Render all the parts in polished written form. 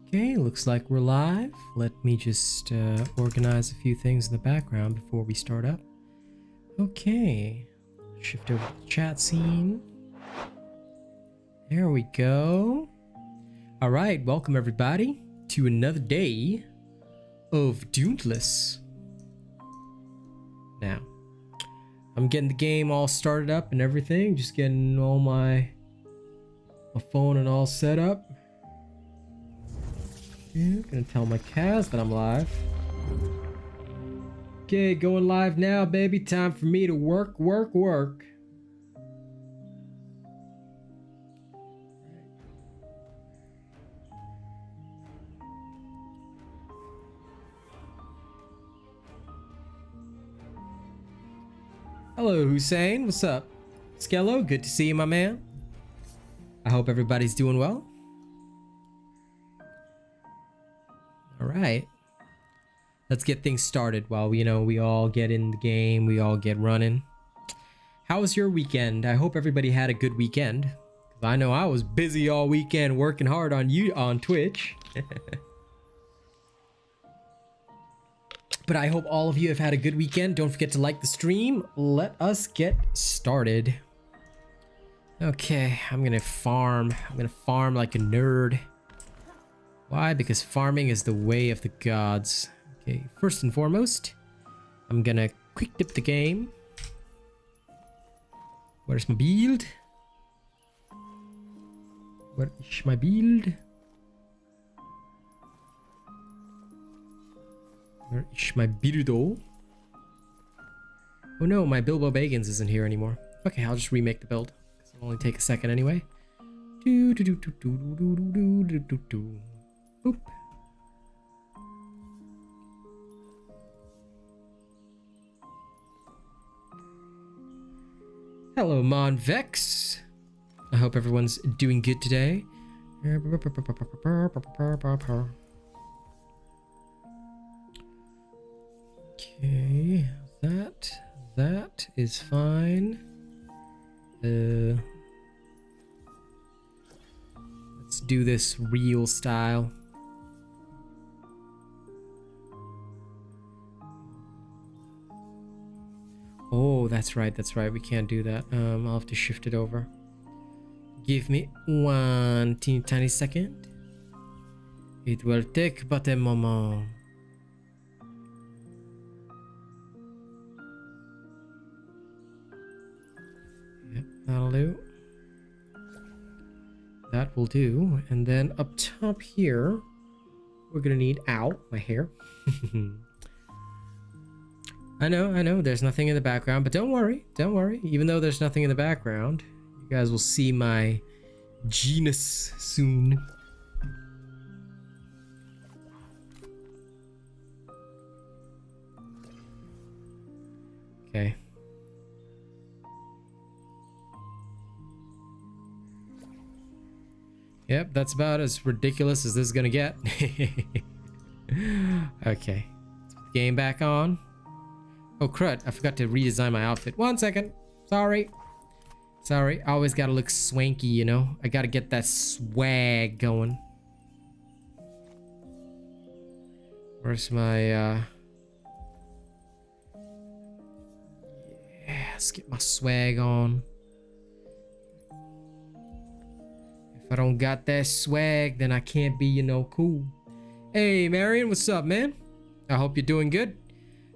Okay, looks like we're live. Let me just organize a few things in the background before we start up. Okay, shift over to the chat scene. There we go. All right, welcome everybody to another day of Dauntless. Now, I'm getting the game all started up and everything, just getting all my phone and all set up. Yeah, gonna tell my cast that I'm live. Okay, going live now, baby. Time for me to work. Hello, Hussein. What's up? Skello, good to see you, my man. I hope everybody's doing well. All right. Let's get things started while, we all get in the game, we all get running. How was your weekend? I hope everybody had a good weekend. 'Cause I know I was busy all weekend working hard on Twitch. But I hope all of you have had a good weekend. Don't forget to like the stream. Let us get started. Okay, I'm gonna farm. I'm gonna farm like a nerd. Why? Because farming is the way of the gods. Okay, first and foremost, I'm gonna quick dip the game. Where's my build? Where is my build? Where is my buildo? Oh no, my Bilbo Baggins isn't here anymore. Okay, I'll just remake the build. It'll only take a second anyway. Boop. Hello, Monvex. I hope everyone's doing good today. Okay, that is fine. Let's do this real style. Oh, that's right. We can't do that. I'll have to shift it over. Give me one teeny tiny second. It will take but a moment. Yep, that'll do. That will do. And then up top here, we're gonna need, ow, my hair. I know, there's nothing in the background, but don't worry. Even though there's nothing in the background, you guys will see my genus soon. Okay. Yep, that's about as ridiculous as this is gonna get. Okay. Let's put the game back on. Oh crud, I forgot to redesign my outfit. 1 second. Sorry. I always gotta look swanky, you know? I gotta get that swag going. Where's my, Yeah, let's get my swag on. If I don't got that swag, then I can't be, cool. Hey, Marion, what's up, man? I hope you're doing good.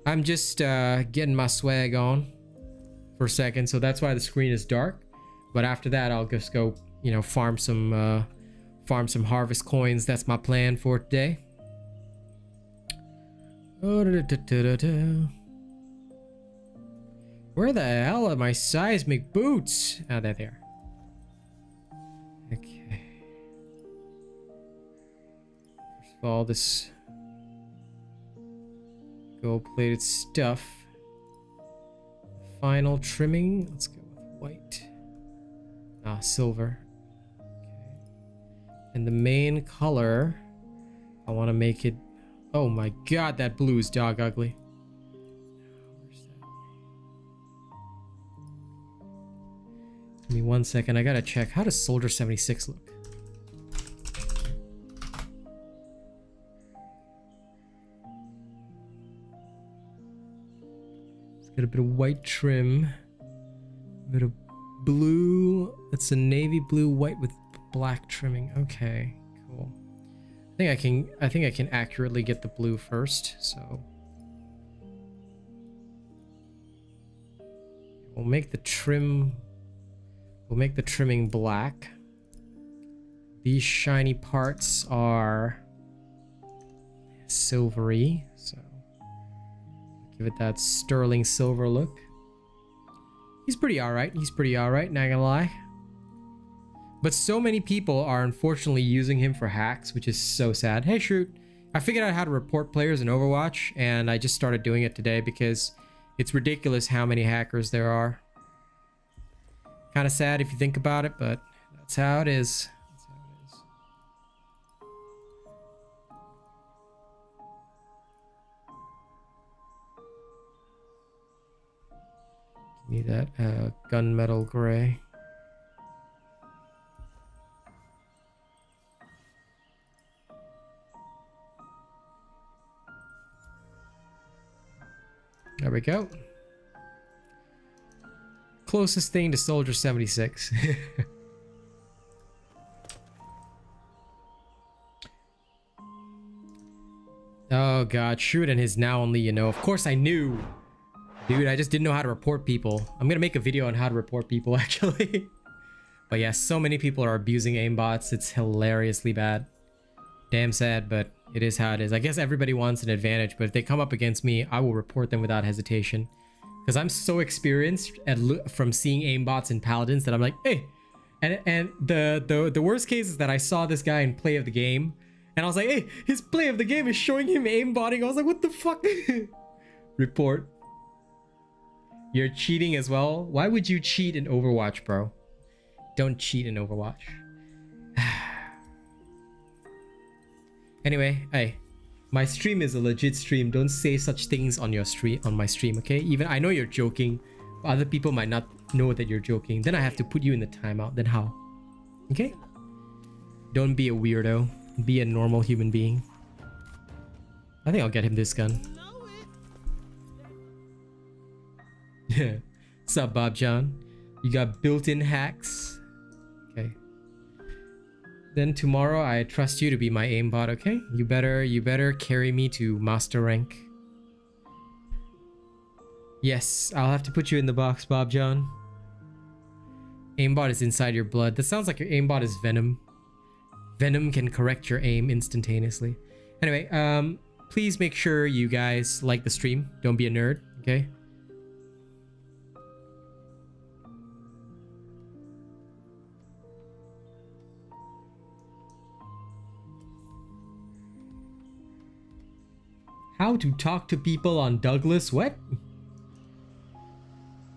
I'm just getting my swag on for a second, so that's why the screen is dark. But after that, I'll just go, farm some harvest coins. That's my plan for today. Where the hell are my seismic boots? Oh, they're there. Okay. First of all, this gold-plated stuff. Final trimming. Let's go with white. Silver. Okay. And the main color, I want to make it. Oh my god, that blue is dog ugly. Where's that? Give me 1 second. I gotta check. How does Soldier 76 look? Got a bit of white trim. A bit of blue. It's a navy blue white with black trimming. Okay, cool. I think I can accurately get the blue first, so we'll make the trim, we'll make the trimming black. These shiny parts are silvery, so give it that sterling silver look. He's pretty alright, not gonna lie. But so many people are unfortunately using him for hacks, which is so sad. Hey Shroot, I figured out how to report players in Overwatch, and I just started doing it today because it's ridiculous how many hackers there are. Kind of sad if you think about it, but that's how it is. That's how it is. Give me that gunmetal gray. There we go. Closest thing to Soldier 76. Oh god, Shroot and his now only, you know. Of course I knew. Dude, I just didn't know how to report people. I'm gonna make a video on how to report people, actually. But yeah, so many people are abusing aimbots. It's hilariously bad. Damn sad, but it is how it is. I guess everybody wants an advantage, but if they come up against me, I will report them without hesitation. Because I'm so experienced from seeing aimbots and paladins that I'm like, hey. And the worst case is that I saw this guy in play of the game, and I was like, hey, his play of the game is showing him aimbotting. I was like, what the fuck? Report. You're cheating as well? Why would you cheat in Overwatch, bro? Don't cheat in Overwatch. Anyway, hey, my stream is a legit stream. Don't say such things on your stream, on my stream, okay? Even I know you're joking, but other people might not know that you're joking. Then I have to put you in the timeout. Then how? Okay? Don't be a weirdo. Be a normal human being. I think I'll get him this gun. Yeah. What's up, Bob John? You got built-in hacks. Okay. Then tomorrow I trust you to be my aimbot, okay? You better carry me to master rank. Yes, I'll have to put you in the box, Bob John. Aimbot is inside your blood. That sounds like your aimbot is Venom. Venom can correct your aim instantaneously. Anyway, please make sure you guys like the stream. Don't be a nerd, okay? How to talk to people on Douglas? What?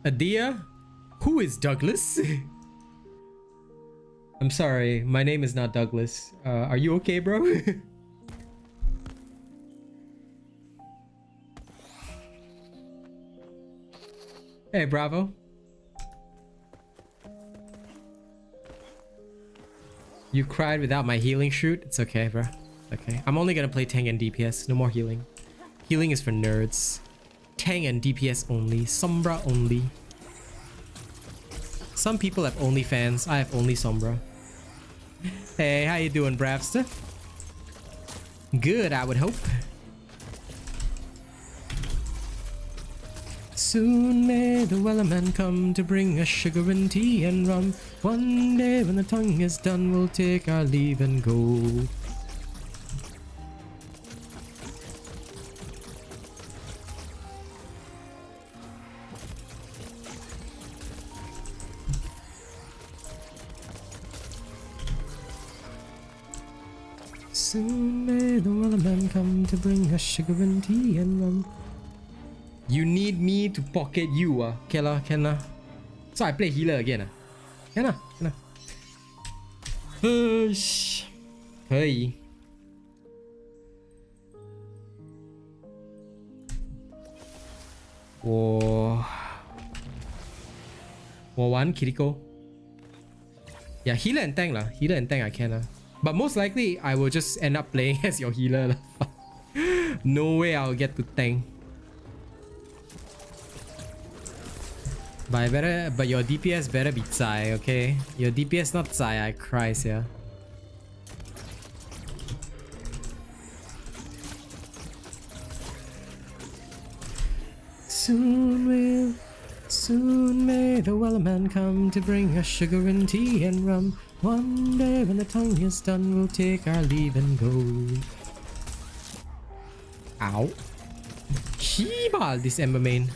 Adia? Who is Douglas? I'm sorry, my name is not Douglas. Are you okay, bro? Hey, Bravo. You cried without my healing shoot? It's okay, bro. Okay. I'm only gonna play tank and DPS. No more healing. Healing is for nerds. Tank and DPS only. Sombra only. Some people have OnlyFans. I have only Sombra. Hey, how you doing, Bravster? Good, I would hope. Soon may the Wellerman come to bring us sugar and tea and rum. One day when the tongue is done, we'll take our leave and go. Soon may the Wellerman come to bring us sugar and tea and rum. You need me to pocket you, can lah, can lah. So I play healer again, can lah, can lah. 可以。我玩 Kiriko. Yeah, healer and tank lah. Healer and tank I can lah. But most likely I will just end up playing as your healer lah. No way I'll get to tank. But your DPS better be Tsai, okay? Your DPS not Tsai, I Christ, yeah. Soon may the Wellerman come to bring us sugar and tea and rum. One day when the tongue is done, we'll take our leave and go. Ow. Keebal, this Ember main.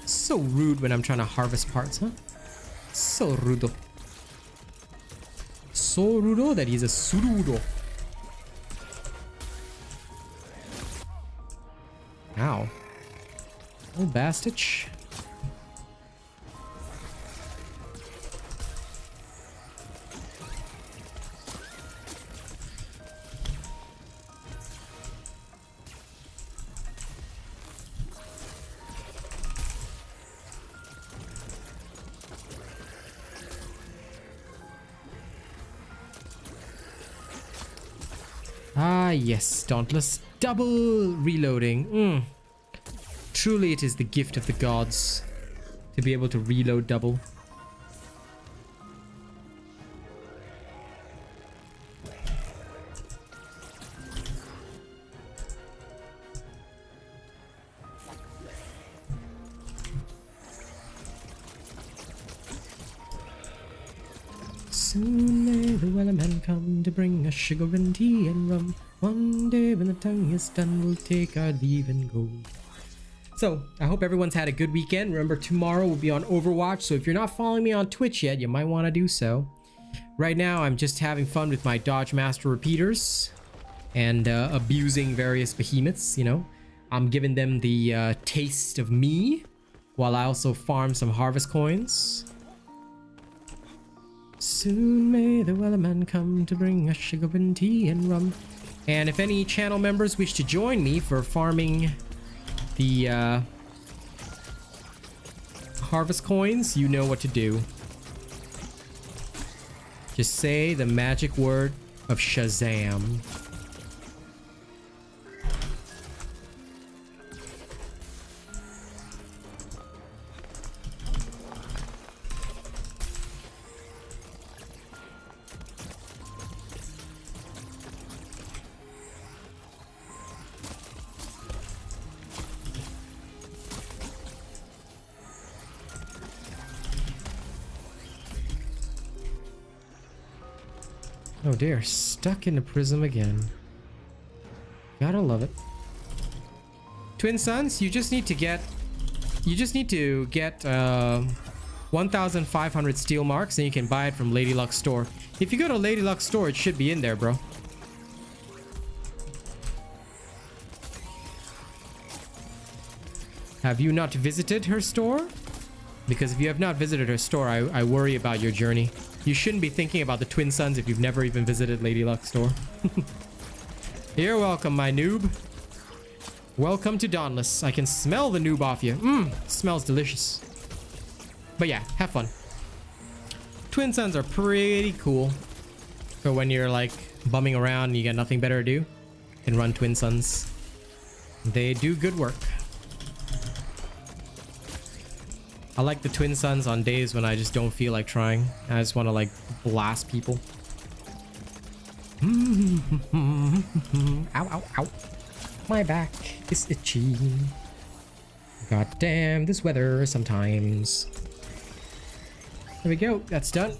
So rude when I'm trying to harvest parts, huh? So rudo. So rudo that he's a surudo. Ow. Oh, bastard. Ah, yes, Dauntless. Double reloading. Truly, it is the gift of the gods to be able to reload double. Soon may the Wellerman come to bring us sugar and tea and rum. One day when the tongue is done, we'll take our leave and go. So, I hope everyone's had a good weekend. Remember, tomorrow we'll be on Overwatch, so if you're not following me on Twitch yet, you might want to do so. Right now, I'm just having fun with my Dodge Master repeaters and abusing various behemoths, you know. I'm giving them the taste of me, while I also farm some harvest coins. Soon may the Wellerman come to bring us sugar and tea and rum. And if any channel members wish to join me for farming the harvest coins, you know what to do. Just say the magic word of Shazam. Oh dear, stuck in the prism again. Gotta love it. Twin Sons, you just need to get 1,500 steel marks and you can buy it from Lady Luck's store. If you go to Lady Luck's store, it should be in there, bro. Have you not visited her store? Because if you have not visited her store, I worry about your journey. You shouldn't be thinking about the Twin Sons if you've never even visited Lady Luck's store. You're welcome, my noob. Welcome to Dauntless. I can smell the noob off you. Smells delicious. But yeah, have fun. Twin Sons are pretty cool. For when you're like bumming around and you got nothing better to do, you can run Twin Sons. They do good work. I like the Twin Sons on days when I just don't feel like trying. I just want to like blast people. Ow, ow, ow. My back is itchy. God damn this weather sometimes. There we go. That's done.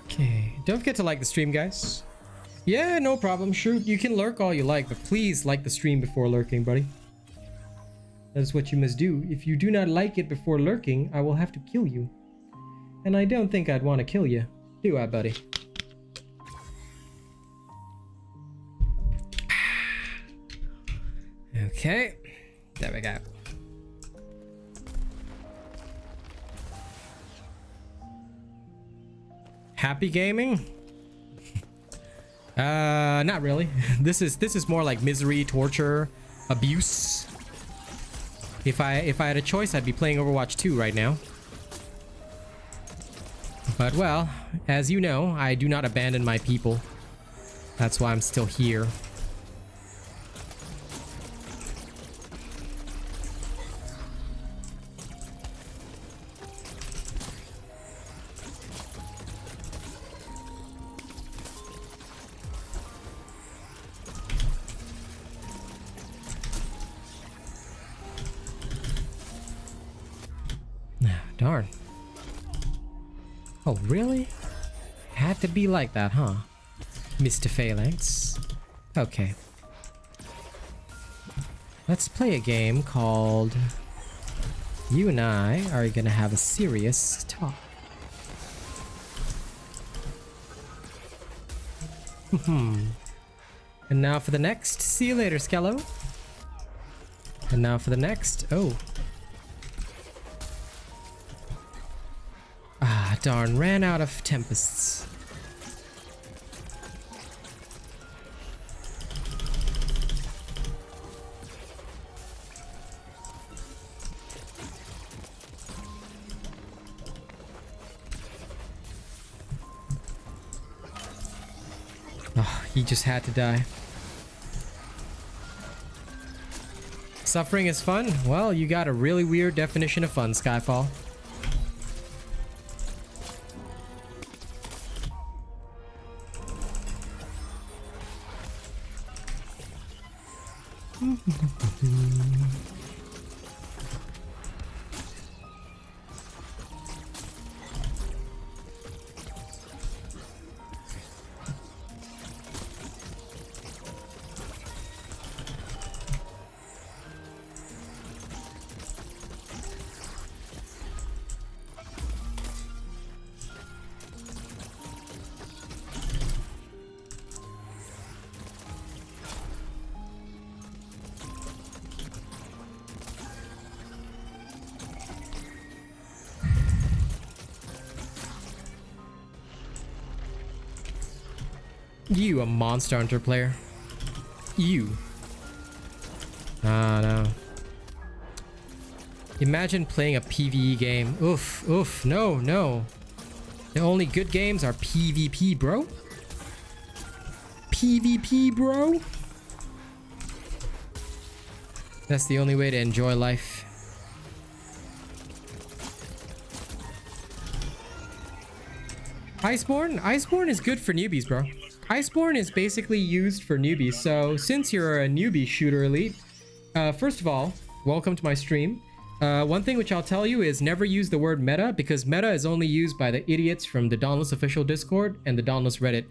Okay. Don't forget to like the stream, guys. Yeah, no problem. Sure, you can lurk all you like, but please like the stream before lurking, buddy. That's what you must do. If you do not like it before lurking, I will have to kill you. And I don't think I'd want to kill you. Do I, buddy? Okay. There we go. Happy gaming? Not really. This is more like misery, torture, abuse. If I had a choice, I'd be playing Overwatch 2 right now. But well, as you know, I do not abandon my people. That's why I'm still here. darn. Oh, really? Had to be like that, huh? Mr. Phalanx. Okay. Let's play a game called... You and I are gonna have a serious talk. And now for the next. See you later, Skello. And now for the next. Oh. Ah, darn. Ran out of Tempests. Oh, he just had to die. Suffering is fun? Well, you got a really weird definition of fun, Skyfall. You, a Monster Hunter player. You. Ah, no. Imagine playing a PvE game. Oof, oof, no, no. The only good games are PvP, bro. PvP, bro. That's the only way to enjoy life. Iceborne? Iceborne is good for newbies, bro. Iceborne is basically used for newbies. So since you're a newbie shooter elite, first of all, welcome to my stream. One thing which I'll tell you is never use the word meta, because meta is only used by the idiots from the Dauntless official Discord and the Dauntless Reddit.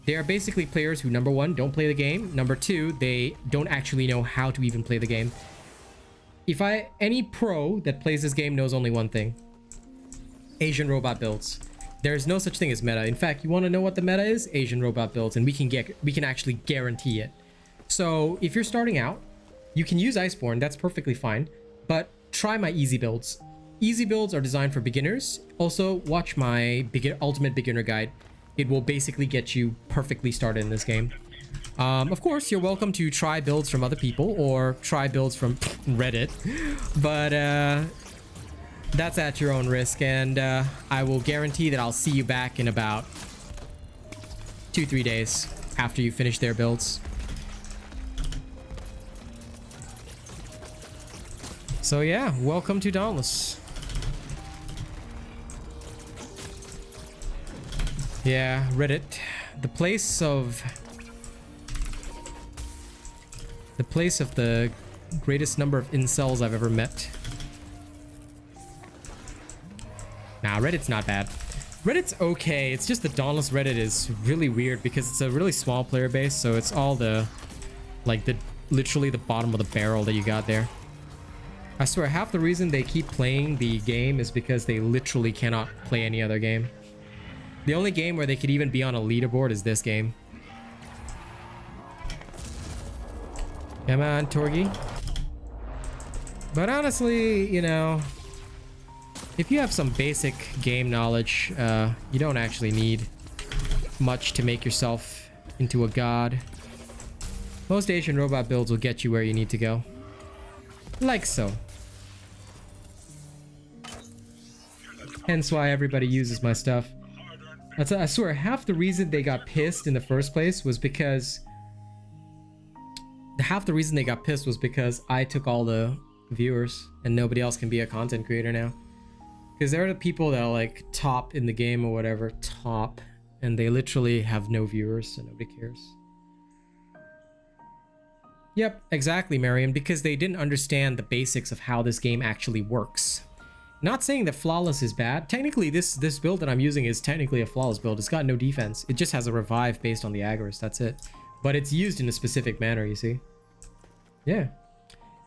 They are basically players who, number one, don't play the game. Number two, they don't actually know how to even play the game. Any pro that plays this game knows only one thing: Asian robot builds. There's no such thing as meta. In fact, you want to know what the meta is? Asian robot builds, and we can actually guarantee it. So if you're starting out, you can use Iceborne. That's perfectly fine. But try my easy builds. Easy builds are designed for beginners. Also, watch my ultimate beginner guide. It will basically get you perfectly started in this game. Of course, you're welcome to try builds from other people or try builds from Reddit, but that's at your own risk, and I will guarantee that I'll see you back in about 2-3 days after you finish their builds. So yeah, welcome to Dauntless. Yeah, Reddit, the place of the greatest number of incels I've ever met. Nah, Reddit's not bad. Reddit's okay. It's just the Dauntless Reddit is really weird because it's a really small player base, so it's all literally the bottom of the barrel that you got there. I swear, half the reason they keep playing the game is because they literally cannot play any other game. The only game where they could even be on a leaderboard is this game. Come on, Torgi. But honestly, you know, if you have some basic game knowledge, you don't actually need much to make yourself into a god. Most Asian robot builds will get you where you need to go. Like so. Hence why everybody uses my stuff. I swear, half the reason they got pissed in the first place was because... I took all the viewers and nobody else can be a content creator now. Because there are the people that are like top in the game or whatever, top, and they literally have no viewers, so nobody cares. Yep, exactly, Marion, because they didn't understand the basics of how this game actually works. Not saying that flawless is bad. Technically, this build that I'm using is technically a flawless build. It's got no defense. It just has a revive based on the aggros. That's it. But it's used in a specific manner, you see. Yeah.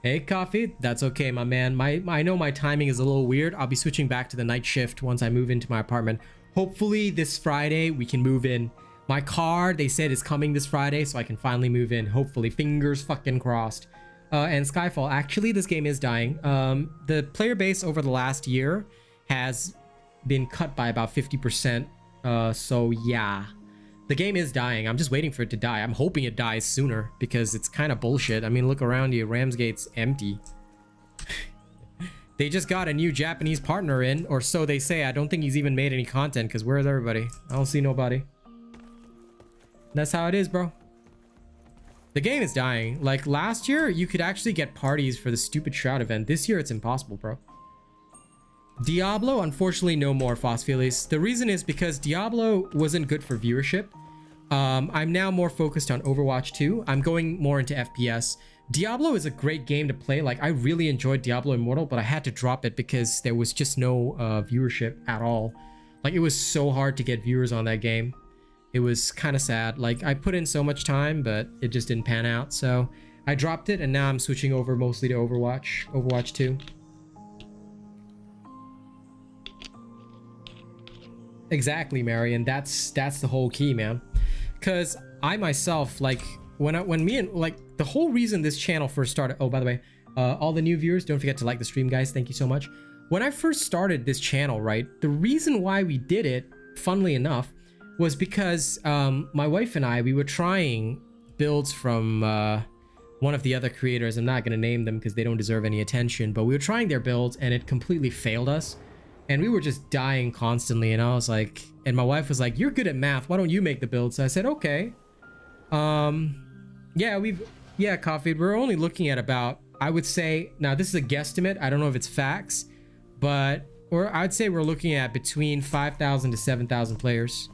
Hey, Coffee. That's okay, my man. I know my timing is a little weird. I'll be switching back to the night shift once I move into my apartment. Hopefully, this Friday, we can move in. My car, they said, is coming this Friday, so I can finally move in. Hopefully. Fingers fucking crossed. And Skyfall, actually, this game is dying. The player base over the last year has been cut by about 50%. So yeah, the game is dying. I'm just waiting for it to die. I'm hoping it dies sooner because it's kind of bullshit. I mean, look around you. Ramsgate's empty. They just got a new Japanese partner in, or so they say. I don't think he's even made any content because where's everybody? I don't see nobody. That's how it is, bro. The game is dying. Like last year, you could actually get parties for the stupid Shroud event. This year, it's impossible, bro. Diablo, unfortunately, no more, Phosphiles. The reason is because Diablo wasn't good for viewership. I'm now more focused on Overwatch 2. I'm going more into FPS. Diablo is a great game to play. Like, I really enjoyed Diablo Immortal, but I had to drop it because there was just no viewership at all. Like, it was so hard to get viewers on that game. It was kind of sad. Like, I put in so much time, but it just didn't pan out. So I dropped it, and now I'm switching over mostly to Overwatch 2. Exactly, Marion. That's the whole key, man. Because I myself, like, when me and, like, the whole reason this channel first started... Oh, by the way, all the new viewers, don't forget to like the stream, guys. Thank you so much. When I first started this channel, right, the reason why we did it, funnily enough, was because my wife and I, we were trying builds from one of the other creators. I'm not going to name them because they don't deserve any attention, but we were trying their builds and it completely failed us. And we were just dying constantly. And I was like, and my wife was like, you're good at math. Why don't you make the build? So I said, okay. Yeah, Coffee, we're only looking at about, I would say, now this is a guesstimate. I don't know if it's facts, but, or I'd say we're looking at between 5,000 to 7,000 players.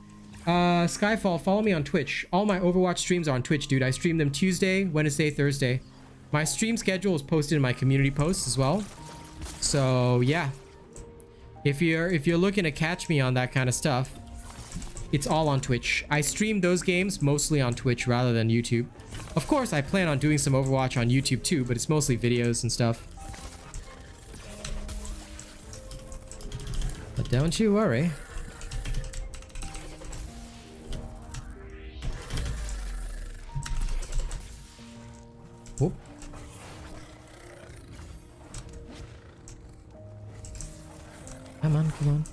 Skyfall, follow me on Twitch. All my Overwatch streams are on Twitch, dude. I stream them Tuesday, Wednesday, Thursday. My stream schedule is posted in my community posts as well. So yeah, if you're looking to catch me on that kind of stuff, it's all on Twitch. I stream those games mostly on Twitch rather than YouTube. Of course, I plan on doing some Overwatch on YouTube too, but it's mostly videos and stuff. But don't you worry. Whoop. Come on, come on.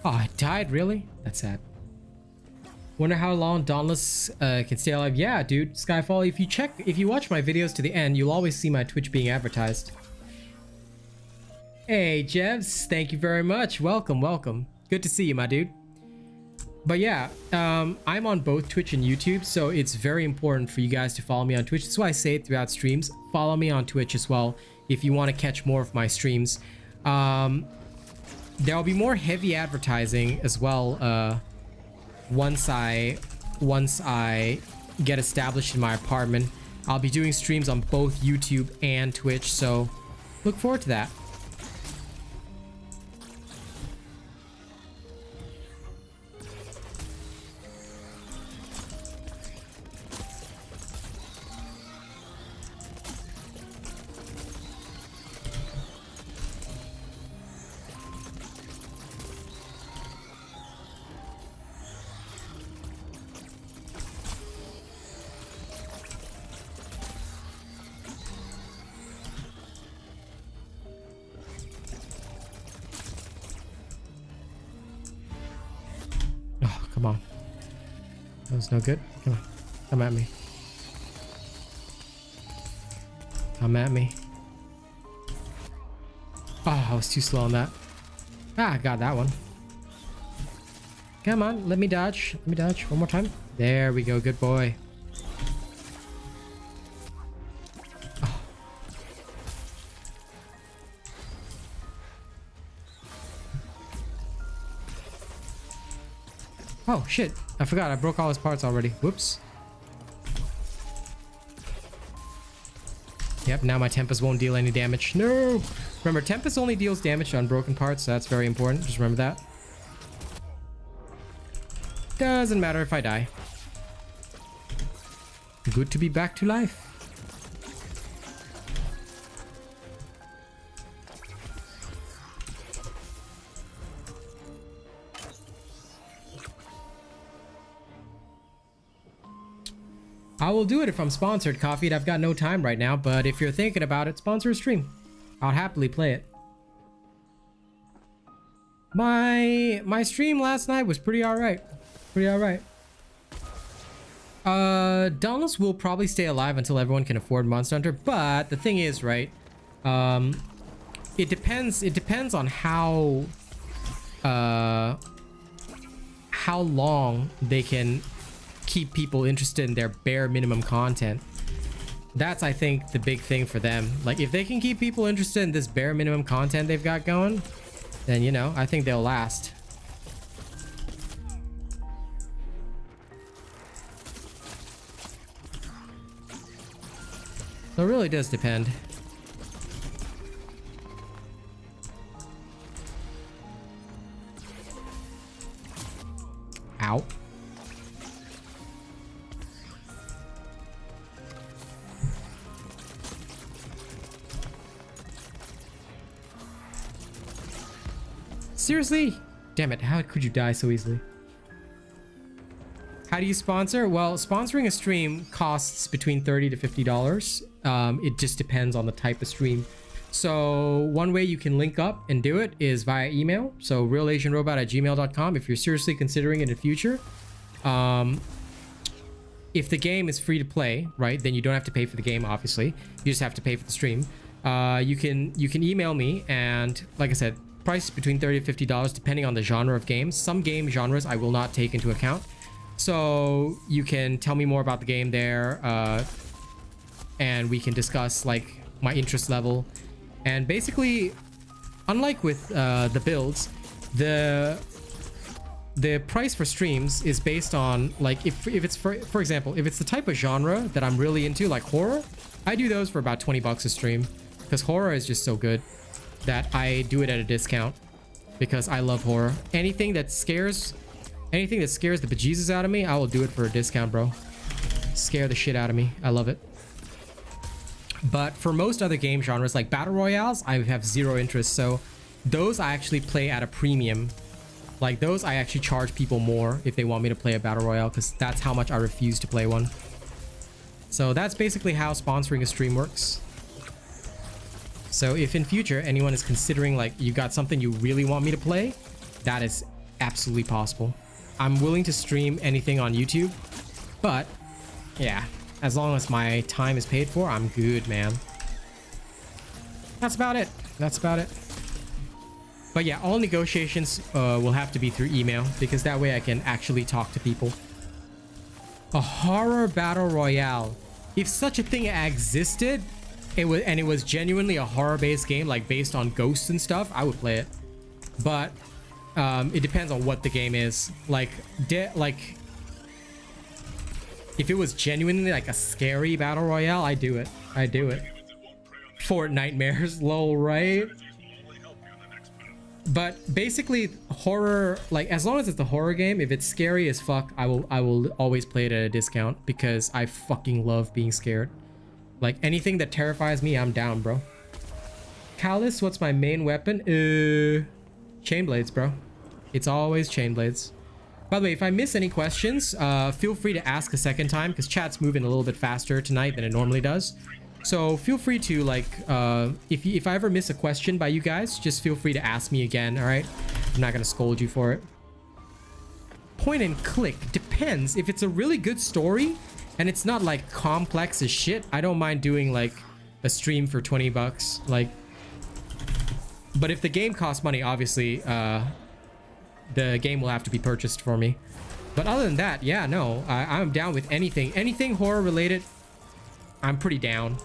Oh, I died, really? That's sad. Wonder how long Dauntless can stay alive. Yeah, dude, Skyfall, if you watch my videos to the end, you'll always see my Twitch being advertised. Hey, Jevs, thank you very much. Welcome, welcome. Good to see you, my dude. But yeah, I'm on both Twitch and YouTube, so it's very important for you guys to follow me on Twitch. That's why I say it throughout streams. Follow me on Twitch as well if you want to catch more of my streams. There'll be more heavy advertising as well once I get established in my apartment. I'll be doing streams on both YouTube and Twitch, so look forward to that. Come on. That was no good. Come on. Come at me. Come at me. Oh, I was too slow on that. Ah, I got that one. Come on. Let me dodge. Let me dodge. One more time. There we go. Good boy. Oh. Oh, shit. I forgot. I broke all his parts already. Whoops. Yep, now my Tempest won't deal any damage. No! Remember, Tempest only deals damage on broken parts, so that's very important. Just remember that. Doesn't matter if I die. Good to be back to life. I will do it if I'm sponsored, Coffee. I've got no time right now, but if you're thinking about it, sponsor a stream. I'll happily play it. My stream last night was pretty alright. Pretty alright. Dauntless will probably stay alive until everyone can afford Monster Hunter, but the thing is, right? It depends on how long they can keep people interested in their bare minimum content. That's, I think, the big thing for them. Like, if they can keep people interested in this bare minimum content they've got going, then, you know, I think they'll last. So it really does depend. Ow. Seriously? Damn it, how could you die so easily? How do you sponsor? Well, sponsoring a stream costs between $30 to $50. It just depends on the type of stream. So one way you can link up and do it is via email. So realasianrobot@gmail.com if you're seriously considering it in the future. If the game is free to play, right, then you don't have to pay for the game, obviously. You just have to pay for the stream. You can email me, and like I said, price between $30 to $50 depending on the genre of games. Some game genres I will not take into account. So you can tell me more about the game there, and we can discuss like my interest level. And basically, unlike with the builds, the price for streams is based on like if it's for example, if it's the type of genre that I'm really into, like horror, I do those for about 20 bucks a stream, because horror is just so good that I do it at a discount, because I love horror. Anything that scares the bejesus out of me, I will do it for a discount, bro. Scare the shit out of me. I love it. But for most other game genres like battle royales, I have zero interest. So those I actually play at a premium. Like those I actually charge people more if they want me to play a battle royale, because that's how much I refuse to play one. So that's basically how sponsoring a stream works. So if in future anyone is considering like you got something you really want me to play, that is absolutely possible. I'm willing to stream anything on YouTube, but yeah, as long as my time is paid for, I'm good, man. That's about it. That's about it. But yeah, all negotiations will have to be through email, because that way I can actually talk to people. A horror battle royale. If such a thing existed, it was genuinely a horror-based game, like based on ghosts and stuff, I would play it. But it depends on what the game is. Like if it was genuinely like a scary battle royale, I do it. I do it. Fort Nightmares, lol, right? But basically, horror, like as long as it's a horror game, if it's scary as fuck, I will always play it at a discount, because I fucking love being scared. Like anything that terrifies me, I'm down, bro. Callus, what's my main weapon? Chain blades, bro. It's always chain blades. By the way, if I miss any questions, feel free to ask a second time, because chat's moving a little bit faster tonight than it normally does. So feel free to like, if I ever miss a question by you guys, just feel free to ask me again, all right? I'm not gonna scold you for it. Point and click depends. If it's a really good story and it's not like complex as shit, I don't mind doing like a stream for 20 bucks. Like, but if the game costs money, obviously, the game will have to be purchased for me. But other than that, yeah, no, I'm down with anything. Anything horror related, I'm pretty down.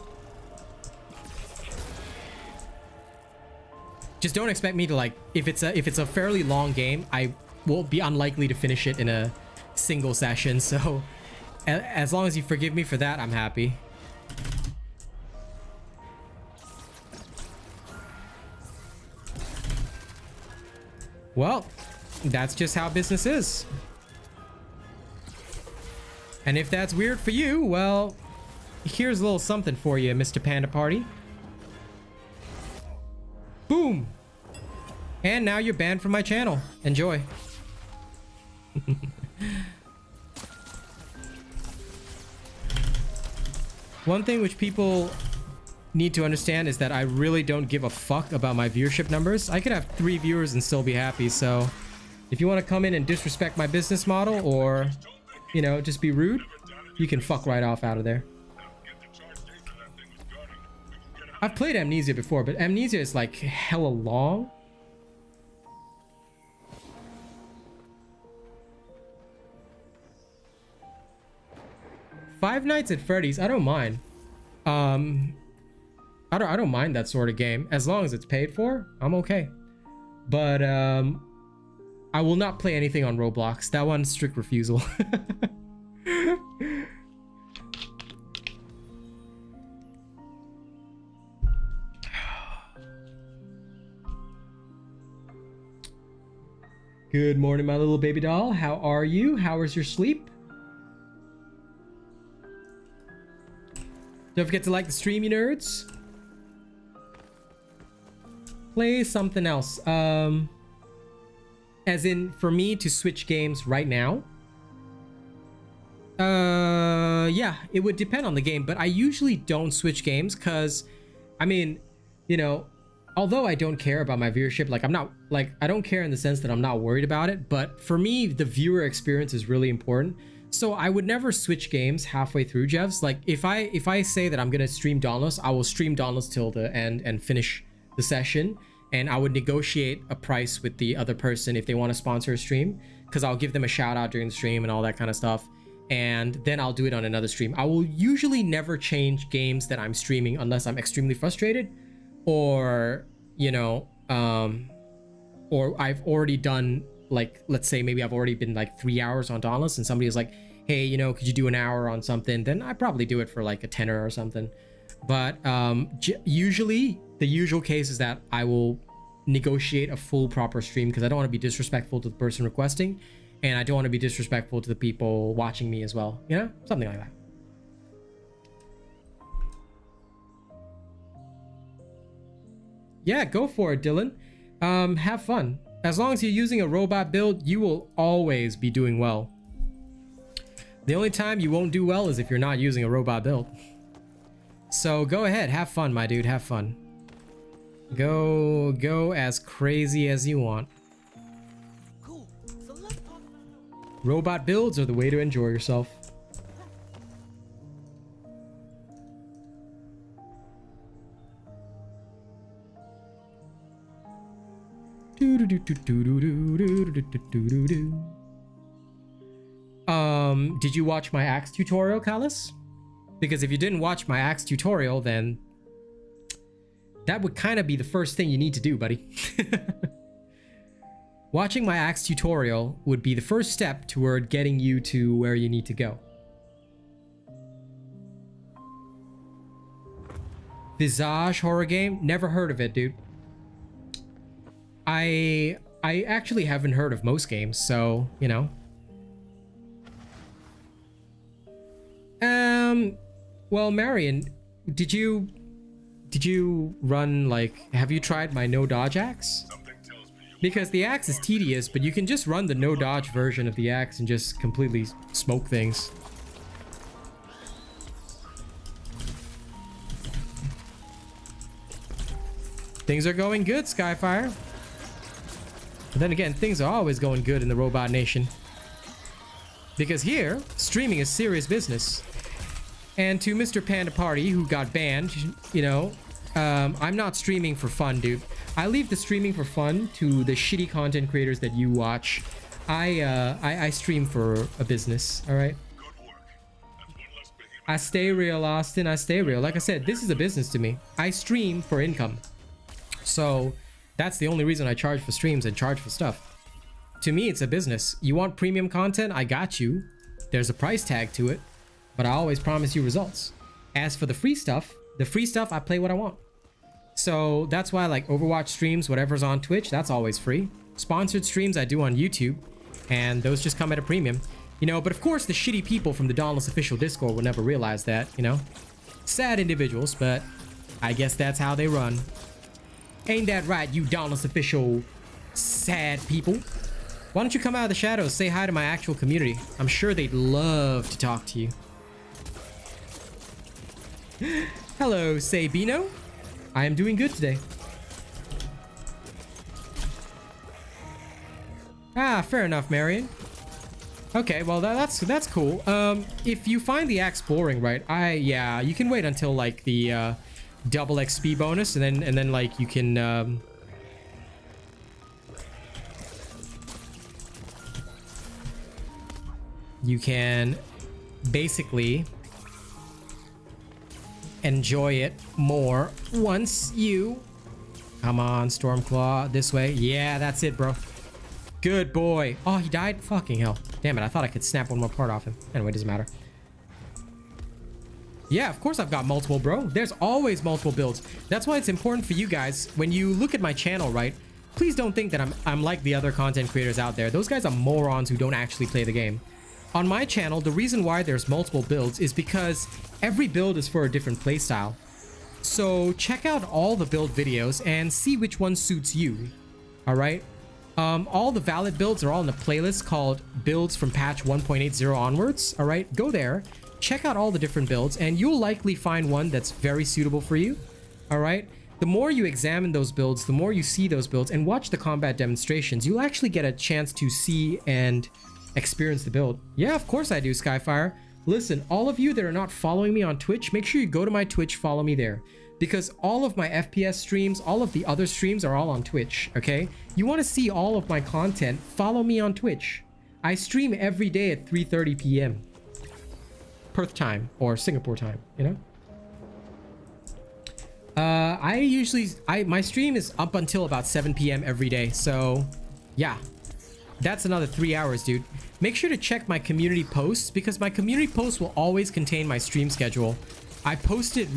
Just don't expect me to like, if it's a fairly long game, I will be unlikely to finish it in a single session. So as long as you forgive me for that, I'm happy. Well, that's just how business is. And if that's weird for you, well, here's a little something for you, Mr. Panda Party. Boom! And now you're banned from my channel. Enjoy. One thing which people need to understand is that I really don't give a fuck about my viewership numbers. I could have 3 viewers and still be happy, so if you want to come in and disrespect my business model or, you know, just be rude, you can fuck right off out of there. I've played Amnesia before, but Amnesia is like hella long. Five Nights at Freddy's, I don't mind. I don't mind that sort of game as long as it's paid for. I'm okay. But I will not play anything on Roblox. That one's strict refusal. Good morning, my little baby doll. How are you? How was your sleep? Don't forget to like the stream, you nerds. Play something else. As in, for me to switch games right now. Yeah, it would depend on the game, but I usually don't switch games because, I mean, you know, although I don't care about my viewership, like I don't care in the sense that I'm not worried about it, but for me, the viewer experience is really important. So I would never switch games halfway through, Jevs. Like if I say that I'm gonna stream Dauntless, I will stream Dauntless till the end and finish the session, and I would negotiate a price with the other person if they want to sponsor a stream, because I'll give them a shout out during the stream and all that kind of stuff, and then I'll do it on another stream. I will usually never change games that I'm streaming unless I'm extremely frustrated, or you know, or I've already done, like, let's say maybe I've already been like 3 hours on Dauntless and somebody is like, hey, you know, could you do an hour on something? Then I probably do it for like a tenner or something. But usually the usual case is that I will negotiate a full proper stream because I don't want to be disrespectful to the person requesting, and I don't want to be disrespectful to the people watching me as well, you know, something like that. Yeah, go for it, Dylan. Have fun. As long as you're using a robot build, you will always be doing well. The only time you won't do well is if you're not using a robot build. So go ahead, have fun, my dude, have fun. Go as crazy as you want. Cool. So let's talk about... Robot builds are the way to enjoy yourself. Did you watch my axe tutorial, Callus? Because if you didn't watch my axe tutorial, then that would kind of be the first thing you need to do, buddy. Watching my axe tutorial would be the first step toward getting you to where you need to go. Visage horror game? Never heard of it, dude. I actually haven't heard of most games, so, you know. Well, Marion, did you run, like, have you tried my no dodge axe? Because the axe is tedious, but you can just run the no dodge version of the axe and just completely smoke things. Things are going good, Skyfire. But then again, things are always going good in the Robot Nation. Because here, streaming is serious business. And to Mr. Panda Party, who got banned, you know, I'm not streaming for fun, dude. I leave the streaming for fun to the shitty content creators that you watch. I stream for a business, all right? I stay real, Austin. I stay real. Like I said, this is a business to me. I stream for income. So that's the only reason I charge for streams and charge for stuff. To me, it's a business. You want premium content? I got you. There's a price tag to it, but I always promise you results. As for the free stuff, I play what I want. So that's why like Overwatch streams, whatever's on Twitch, that's always free. Sponsored streams I do on YouTube, and those just come at a premium. You know, but of course the shitty people from the Dauntless official Discord will never realize that, you know. Sad individuals, but I guess that's how they run. Ain't that right, you Dauntless official sad people? Why don't you come out of the shadows, say hi to my actual community? I'm sure they'd love to talk to you. Hello, Sabino. I am doing good today. Ah, fair enough, Marion. Okay, well that's cool. If you find the axe boring, right? Yeah, you can wait until like the double XP bonus, and then like you can basically enjoy it more once you come on, Stormclaw, this way. Yeah, that's it, bro. Good boy. Oh, he died? Fucking hell. Damn it, I thought I could snap one more part off him. Anyway, doesn't matter. Yeah, of course I've got multiple, bro. There's always multiple builds. That's why it's important for you guys, when you look at my channel, right? Please don't think that I'm like the other content creators out there. Those guys are morons who don't actually play the game. On my channel, the reason why there's multiple builds is because every build is for a different playstyle. So check out all the build videos and see which one suits you. All right? All the valid builds are all in a playlist called Builds from Patch 1.80 onwards. All right? Go there, check out all the different builds, and you'll likely find one that's very suitable for you. All right? The more you examine those builds, the more you see those builds and watch the combat demonstrations, you'll actually get a chance to see and experience the build. Yeah, of course I do, Skyfire. Listen, all of you that are not following me on Twitch, make sure you go to my Twitch, follow me there. Because all of my FPS streams, all of the other streams are all on Twitch, okay? You want to see all of my content, follow me on Twitch. I stream every day at 3:30 p.m. Perth time, or Singapore time, you know? My stream is up until about 7 p.m. every day, so yeah. That's another 3 hours, dude. Make sure to check my community posts, because my community posts will always contain my stream schedule. I posted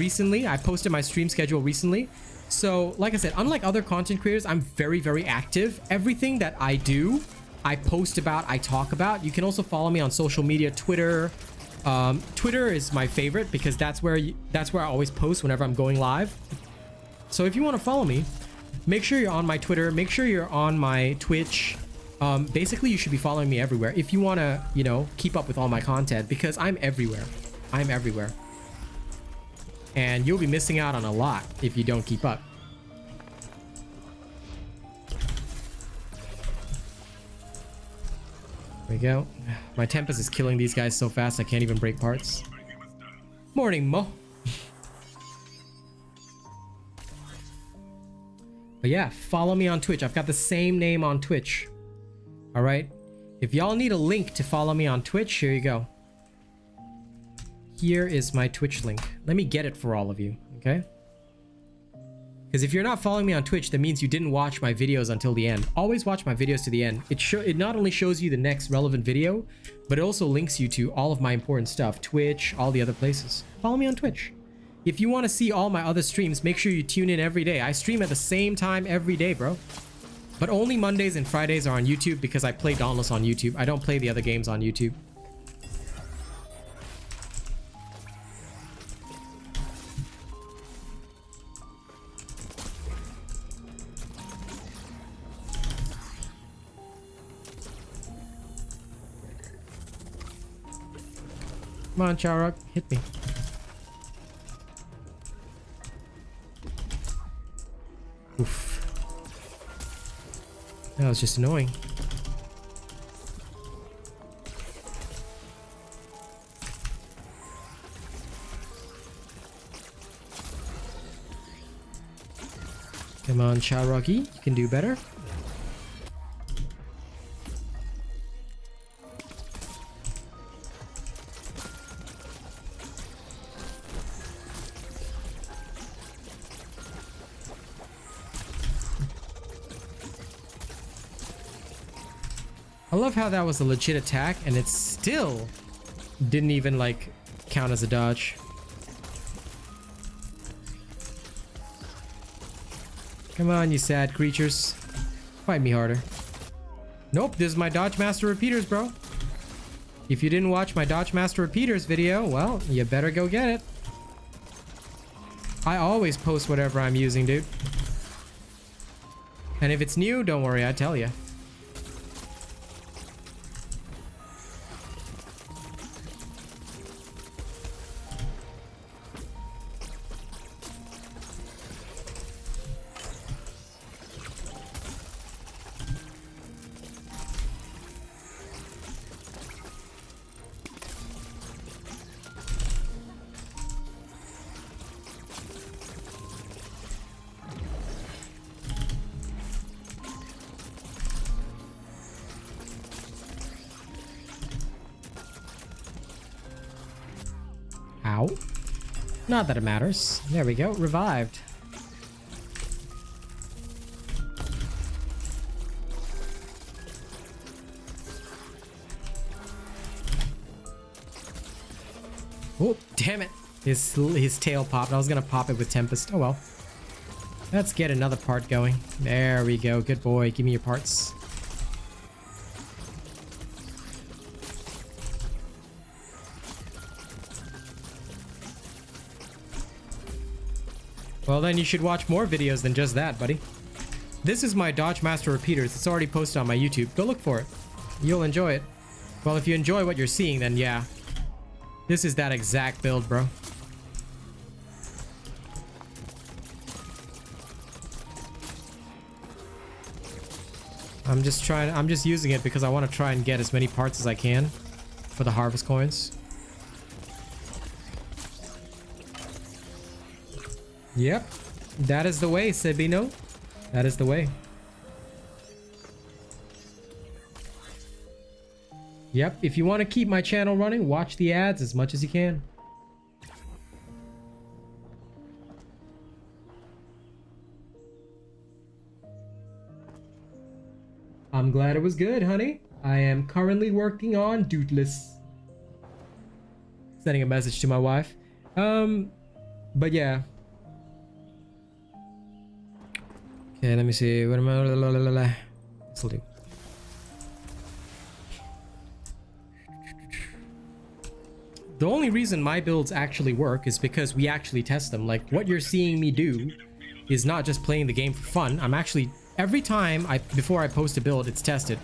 my stream schedule recently. So, like I said, unlike other content creators, I'm very, very active. Everything that I do, I post about, I talk about. You can also follow me on social media, Twitter. Twitter is my favorite because that's where I always post whenever I'm going live. So if you want to follow me, make sure you're on my Twitter. Make sure you're on my Twitch. Basically, you should be following me everywhere if you want to, you know, keep up with all my content, because I'm everywhere. I'm everywhere. And you'll be missing out on a lot if you don't keep up. There we go. My Tempest is killing these guys so fast I can't even break parts. Morning, Mo. But yeah, follow me on Twitch. I've got the same name on Twitch. All right. If y'all need a link to follow me on Twitch, here you go. Here is my Twitch link. Let me get it for all of you, okay? Because if you're not following me on Twitch, that means you didn't watch my videos until the end. Always watch my videos to the end. It not only shows you the next relevant video, but it also links you to all of my important stuff. Twitch, all the other places. Follow me on Twitch. If you want to see all my other streams, make sure you tune in every day. I stream at the same time every day, bro. But only Mondays and Fridays are on YouTube because I play Dauntless on YouTube. I don't play the other games on YouTube. Come on, Charrock, hit me. Oof. That was just annoying. Come on, Charrocky, you can do better. I love how that was a legit attack and it still didn't even like count as a dodge. Come on, you sad creatures. Fight me harder. Nope, this is my Dodge Master Repeaters, bro. If you didn't watch my Dodge Master Repeaters video, well, you better go get it. I always post whatever I'm using, dude. And if it's new, don't worry, I tell you. Ow. Not that it matters. There we go. Revived. Oh, damn it. His tail popped. I was gonna pop it with Tempest. Oh well. Let's get another part going. There we go. Good boy. Give me your parts. Well, then you should watch more videos than just that, buddy. This is my Dodge Master Repeaters. It's already posted on my YouTube. Go look for it. You'll enjoy it. Well, if you enjoy what you're seeing, then yeah. This is that exact build, bro. I'm just using it because I want to try and get as many parts as I can for the harvest coins. Yep, that is the way, Sebino. That is the way. Yep, if you want to keep my channel running, watch the ads as much as you can. I'm glad it was good, honey. I am currently working on Dauntless. Sending a message to my wife. But yeah. Okay, let me see. What am I? This'll do. The only reason my builds actually work is because we actually test them. Like, what you're seeing me do is not just playing the game for fun. I'm actually, every time before I post a build, it's tested.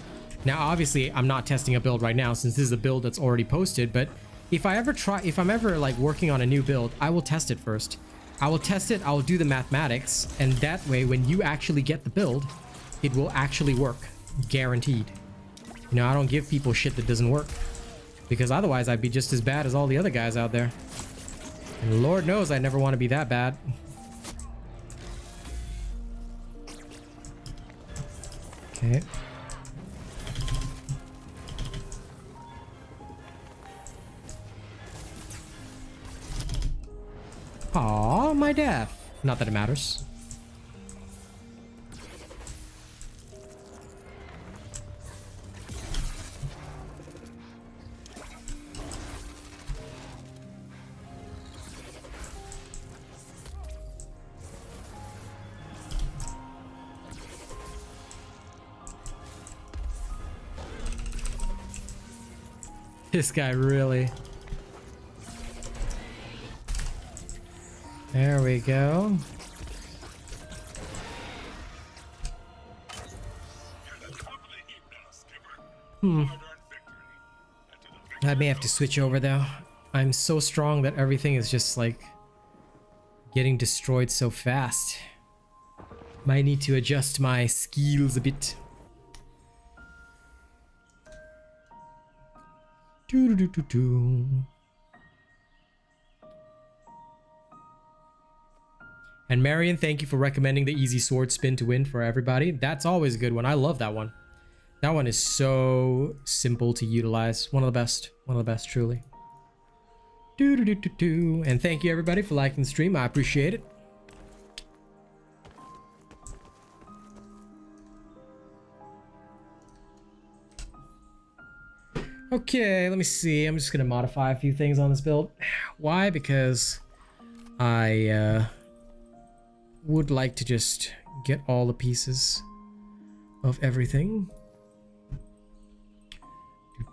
Now, obviously, I'm not testing a build right now since this is a build that's already posted, but if I'm ever like working on a new build, I will test it first. I will test it, I will do the mathematics, and that way when you actually get the build, it will actually work. Guaranteed. You know, I don't give people shit that doesn't work. Because otherwise I'd be just as bad as all the other guys out there. And Lord knows I never want to be that bad. Okay. Aw, my death. Not that it matters. This guy really... There we go. I may have to switch over though. I'm so strong that everything is just like getting destroyed so fast. Might need to adjust my skills a bit. And Marion, thank you for recommending the easy sword spin to win for everybody. That's always a good one. I love that one. That one is so simple to utilize. One of the best. One of the best, truly. And thank you everybody for liking the stream. I appreciate it. Okay, let me see. I'm just gonna modify a few things on this build. Why? Because I would like to just get all the pieces of everything.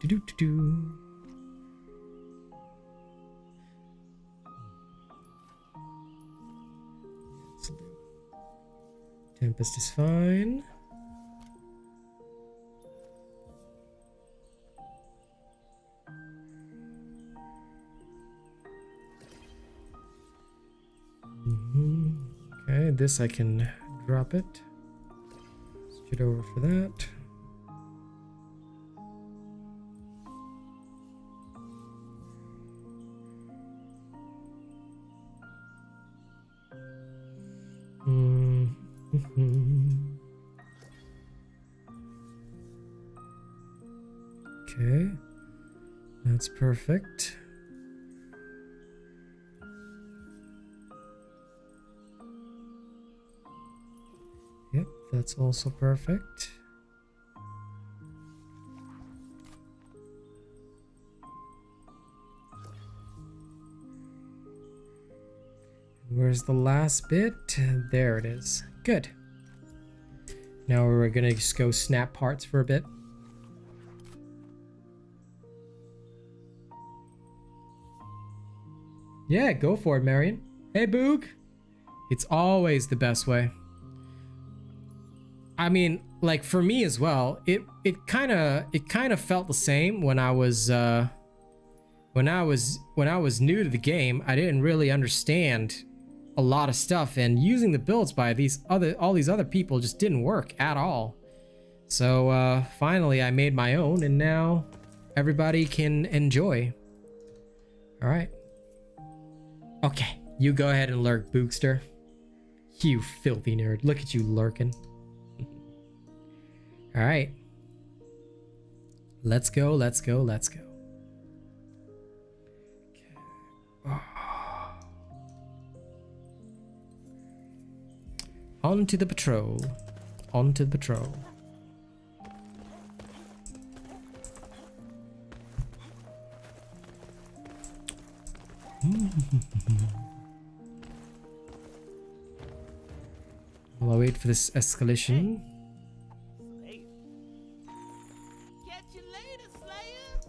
Do. Tempest is fine. Okay, this I can drop it. Switch it over for that. Okay, that's perfect. Yep, that's also perfect. Where's the last bit? There it is. Good. Now we're gonna just go snap parts for a bit. Yeah, go for it, Marion. Hey, Boog. It's always the best way. I mean, like for me as well, it kind of felt the same when I was new to the game. I didn't really understand a lot of stuff, and using the builds by all these other people just didn't work at all. So finally I made my own, and now everybody can enjoy. All right. Okay, you go ahead and lurk, Boogster. You filthy nerd. Look at you lurking. All right. Let's go, let's go, let's go. Okay. Oh. On to the patrol. On to the patrol. While I wait for this escalation. Catch you later, Slayer.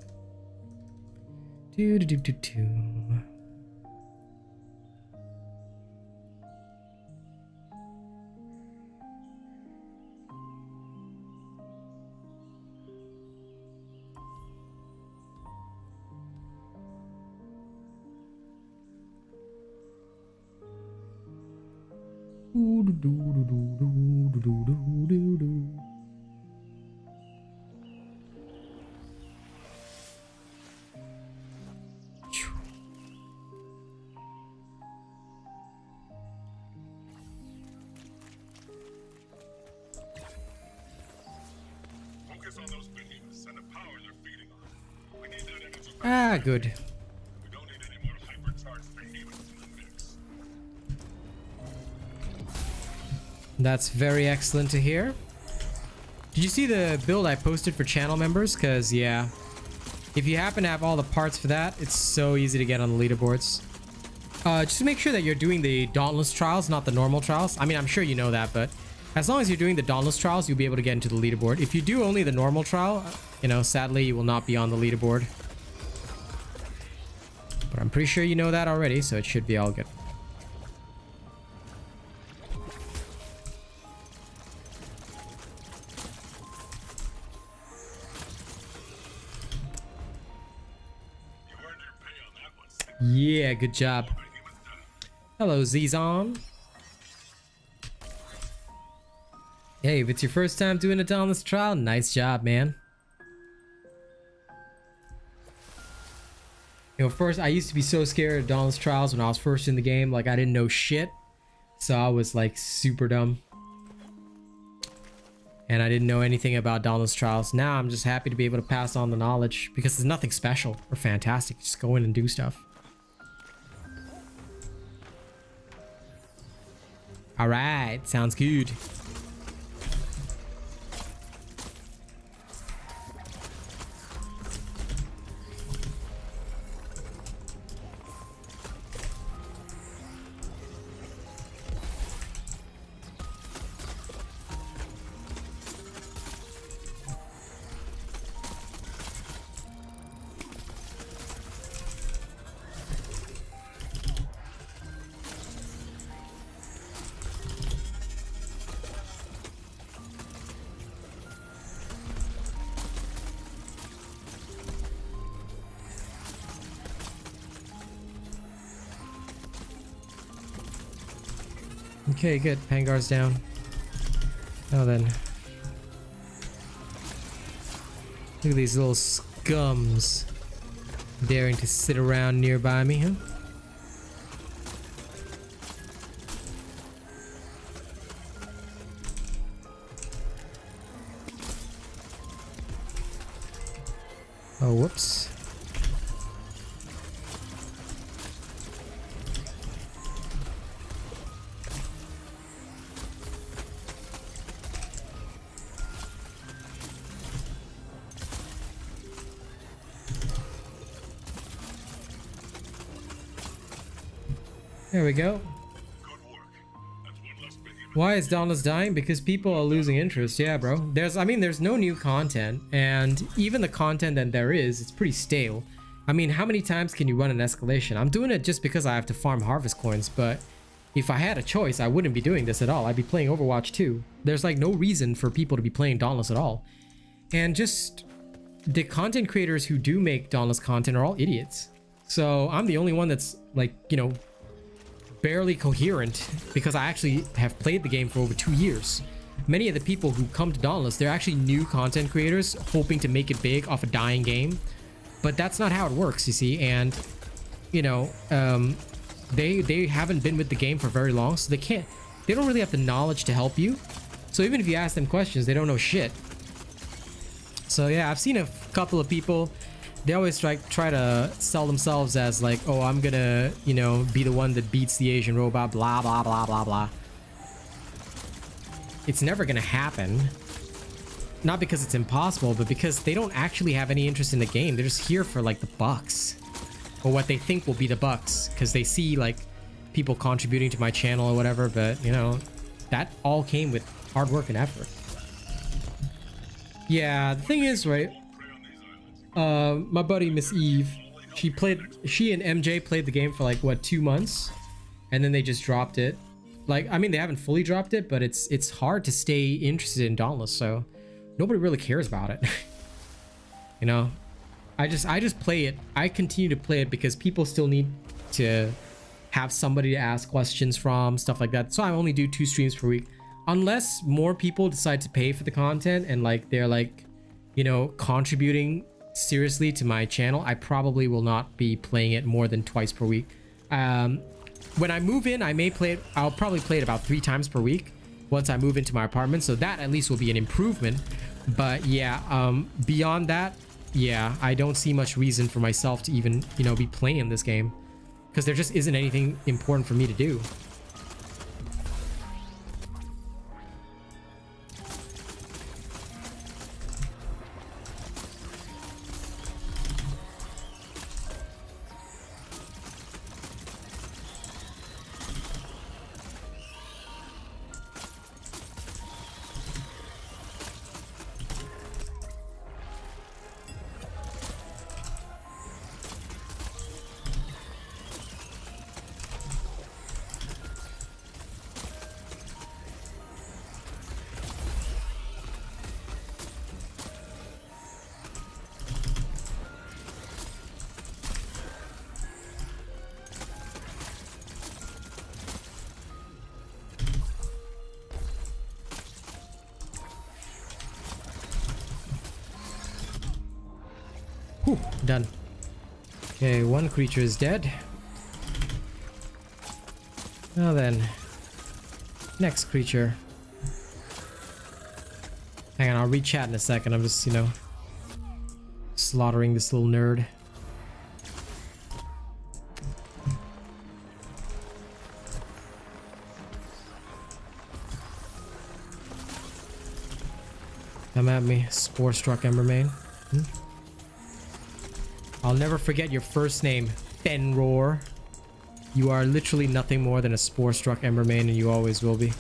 Do. Focus on those behemoths and the power they're feeding on. We need that energy. Ah, good. We don't need any more hypercharged behemoths in the mix. That's very excellent to hear. Did you see the build I posted for channel members? Because, yeah, if you happen to have all the parts for that, it's so easy to get on the leaderboards. Just make sure that you're doing the Dauntless trials, not the normal trials. I mean, I'm sure you know that, but as long as you're doing the Dauntless trials, you'll be able to get into the leaderboard. If you do only the normal trial, you know, sadly, you will not be on the leaderboard. But I'm pretty sure you know that already, so it should be all good. Yeah, good job. Hello, Zizon. Hey, if it's your first time doing a Dauntless trial, nice job, man. You know, first, I used to be so scared of Dauntless trials when I was first in the game. Like, I didn't know shit. So I was, like, super dumb. And I didn't know anything about Dauntless trials. Now I'm just happy to be able to pass on the knowledge because there's nothing special or fantastic. Just go in and do stuff. All right, sounds good. Okay, good. Pangar's down. Now then. Look at these little scums daring to sit around nearby me, huh? Oh, whoops. There we go. Good work. That's one less behemoth. Why is Dauntless dying? Because people are losing interest. Yeah, bro. There's no new content, and even the content that there is, it's pretty stale. I mean, how many times can you run an escalation? I'm doing it just because I have to farm harvest coins, but if I had a choice, I wouldn't be doing this at all. I'd be playing Overwatch 2. There's like no reason for people to be playing Dauntless at all. And just the content creators who do make Dauntless content are all idiots. So I'm the only one that's like, you know, barely coherent because I actually have played the game for over 2 years. Many of the people who come to Dauntless, they're actually new content creators hoping to make it big off a dying game. But that's not how it works, you see. And, you know, they haven't been with the game for very long, so they don't really have the knowledge to help you. So even if you ask them questions, they don't know shit. So yeah, I've seen a couple of people, they always try to sell themselves as like, oh, I'm gonna, you know, be the one that beats the Asian robot, blah, blah, blah, blah, blah. It's never gonna happen. Not because it's impossible, but because they don't actually have any interest in the game. They're just here for like the bucks. Or what they think will be the bucks. Because they see like people contributing to my channel or whatever, but you know, that all came with hard work and effort. Yeah, the thing is, right, my buddy Miss Eve, she and MJ played the game for like what, 2 months, and then they just dropped it. Like, I mean, they haven't fully dropped it, but it's hard to stay interested in Dauntless, so nobody really cares about it. You know, I just play it. I continue to play it because people still need to have somebody to ask questions from, stuff like that. So I only do 2 streams per week. Unless more people decide to pay for the content and like they're like, you know, contributing seriously to my channel, I probably will not be playing it more than twice per week. When I move in, I may play it. I'll probably play it about 3 times per week once I move into my apartment. So that at least will be an improvement. But yeah, beyond that, yeah, I don't see much reason for myself to even, you know, be playing this game because there just isn't anything important for me to do. Whew, done. Okay, 1 creature is dead. Now then, next creature. Hang on, I'll re-chat in a second. I'm just, you know, slaughtering this little nerd. Come at me, spore-struck Embermane. I'll never forget your first name, Fenroar. You are literally nothing more than a spore-struck Embermane, and you always will be.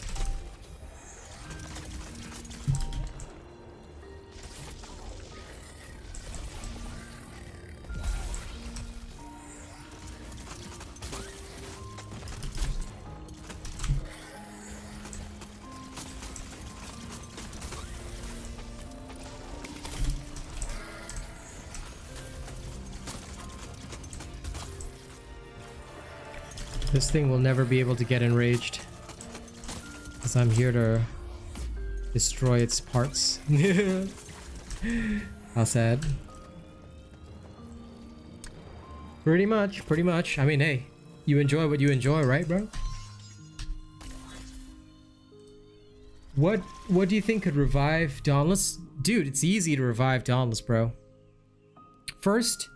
This thing will never be able to get enraged. Because I'm here to destroy its parts. How sad. Pretty much, pretty much. I mean, hey, you enjoy what you enjoy, right, bro? What do you think could revive Dauntless? Dude, it's easy to revive Dauntless, bro. First,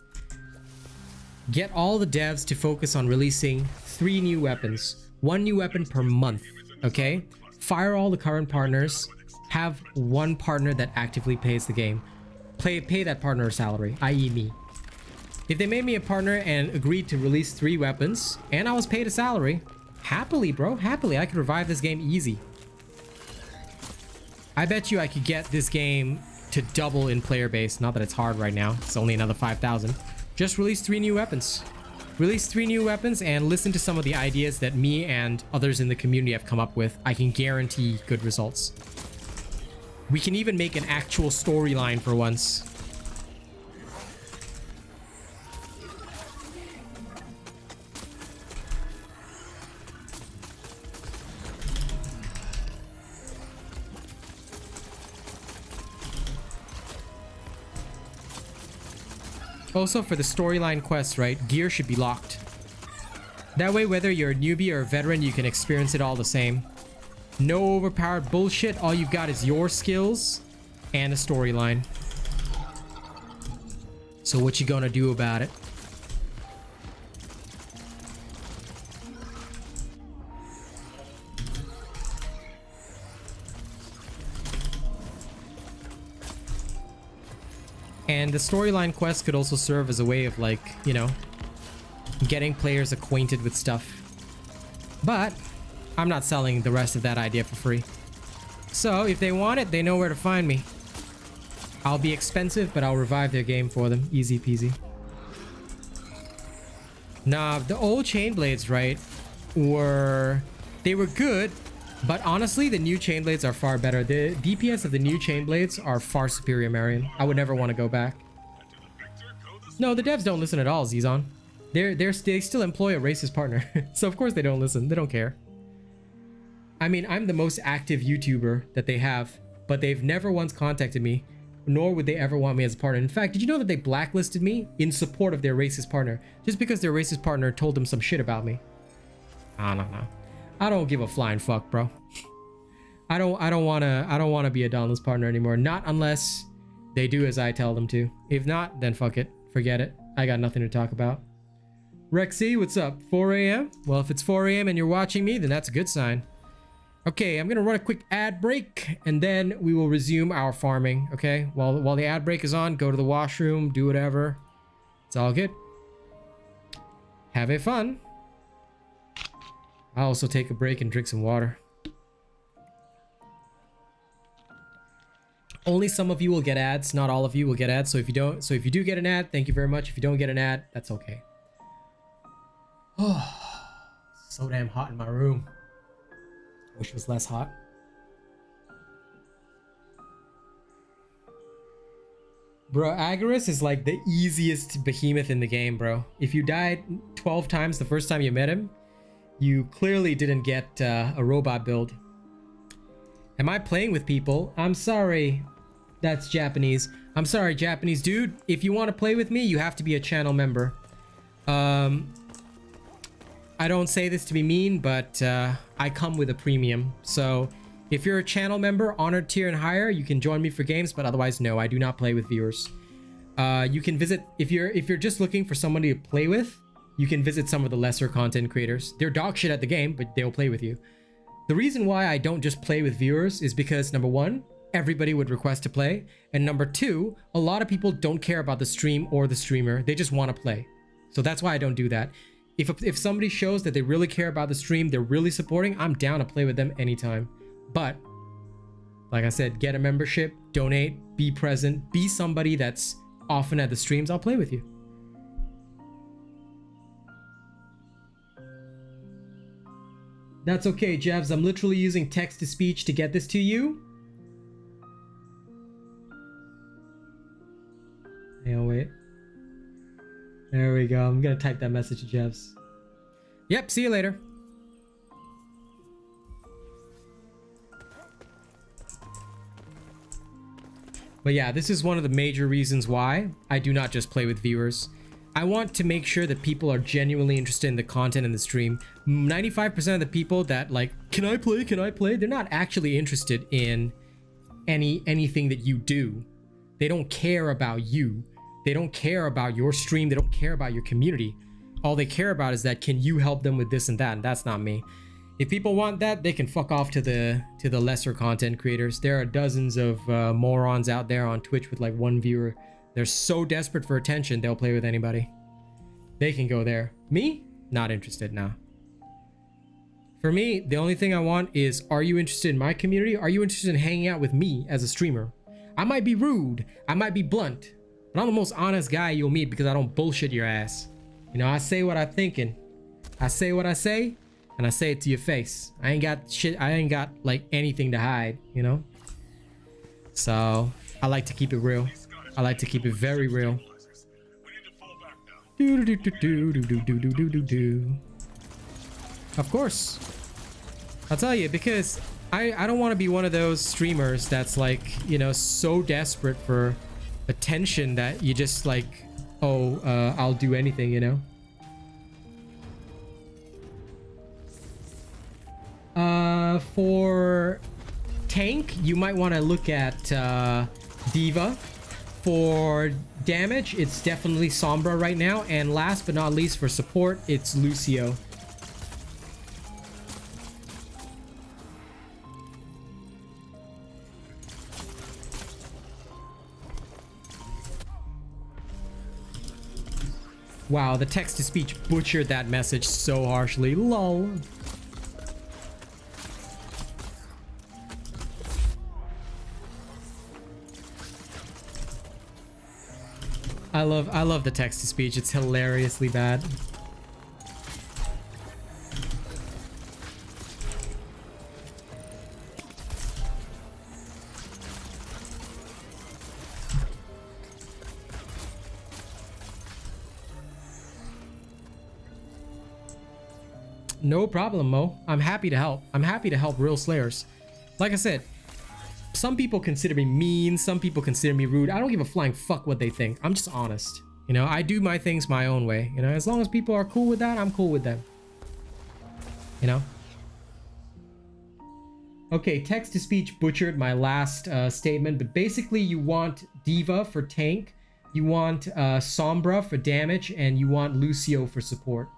get all the devs to focus on releasing 3 new weapons. 1 new weapon per month, okay? Fire all the current partners. Have 1 partner that actively pays the game. Pay that partner a salary, i.e. me. If they made me a partner and agreed to release 3 weapons, and I was paid a salary, happily, bro, happily, I could revive this game easy. I bet you I could get this game to double in player base. Not that it's hard right now. It's only another 5,000. Just release 3 new weapons. Release 3 new weapons and listen to some of the ideas that me and others in the community have come up with. I can guarantee good results. We can even make an actual storyline for once. Also, for the storyline quests, right, gear should be locked. That way, whether you're a newbie or a veteran, you can experience it all the same. No overpowered bullshit. All you've got is your skills and a storyline. So what you gonna do about it? And the storyline quest could also serve as a way of, like, you know, getting players acquainted with stuff. But I'm not selling the rest of that idea for free. So if they want it, they know where to find me. I'll be expensive, but I'll revive their game for them. Easy peasy. Nah, the old chain blades, right, they were good, but honestly, the new chain blades are far better. The DPS of the new chain blades are far superior, Marion. I would never want to go back. No, the devs don't listen at all, Zizon. They still employ a racist partner. So of course they don't listen. They don't care. I mean, I'm the most active YouTuber that they have, but they've never once contacted me, nor would they ever want me as a partner. In fact, did you know that they blacklisted me in support of their racist partner just because their racist partner told them some shit about me? I don't know. I don't give a flying fuck, bro. I don't wanna be a Dauntless partner anymore. Not unless they do as I tell them to. If not, then fuck it. Forget it. I got nothing to talk about. Rexy, what's up? 4 a.m? Well, if it's 4 a.m. and you're watching me, then that's a good sign. Okay, I'm gonna run a quick ad break and then we will resume our farming. Okay, while the ad break is on, go to the washroom, do whatever. It's all good. Have a fun. I'll also take a break and drink some water. Only some of you will get ads, not all of you will get ads. So if you do get an ad, thank you very much. If you don't get an ad, that's okay. Oh, so damn hot in my room. Wish it was less hot. Bro, Agarus is like the easiest behemoth in the game, bro. If you died 12 times the first time you met him, you clearly didn't get a robot build. Am I playing with people? I'm sorry. That's Japanese. I'm sorry, Japanese dude. If you want to play with me, you have to be a channel member. I don't say this to be mean, but I come with a premium. So if you're a channel member, honored tier and higher, you can join me for games, but otherwise, no, I do not play with viewers. You can visit, if you're just looking for somebody to play with, you can visit some of the lesser content creators. They're dog shit at the game, but they'll play with you. The reason why I don't just play with viewers is because, number one, everybody would request to play. And number two, a lot of people don't care about the stream or the streamer. They just want to play. So that's why I don't do that. If somebody shows that they really care about the stream, they're really supporting, I'm down to play with them anytime. But, like I said, get a membership, donate, be present, be somebody that's often at the streams. I'll play with you. That's okay, Jevs. I'm literally using text-to-speech to get this to you. Hey, oh, wait. There we go. I'm gonna type that message to Jevs. Yep, see you later. But yeah, this is one of the major reasons why I do not just play with viewers. I want to make sure that people are genuinely interested in the content in the stream. 95% of the people that like, can I play? Can I play? They're not actually interested in anything that you do. They don't care about you. They don't care about your stream. They don't care about your community. All they care about is that, can you help them with this and that? And that's not me. If people want that, they can fuck off to the lesser content creators. There are dozens of morons out there on Twitch with like 1 viewer. They're so desperate for attention, they'll play with anybody. They can go there. Me? Not interested now. For me, the only thing I want is, are you interested in my community? Are you interested in hanging out with me as a streamer? I might be rude, I might be blunt, but I'm the most honest guy you'll meet because I don't bullshit your ass. You know, I say what I'm thinking. I say what I say, and I say it to your face. I ain't got shit, I ain't got like anything to hide, you know? So, I like to keep it real. I like to keep it very real. Of course. I'll tell you, because I don't want to be one of those streamers that's like, you know, so desperate for attention that you just like, oh, I'll do anything, you know? For tank, you might want to look at Diva. For damage, it's definitely Sombra right now. And last but not least, for support, it's Lucio. Wow, the text-to-speech butchered that message so harshly. Lol. I love the text-to-speech. It's hilariously bad. No problem, Mo. I'm happy to help. I'm happy to help real slayers. Like I said, some people consider me mean, some people consider me rude. I don't give a flying fuck what they think. I'm just honest. You know, I do my things my own way. You know, as long as people are cool with that, I'm cool with them. You know? Okay, text-to-speech butchered my last statement, but basically you want Diva for tank, you want Sombra for damage, and you want Lucio for support.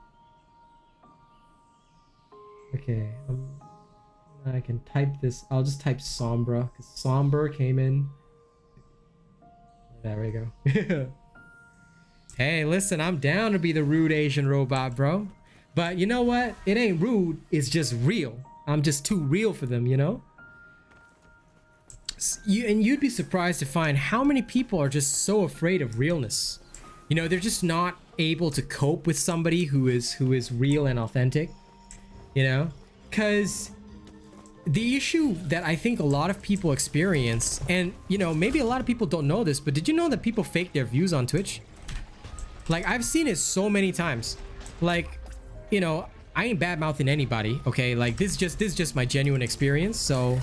Okay, I can type this. I'll just type Sombra, because Sombra came in. There we go. Hey, listen, I'm down to be the rude Asian robot, bro. But you know what? It ain't rude, it's just real. I'm just too real for them, you know? You'd be surprised to find how many people are just so afraid of realness. You know, they're just not able to cope with somebody who is real and authentic. You know? Because the issue that I think a lot of people experience, and you know, maybe a lot of people don't know this, but did you know that people fake their views on Twitch? Like, I've seen it so many times. Like, you know, I ain't bad mouthing anybody, okay? Like, this is just my genuine experience. So,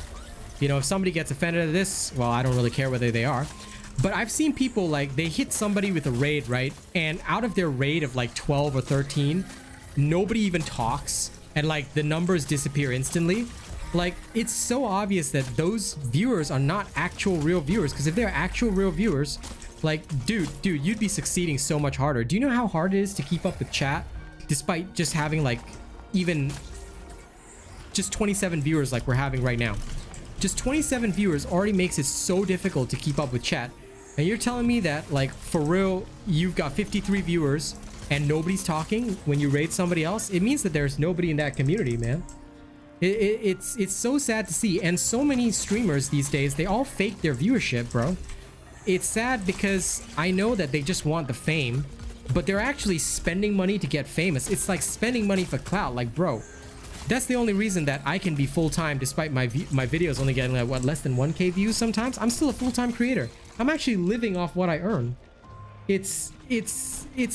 you know, if somebody gets offended at this, well, I don't really care whether they are. But I've seen people, like, they hit somebody with a raid, right? And out of their raid of like 12 or 13, nobody even talks, and like the numbers disappear instantly. Like, it's so obvious that those viewers are not actual real viewers, because if they're actual real viewers, like, dude, you'd be succeeding so much harder. Do you know how hard it is to keep up with chat despite just having like even just 27 viewers like we're having right now? Just 27 viewers already makes it so difficult to keep up with chat. And you're telling me that, like, for real, you've got 53 viewers and nobody's talking when you raid somebody else? It means that there's nobody in that community, man. It's so sad to see. And so many streamers these days, they all fake their viewership, bro. It's sad because I know that they just want the fame, but they're actually spending money to get famous. It's like spending money for clout. Like, bro, that's the only reason that I can be full-time despite my videos only getting like, what, less than 1K views sometimes. I'm still a full-time creator. I'm actually living off what I earn. It's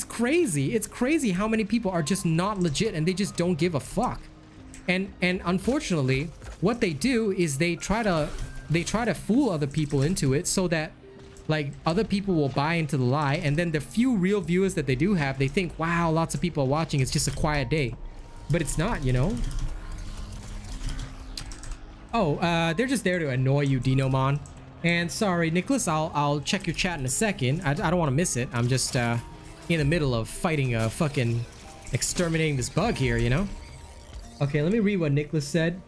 crazy. It's crazy how many people are just not legit and they just don't give a fuck. And unfortunately, what they do is they try to fool other people into it so that like other people will buy into the lie, and then the few real viewers that they do have, they think, wow, lots of people are watching, it's just a quiet day. But it's not, you know. Oh, they're just there to annoy you, Dinomon. And sorry, Nicholas, I'll check your chat in a second. I don't want to miss it. I'm just in the middle of fighting a fucking exterminating this bug here, you know. Okay, let me read what Nicholas said.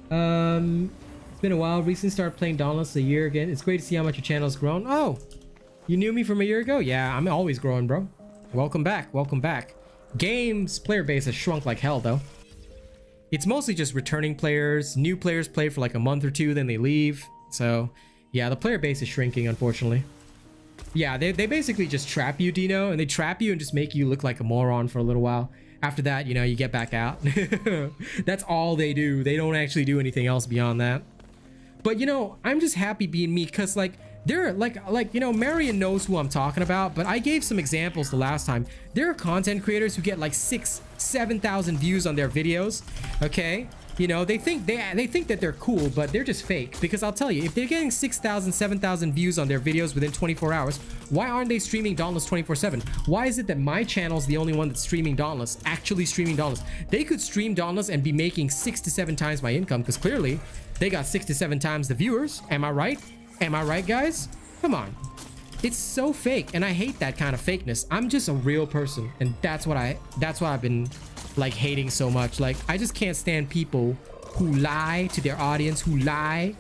It's been a while. Recently started playing Dauntless a year again. It's great to see how much your channel's grown. Oh, you knew me from a year ago? Yeah, I'm always growing, bro. Welcome back. Welcome back. Game's player base has shrunk like hell, though. It's mostly just returning players. New players play for like a month or two, then they leave. So, yeah, the player base is shrinking, unfortunately. Yeah, they basically just trap you, Dino, and they trap you and just make you look like a moron for a little while. After that, you know, you get back out. That's all they do. They don't actually do anything else beyond that. But, you know, I'm just happy being me because, like, they're like, you know, Marion knows who I'm talking about, but I gave some examples the last time. There are content creators who get like 6,000, 7,000 views on their videos. Okay. You know, they think that they're cool, but they're just fake. Because I'll tell you, if they're getting 6,000, 7,000 views on their videos within 24 hours, why aren't they streaming Dauntless 24/7? Why is it that my channel's the only one that's streaming Dauntless, actually streaming Dauntless? They could stream Dauntless and be making 6 to 7 times my income, because clearly they got 6 to 7 times the viewers. Am I right? Am I right, guys? Come on. It's so fake, and I hate that kind of fakeness. I'm just a real person, and that's what I've been like hating so much. Like, I just can't stand people who lie to their audience, who lie,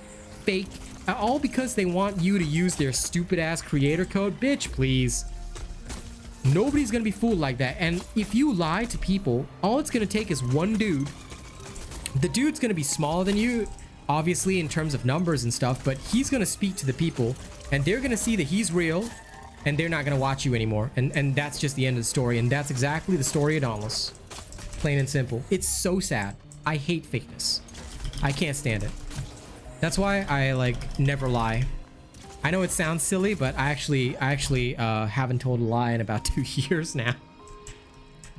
fake, all because they want you to use their stupid ass creator code. Bitch, please. Nobody's gonna be fooled like that. And if you lie to people, all it's gonna take is one dude. The dude's gonna be smaller than you, obviously, in terms of numbers and stuff, but he's gonna speak to the people and they're gonna see that he's real, and they're not gonna watch you anymore. And that's just the end of the story. And that's exactly the story of Dauntless. Plain and simple. It's so sad. I hate fakeness. I can't stand it. That's why I like never lie. I know it sounds silly, but I actually haven't told a lie in about 2 years now.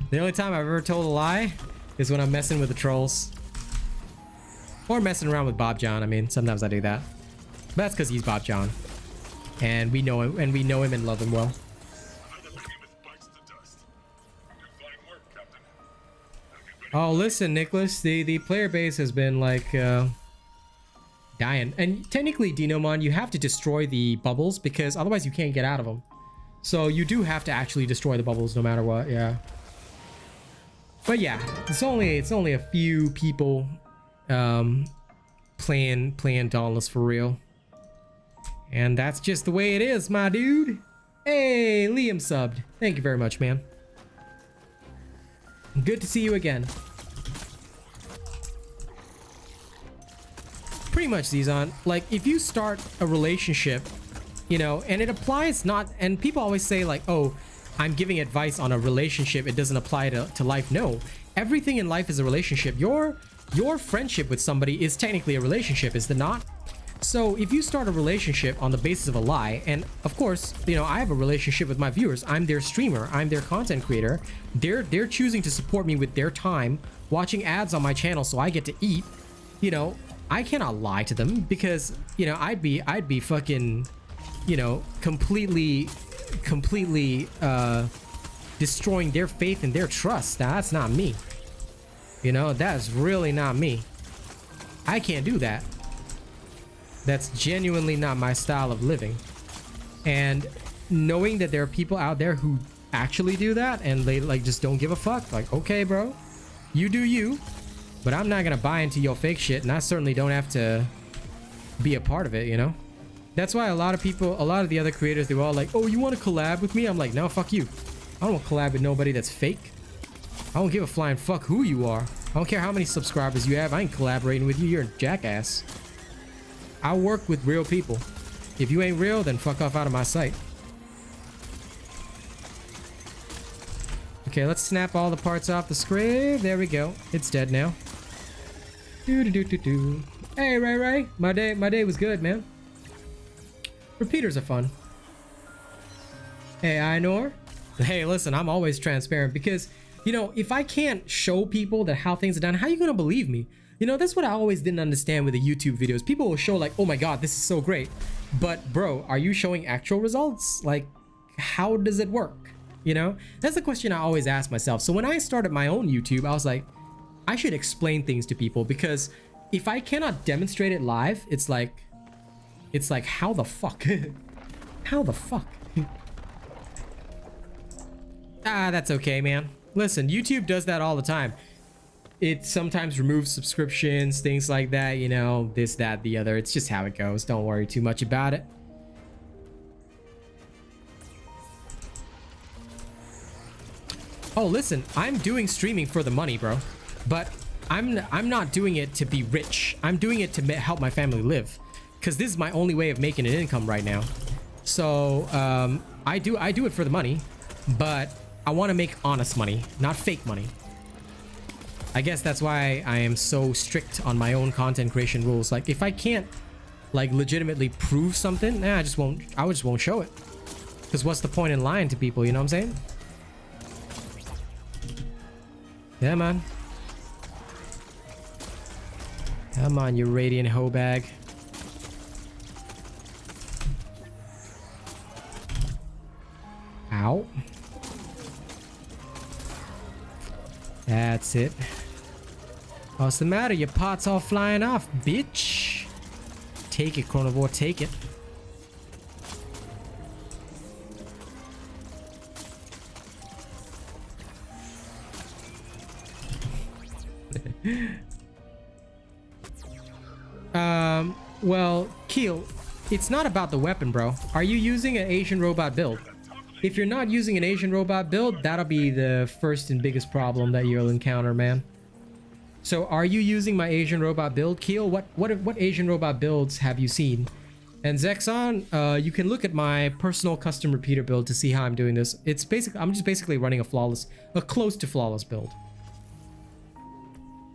The only time I've ever told a lie is when I'm messing with the trolls. Or messing around with Bob John. I mean, sometimes I do that. But that's because he's Bob John. And we know him, and love him well. Oh, listen, Nicholas, the player base has been like dying. And technically, Dinomon, you have to destroy the bubbles because otherwise you can't get out of them. So you do have to actually destroy the bubbles no matter what, yeah. But yeah, it's only a few people playing Dauntless for real. And that's just the way it is, my dude. Hey, Liam subbed. Thank you very much, man. Good to see you again. Pretty much, Zizon. Like, if you start a relationship, you know, and it applies not... And people always say, like, oh, I'm giving advice on a relationship. It doesn't apply to life. No. Everything in life is a relationship. Your friendship with somebody is technically a relationship, is it not? So if you start a relationship on the basis of a lie, and of course, you know, I have a relationship with my viewers. I'm their streamer. I'm their content creator. They're choosing to support me with their time, watching ads on my channel so I get to eat. You know, I cannot lie to them because, you know, I'd be fucking, you know, completely destroying their faith and their trust. Now, that's not me. You know, that's really not me. I can't do that. That's genuinely not my style of living. And knowing that there are people out there who actually do that and they like just don't give a fuck. Like, okay, bro, you do you, but I'm not gonna buy into your fake shit, and I certainly don't have to be a part of it, you know? That's why a lot of the other creators, they were all like, oh, you want to collab with me? I'm like, no, fuck you. I don't want to collab with nobody that's fake. I don't give a flying fuck who you are. I don't care how many subscribers you have. I ain't collaborating with you. You're a jackass. I work with real people. If you ain't real, then fuck off out of my sight. Okay, let's snap all the parts off the screen. There we go. It's dead now. Do. Hey, Ray. My day was good, man. Repeaters are fun. Hey, Ainor. Hey, listen, I'm always transparent because, you know, if I can't show people that how things are done, how are you gonna believe me? You know, that's what I always didn't understand with the YouTube videos. People will show like, oh my god, this is so great. But bro, are you showing actual results? Like, how does it work? You know, that's the question I always ask myself. So when I started my own YouTube, I was like, I should explain things to people, because if I cannot demonstrate it live, it's like how the fuck? How the fuck? That's okay, man. Listen, YouTube does that all the time. It sometimes removes subscriptions, things like that, you know, this, that, the other. It's just how it goes. Don't worry too much about it. Oh, listen, I'm doing streaming for the money, bro. But I'm not doing it to be rich. I'm doing it to help my family live, because this is my only way of making an income right now. So I do it for the money, but I want to make honest money, not fake money. I guess that's why I am so strict on my own content creation rules. Like, if I can't like legitimately prove something, I just won't show it. Because what's the point in lying to people, you know what I'm saying? Yeah, man. Come on, you radiant hoe bag. Ow. That's it. What's the matter? Your pot's all flying off, bitch. Take it, Chronivore, take it. Well, Keel, it's not about the weapon, bro. Are you using an Asian robot build? If you're not using an Asian robot build, that'll be the first and biggest problem that you'll encounter, man. So are you using my Asian robot build, Keel? What Asian robot builds have you seen? And Zexon, you can look at my personal custom repeater build to see how I'm doing this. It's basically, I'm just basically running a close to flawless build.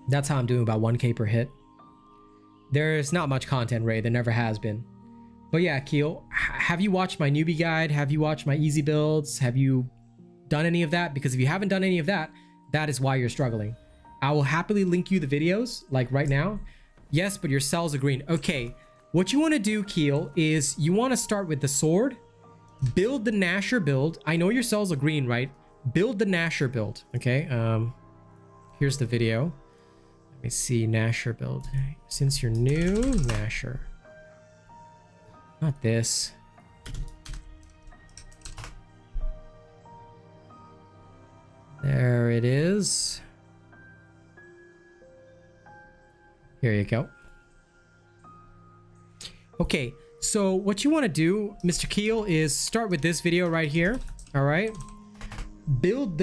That's how I'm doing, about 1K per hit. There's not much content, Ray. There never has been. But yeah, Keel, have you watched my newbie guide? Have you watched my easy builds? Have you done any of that? Because if you haven't done any of that, that is why you're struggling. I will happily link you the videos, like right now. Yes, but your cells are green. Okay, what you want to do, Keel, is you want to start with the sword, build the Nasher build. I know your cells are green, right? Build the Nasher build, okay? Here's the video. Let me see, Nasher build. Since you're new, Nasher. Not this. There it is. Here you go. Okay, so what you want to do, Mr. Keel, is start with this video right here. All right. Build,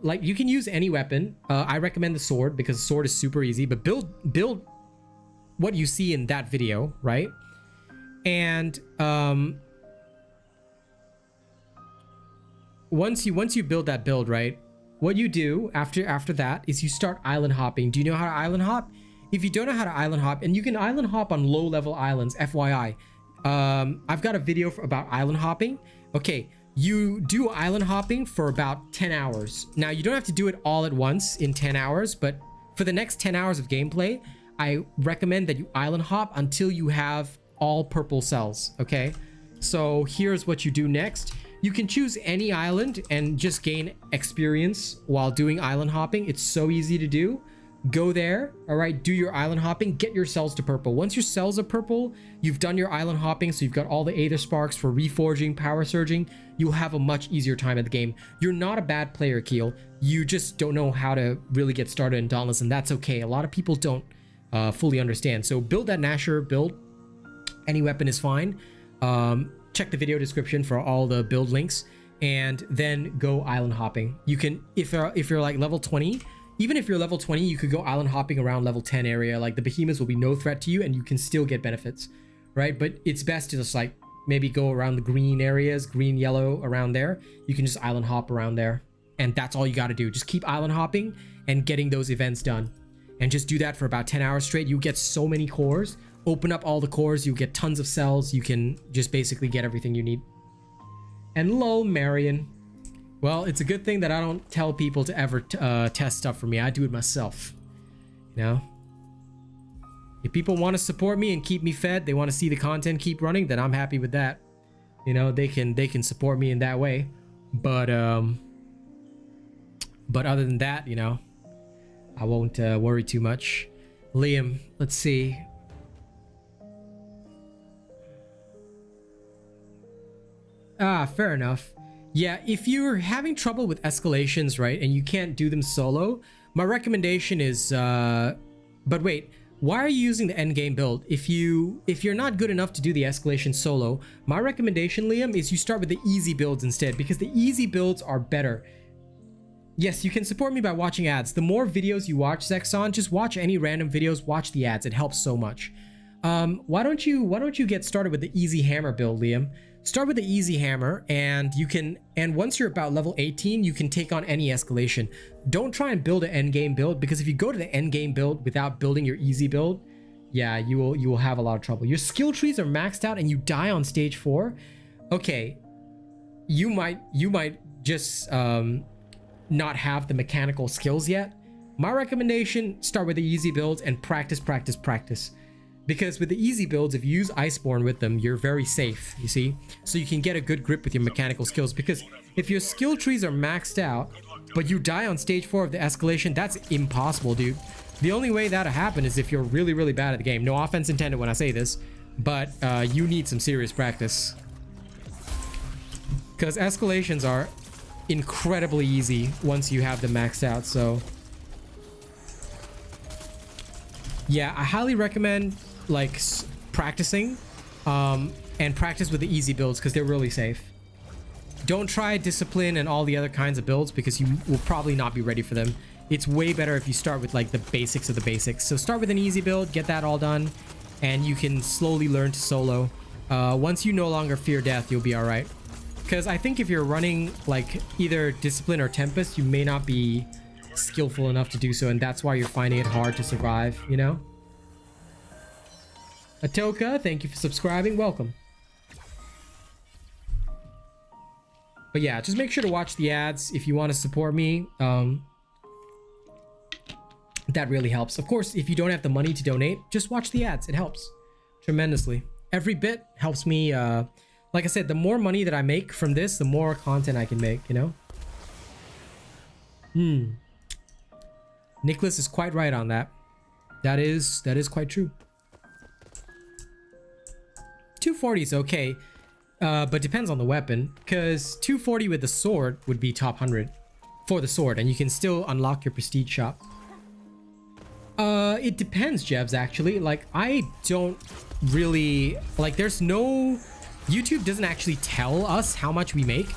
like, you can use any weapon. I recommend the sword because the sword is super easy, but build what you see in that video, right? And once you build that build, right, what you do after that is you start island hopping. Do you know how to island hop? If you don't know how to island hop, and you can island hop on low level islands, FYI, I've got a video about island hopping. Okay, you do island hopping for about 10 hours. Now, you don't have to do it all at once in 10 hours, but for the next 10 hours of gameplay, I recommend that you island hop until you have all purple cells, okay? So here's what you do next. You can choose any island and just gain experience while doing island hopping. It's so easy to do. Go there, all right, do your island hopping, get your cells to purple. Once your cells are purple, you've done your island hopping, so you've got all the Aether Sparks for reforging, power surging. You'll have a much easier time at the game. You're not a bad player, Keel. You just don't know how to really get started in Dauntless, and that's okay. A lot of people don't fully understand. So build that Nasher build. Any weapon is fine. Check the video description for all the build links, and then go island hopping. You can, if you're like level 20, even if you're level 20, you could go island hopping around level 10 area. Like, the behemoths will be no threat to you, and you can still get benefits, right? But it's best to just like maybe go around the green areas, green, yellow, around there. You can just island hop around there, and that's all you got to do. Just keep island hopping and getting those events done, and just do that for about 10 hours straight. You get so many cores. Open up all the cores, you get tons of cells. You can just basically get everything you need. And lol, Marion. Well, it's a good thing that I don't tell people to ever test stuff for me. I do it myself, you know? If people want to support me and keep me fed, they want to see the content keep running, then I'm happy with that. You know, they can support me in that way. But other than that, you know, I won't worry too much. Liam, let's see. Ah, fair enough. Yeah, if you're having trouble with escalations, right, and you can't do them solo, my recommendation is but wait, why are you using the endgame build? If you're not good enough to do the escalation solo, my recommendation, Liam, is you start with the easy builds instead, because the easy builds are better. Yes, you can support me by watching ads. The more videos you watch, Zexon, just watch any random videos, watch the ads. It helps so much. Why don't you get started with the easy hammer build, Liam? Start with the easy hammer, and once you're about level 18, you can take on any escalation. Don't try and build an endgame build, because if you go to the endgame build without building your easy build, yeah, you will have a lot of trouble. Your skill trees are maxed out and you die on stage 4. Okay, you might just not have the mechanical skills yet. My recommendation, start with the easy builds and practice. Because with the easy builds, if you use Iceborne with them, you're very safe, you see? So you can get a good grip with your mechanical skills, because if your skill trees are maxed out, but you die on stage 4 of the escalation, that's impossible, dude. The only way that'll happen is if you're really, really bad at the game. No offense intended when I say this, but you need some serious practice. Because escalations are incredibly easy once you have them maxed out, so... Yeah, I highly recommend like practicing and practice with the easy builds, because they're really safe. Don't try discipline and all the other kinds of builds, because you will probably not be ready for them. It's way better if you start with like the basics of the basics. So start with an easy build, get that all done, and you can slowly learn to solo. Once you no longer fear death, you'll be all right. Because I think if you're running like either discipline or tempest, you may not be skillful enough to do so, and that's why you're finding it hard to survive, you know? Atoka, thank you for subscribing. Welcome. But yeah, just make sure to watch the ads if you want to support me. That really helps. Of course, if you don't have the money to donate, just watch the ads. It helps tremendously. Every bit helps me. Like I said, the more money that I make from this, the more content I can make, you know? Nicholas is quite right on that. That is quite true. 240 is okay, but depends on the weapon, because 240 with the sword would be top 100 for the sword, and you can still unlock your prestige shop. It depends, Jebs, actually. Like, I don't really... Like, there's no... YouTube doesn't actually tell us how much we make.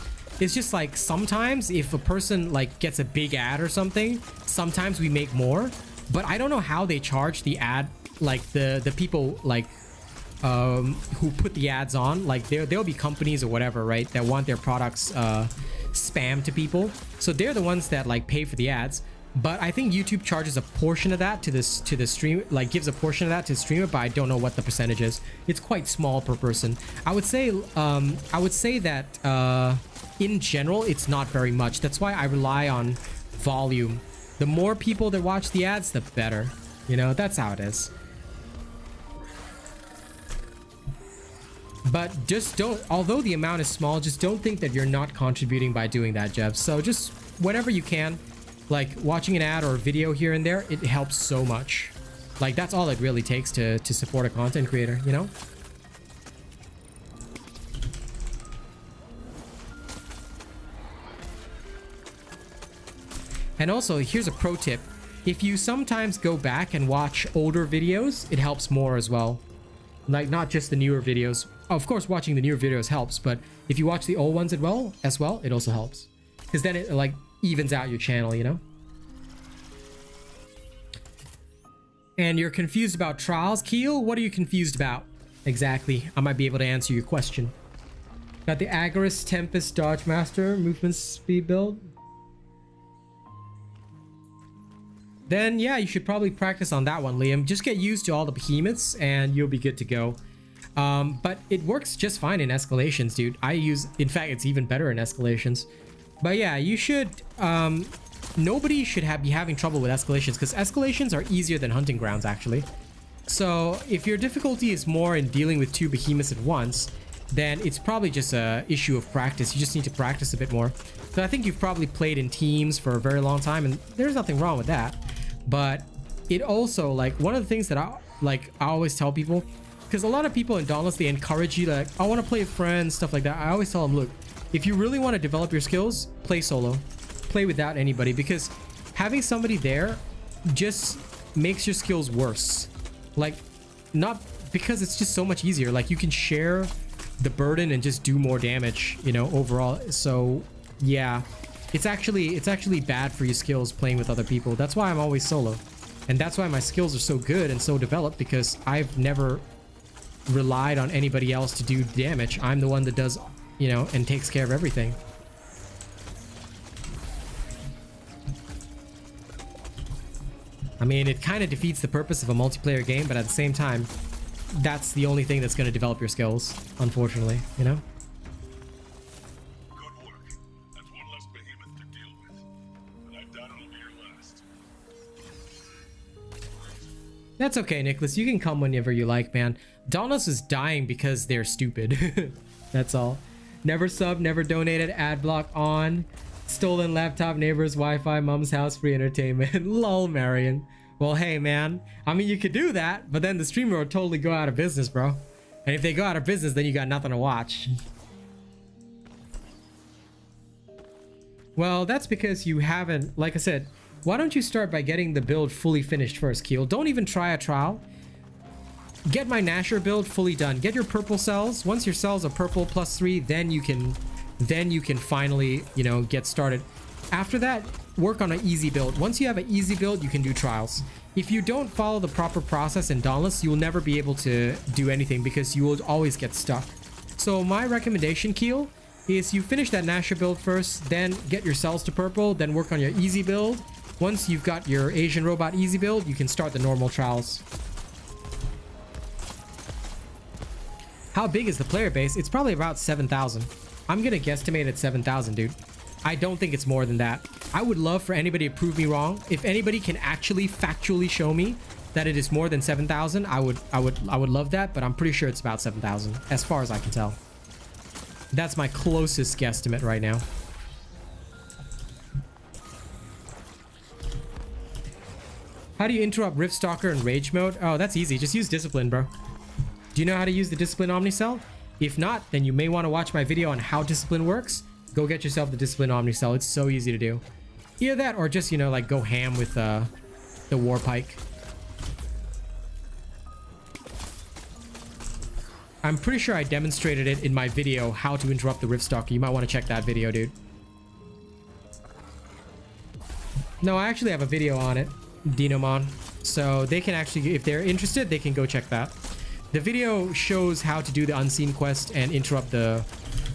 It's just like sometimes if a person like gets a big ad or something, sometimes we make more, but I don't know how they charge the ad, like the people like who put the ads on. Like there'll be companies or whatever, right, that want their products spammed to people, so they're the ones that like pay for the ads. But I think YouTube charges a portion of that to the stream, like gives a portion of that to the streamer, but I don't know what the percentage is. It's quite small per person. I would say that in general, it's not very much. That's why I rely on volume. The more people that watch the ads, the better. You know, that's how it is. But just don't, although the amount is small, just don't think that you're not contributing by doing that, Jeb. So just whenever you can, like watching an ad or a video here and there, it helps so much. Like that's all it really takes to support a content creator, you know? And also, here's a pro tip. If you sometimes go back and watch older videos, it helps more as well. Like, not just the newer videos. Of course, watching the newer videos helps, but if you watch the old ones as well, it also helps. Because then it, like, evens out your channel, you know? And you're confused about trials, Keel? What are you confused about? Exactly. I might be able to answer your question. Got the Agorist Tempest Dodge Master movement speed build. Then yeah, you should probably practice on that one, Liam. Just get used to all the behemoths and you'll be good to go. But it works just fine in escalations, dude. In fact, it's even better in escalations. But yeah, you should, nobody should be having trouble with escalations, because escalations are easier than hunting grounds, actually. So if your difficulty is more in dealing with two behemoths at once, then it's probably just a issue of practice. You just need to practice a bit more. So I think you've probably played in teams for a very long time, and there's nothing wrong with that. But it also, like, one of the things that I always tell people, because a lot of people in Dauntless, they encourage you to, like, I want to play with friends, stuff like that. I always tell them, look, if you really want to develop your skills, play solo. Play without anybody, because having somebody there just makes your skills worse. Like, not because it's just so much easier. Like, you can share the burden and just do more damage, you know, overall. So yeah, it's actually bad for your skills playing with other people. That's why I'm always solo, and that's why my skills are so good and so developed, because I've never relied on anybody else to do damage. I'm the one that does, you know, and takes care of everything. I mean, it kind of defeats the purpose of a multiplayer game, but at the same time, that's the only thing that's going to develop your skills, unfortunately, you know? Good work. That's one less behemoth to deal with. And I doubt it'll be your last. That's okay, Nicholas. You can come whenever you like, man. Dauntless is dying because they're stupid. That's all. Never sub, never donated, ad block on. Stolen laptop, neighbor's Wi-Fi, mom's house, free entertainment. Lol, Marion. Well, hey, man. I mean, you could do that, but then the streamer would totally go out of business, bro. And if they go out of business, then you got nothing to watch. Well, that's because you haven't, like I said, why don't you start by getting the build fully finished first, Keel? Don't even try a trial. Get my Nasher build fully done. Get your purple cells. Once your cells are purple +3, then you can finally, you know, get started. After that, work on an easy build. Once you have an easy build, you can do trials. If you don't follow the proper process in Dauntless, you will never be able to do anything, because you will always get stuck. So my recommendation, Keel, is you finish that Nasher build first, then get your cells to purple, then work on your easy build. Once you've got your Asian robot easy build, you can start the normal trials. How big is the player base? It's probably about 7,000. I'm gonna guesstimate at 7,000, dude. I don't think it's more than that. I would love for anybody to prove me wrong. If anybody can actually factually show me that it is more than 7,000, I would love that, but I'm pretty sure it's about 7,000 as far as I can tell. That's my closest guesstimate right now. How do you interrupt Rift Stalker in Rage mode? Oh, that's easy. Just use Discipline, bro. Do you know how to use the Discipline Omnicell? If not, then you may want to watch my video on how Discipline works. Go get yourself the Discipline Omnicell. It's so easy to do. Either that or just, you know, like go ham with the War Pike. I'm pretty sure I demonstrated it in my video, how to interrupt the Rift Stalker. You might want to check that video, dude. No, I actually have a video on it, Dinomon. So they can actually, if they're interested, they can go check that. The video shows how to do the unseen quest and interrupt the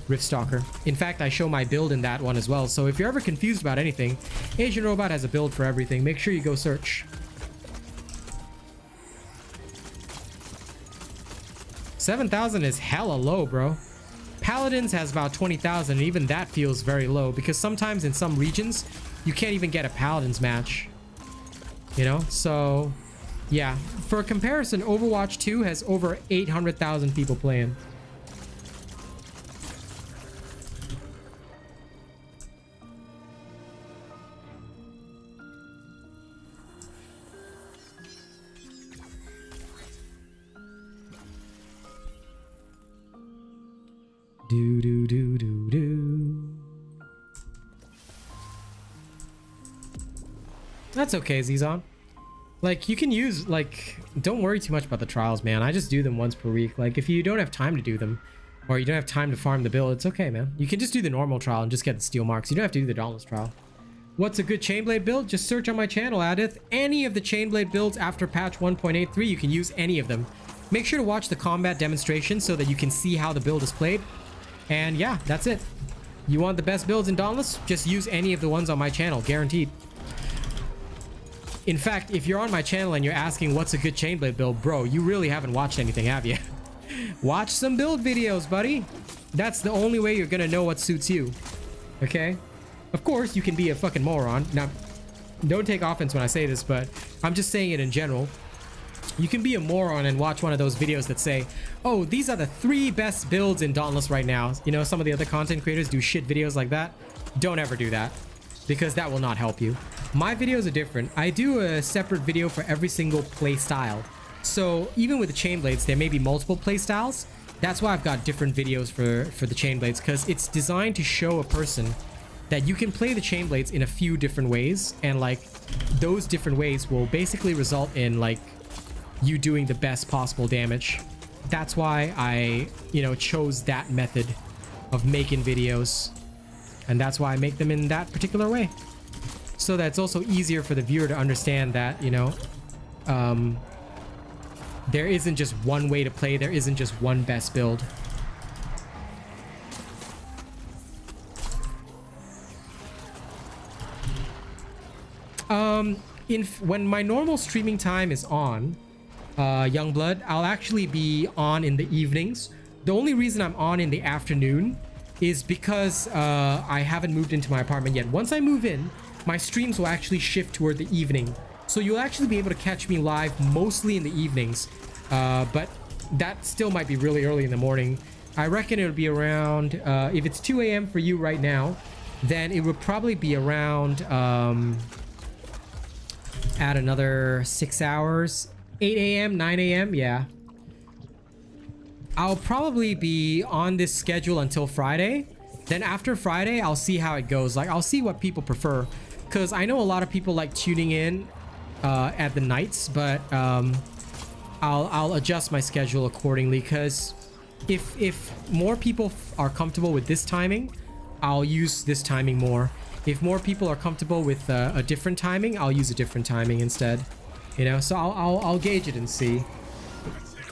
Rift Stalker. In fact, I show my build in that one as well. So if you're ever confused about anything, Asian Robot has a build for everything. Make sure you go search. 7,000 is hella low, bro. Paladins has about 20,000, and even that feels very low, because sometimes in some regions, you can't even get a Paladins match. You know? So, yeah. For a comparison, Overwatch 2 has over 800,000 people playing. Do do do do do. That's okay, Zizon. Like, you can use, like, don't worry too much about the trials, man. I just do them once per week. Like, if you don't have time to do them, or you don't have time to farm the build, it's okay, man. You can just do the normal trial and just get the steel marks. You don't have to do the Dauntless trial. What's a good Chainblade build? Just search on my channel, Adith. Any of the Chainblade builds after patch 1.83, you can use any of them. Make sure to watch the combat demonstration so that you can see how the build is played. And yeah, that's it. You want the best builds in Dauntless? Just use any of the ones on my channel, guaranteed. In fact, if you're on my channel and you're asking what's a good Chainblade build, bro, you really haven't watched anything, have you? Watch some build videos, buddy. That's the only way you're gonna know what suits you. Okay? Of course, you can be a fucking moron. Now, don't take offense when I say this, but I'm just saying it in general. You can be a moron and watch one of those videos that say, oh, these are the 3 best builds in Dauntless right now. You know, some of the other content creators do shit videos like that. Don't ever do that, because that will not help you. My videos are different. I do a separate video for every single play style. So even with the chain blades, there may be multiple play styles. That's why I've got different videos for the chain blades, because it's designed to show a person that you can play the chain blades in a few different ways, and like those different ways will basically result in like you doing the best possible damage. That's why I, you know, chose that method of making videos, and that's why I make them in that particular way, so that it's also easier for the viewer to understand that, you know, there isn't just one way to play, there isn't just one best build. When my normal streaming time is on, Youngblood, I'll actually be on in the evenings. The only reason I'm on in the afternoon is because I haven't moved into my apartment yet. Once I move in, my streams will actually shift toward the evening. So you'll actually be able to catch me live mostly in the evenings. But that still might be really early in the morning. I reckon it'll be around, if it's 2 a.m. for you right now, then it would probably be around, add another 6 hours, 8 a.m., 9 a.m., yeah. I'll probably be on this schedule until Friday. Then after Friday, I'll see how it goes. Like, I'll see what people prefer. Because I know a lot of people like tuning in at the nights, but I'll adjust my schedule accordingly. Because if more people are comfortable with this timing, I'll use this timing more. If more people are comfortable with a different timing, I'll use a different timing instead. You know, so I'll gauge it and see. That's it. You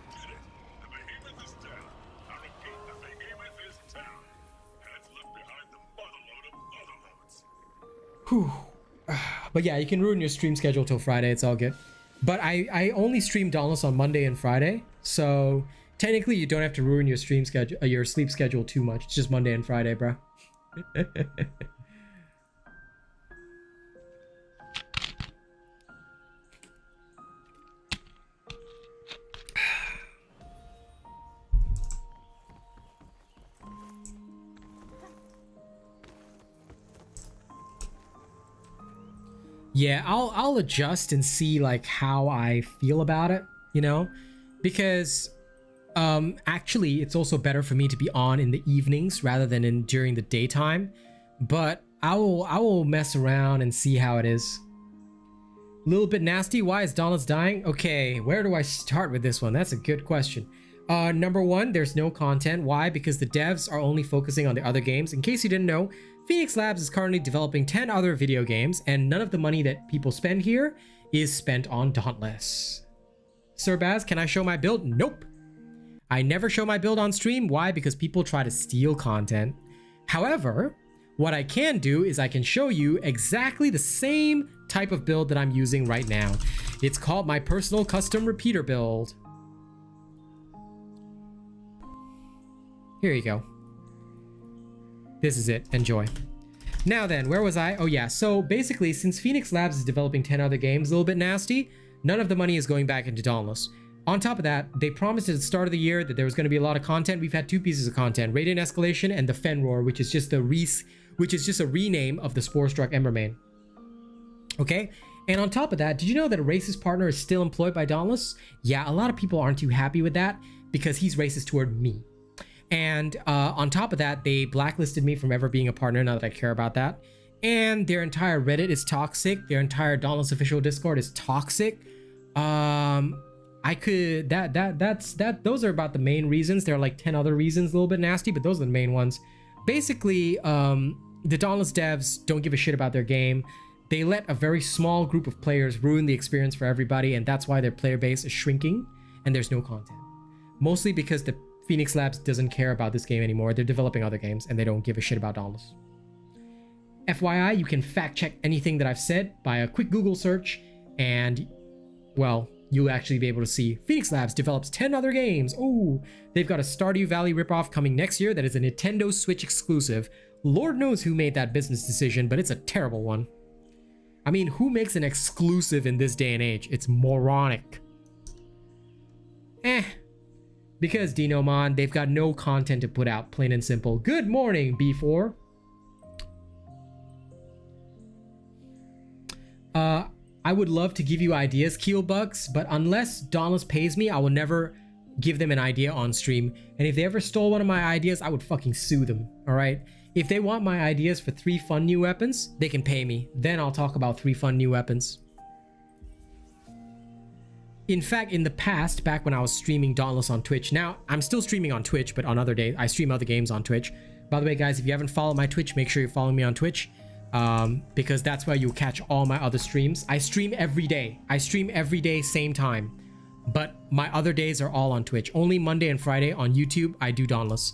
did it. The behemoth is down. I repeat, the behemoth is down. And it's left behind the motherload of motherloads. Whew. But yeah, you can ruin your stream schedule till Friday. It's all good. But I only stream Dauntless on Monday and Friday, so technically you don't have to ruin your stream schedule, your sleep schedule too much. It's just Monday and Friday, bro. Yeah, I'll adjust and see like how I feel about it, you know, because actually it's also better for me to be on in the evenings rather than during the daytime. But I will mess around and see how it is. A little bit nasty. Why is Dauntless dying? Okay, where do I start with this one? That's a good question. Number one, there's no content. Why? Because the devs are only focusing on the other games. In case you didn't know, Phoenix Labs is currently developing 10 other video games, and none of the money that people spend here is spent on Dauntless. Sir Baz, can I show my build? Nope. I never show my build on stream. Why? Because people try to steal content. However, what I can do is I can show you exactly the same type of build that I'm using right now. It's called my personal custom repeater build. Here you go. This is it. Enjoy. Now then, where was I? Oh yeah, so basically, since Phoenix Labs is developing 10 other games, a little bit nasty, none of the money is going back into Dauntless. On top of that, they promised at the start of the year that there was going to be a lot of content. We've had 2 pieces of content: Radiant Escalation and the Fenroar, which is just a rename of the Spore-Struck Embermane. Okay? And on top of that, did you know that a racist partner is still employed by Dauntless? Yeah, a lot of people aren't too happy with that because he's racist toward me. And on top of that, they blacklisted me from ever being a partner, now that I care about that. And their entire Reddit is toxic. Their entire Dauntless official Discord is toxic. Those are about the main reasons. There are like 10 other reasons, a little bit nasty, but those are the main ones. Basically, the Dauntless devs don't give a shit about their game. They let a very small group of players ruin the experience for everybody, and that's why their player base is shrinking and there's no content. Mostly because the Phoenix Labs doesn't care about this game anymore. They're developing other games and they don't give a shit about Dauntless. FYI, you can fact check anything that I've said by a quick Google search, and well, you'll actually be able to see Phoenix Labs develops 10 other games. Oh, they've got a Stardew Valley ripoff coming next year that is a Nintendo Switch exclusive. Lord knows who made that business decision, but it's a terrible one. I mean, who makes an exclusive in this day and age? It's moronic. Because Dinomon, they've got no content to put out, plain and simple. Good morning, B4. I would love to give you ideas, Keelbucks, but unless Dauntless pays me, I will never give them an idea on stream. And if they ever stole one of my ideas, I would fucking sue them, alright? If they want my ideas for 3 fun new weapons, they can pay me. Then I'll talk about 3 fun new weapons. In fact, in the past, back when I was streaming Dauntless on Twitch, now I'm still streaming on Twitch, but on other days, I stream other games on Twitch. By the way, guys, if you haven't followed my Twitch, make sure you follow me on Twitch. Because that's where you'll catch all my other streams. I stream every day. I stream every day, same time. But my other days are all on Twitch. Only Monday and Friday on YouTube, I do Dauntless.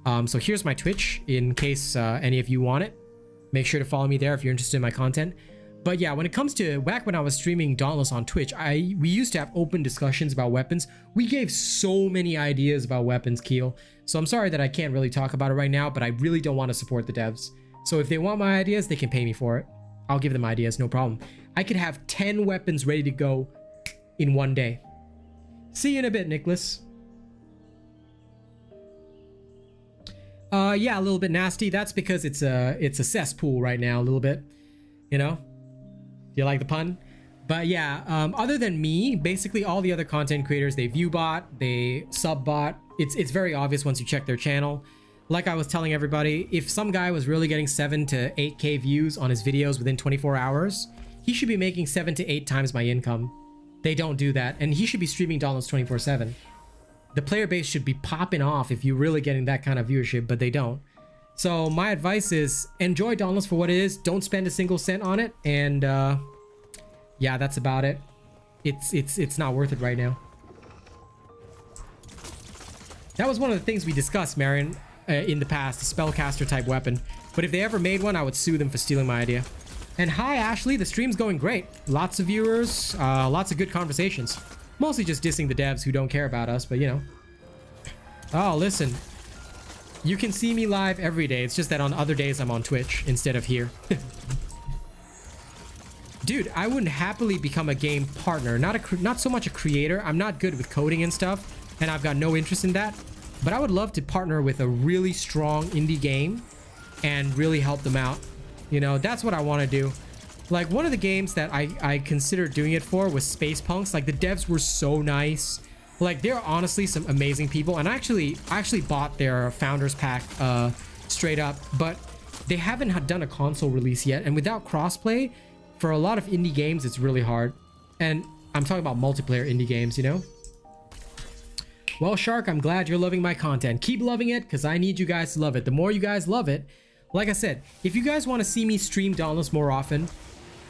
So here's my Twitch in case any of you want it. Make sure to follow me there if you're interested in my content. But yeah, when it comes to back when I was streaming Dauntless on Twitch, we used to have open discussions about weapons. We gave so many ideas about weapons, Keel. So I'm sorry that I can't really talk about it right now, but I really don't want to support the devs. So if they want my ideas, they can pay me for it. I'll give them ideas, no problem. I could have 10 weapons ready to go in one day. See you in a bit, Nicholas. Yeah, a little bit nasty. That's because it's a cesspool right now, a little bit. You know? Do you like the pun? But yeah, other than me, basically all the other content creators, they view bot, they sub bot. It's very obvious once you check their channel. Like I was telling everybody, if some guy was really getting 7 to 8k views on his videos within 24 hours, he should be making 7 to 8 times my income. They don't do that, and he should be streaming Dauntless 24/7. The player base should be popping off if you're really getting that kind of viewership, but they don't. So my advice is enjoy Dauntless for what it is. Don't spend a single cent on it, and yeah, that's about it. It's not worth it right now. That was one of the things we discussed, Marion. In the past, a spellcaster type weapon, but if they ever made one, I would sue them for stealing my idea. And hi Ashley, the stream's going great. Lots of viewers, lots of good conversations. Mostly just dissing the devs who don't care about us, but you know. Oh, listen, you can see me live every day. It's just that on other days I'm on Twitch instead of here. Dude, I wouldn't happily become a game partner, not so much a creator. I'm not good with coding and stuff, and I've got no interest in that. But I would love to partner with a really strong indie game and really help them out. You know, that's what I want to do. Like, one of the games that I considered doing it for was Space Punks. Like, the devs were so nice. Like, they're honestly some amazing people. And I actually bought their Founders Pack straight up. But they haven't done a console release yet. And without crossplay, for a lot of indie games, it's really hard. And I'm talking about multiplayer indie games, you know? Well, Shark, I'm glad you're loving my content. Keep loving it, because I need you guys to love it. The more you guys love it, like I said, if you guys want to see me stream Dauntless more often,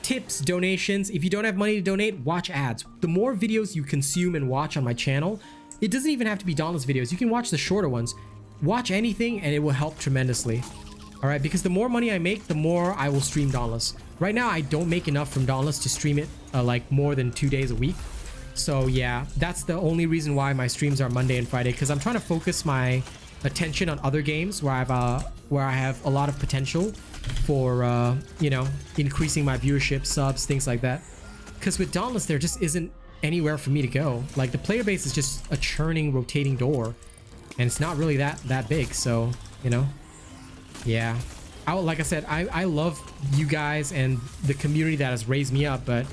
tips, donations, if you don't have money to donate, watch ads. The more videos you consume and watch on my channel, it doesn't even have to be Dauntless videos. You can watch the shorter ones. Watch anything, and it will help tremendously. All right, because the more money I make, the more I will stream Dauntless. Right now, I don't make enough from Dauntless to stream it like more than 2 days a week. So yeah, that's the only reason why my streams are Monday and Friday, because I'm trying to focus my attention on other games where I have a lot of potential for you know, increasing my viewership, subs, things like that. Because with Dauntless, there just isn't anywhere for me to go. Like, the player base is just a churning, rotating door, and it's not really that big. So you know, yeah. Like I said, I love you guys and the community that has raised me up, but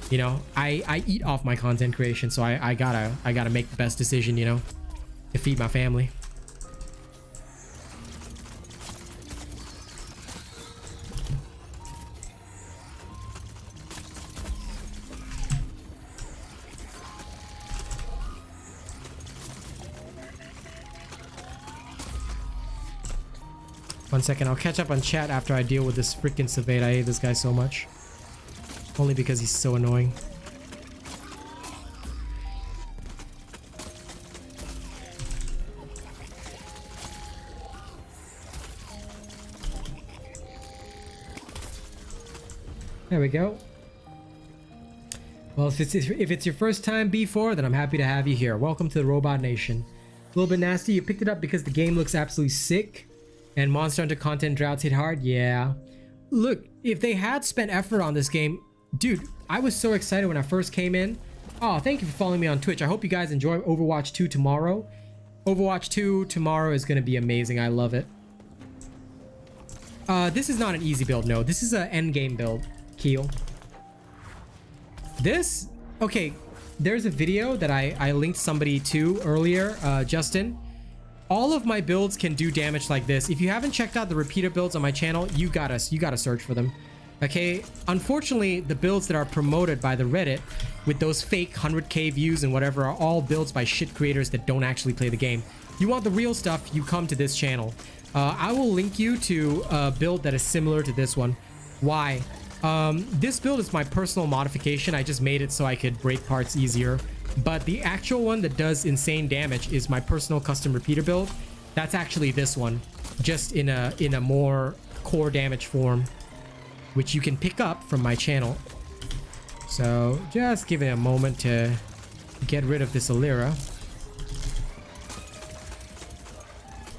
you know, I eat off my content creation, so I gotta make the best decision, you know, to feed my family. One second, I'll catch up on chat after I deal with this freaking Savate. I hate this guy so much. Only because he's so annoying. There we go. Well, if it's your first time B4, then I'm happy to have you here. Welcome to the Robot Nation. A little bit nasty. You picked it up because the game looks absolutely sick. And Monster Hunter content droughts hit hard. Yeah. Look, if they had spent effort on this game, dude, I was so excited when I first came in. Oh, thank you for following me on Twitch. I hope you guys enjoy Overwatch 2 tomorrow. Overwatch 2 tomorrow is going to be amazing. I love it. This is not an easy build. No, this is an end game build, Keel. This, okay, there's a video that I linked somebody to earlier, Justin. All of my builds can do damage like this. If you haven't checked out the repeater builds on my channel, you gotta search for them. Okay, unfortunately, the builds that are promoted by the Reddit with those fake 100k views and whatever are all builds by shit creators that don't actually play the game. You want the real stuff, you come to this channel. I will link you to a build that is similar to this one. Why? This build is my personal modification. I just made it so I could break parts easier. But the actual one that does insane damage is my personal custom repeater build. That's actually this one, just in a more core damage form, which you can pick up from my channel. So just give it a moment to get rid of this Alira,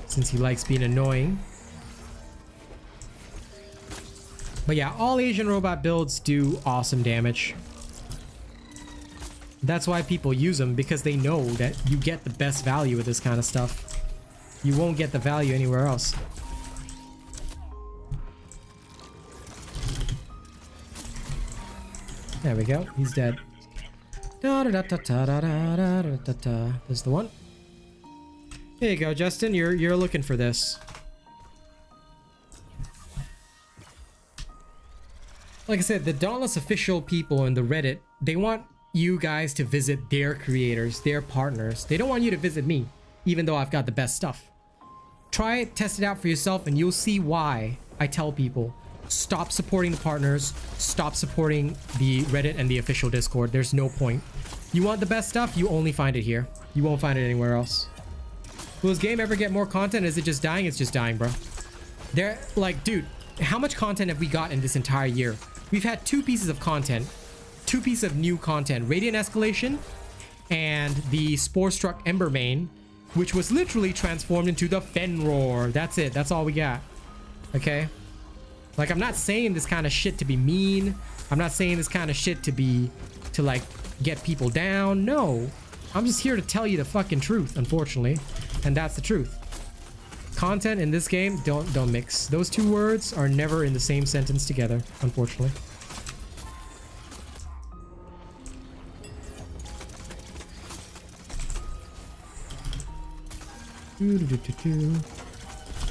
since he likes being annoying. But yeah, all Asian robot builds do awesome damage. That's why people use them, because they know that you get the best value with this kind of stuff. You won't get the value anywhere else. There we go. He's dead. There's the one. There you go, Justin. You're looking for this. Like I said, the Dauntless official people in the Reddit, they want you guys to visit their creators, their partners. They don't want you to visit me, even though I've got the best stuff. Try it, test it out for yourself, and you'll see why I tell people, stop supporting the partners, stop supporting the Reddit and the official Discord. There's no point. You want the best stuff, you only find it here. You won't find it anywhere else. Will this game ever get more content? Is it just dying? It's just dying, bro. They're like, dude, how much content have we got in this entire year? We've had 2 pieces of content. 2 pieces of new content. Radiant Escalation and the Spore Struck Embermane, which was literally transformed into the Fenroar. That's it. That's all we got. Okay? Like, I'm not saying this kind of shit to be mean. I'm not saying this kind of shit to like get people down. No. I'm just here to tell you the fucking truth, unfortunately. And that's the truth. Content in this game, don't mix. Those 2 words are never in the same sentence together, unfortunately.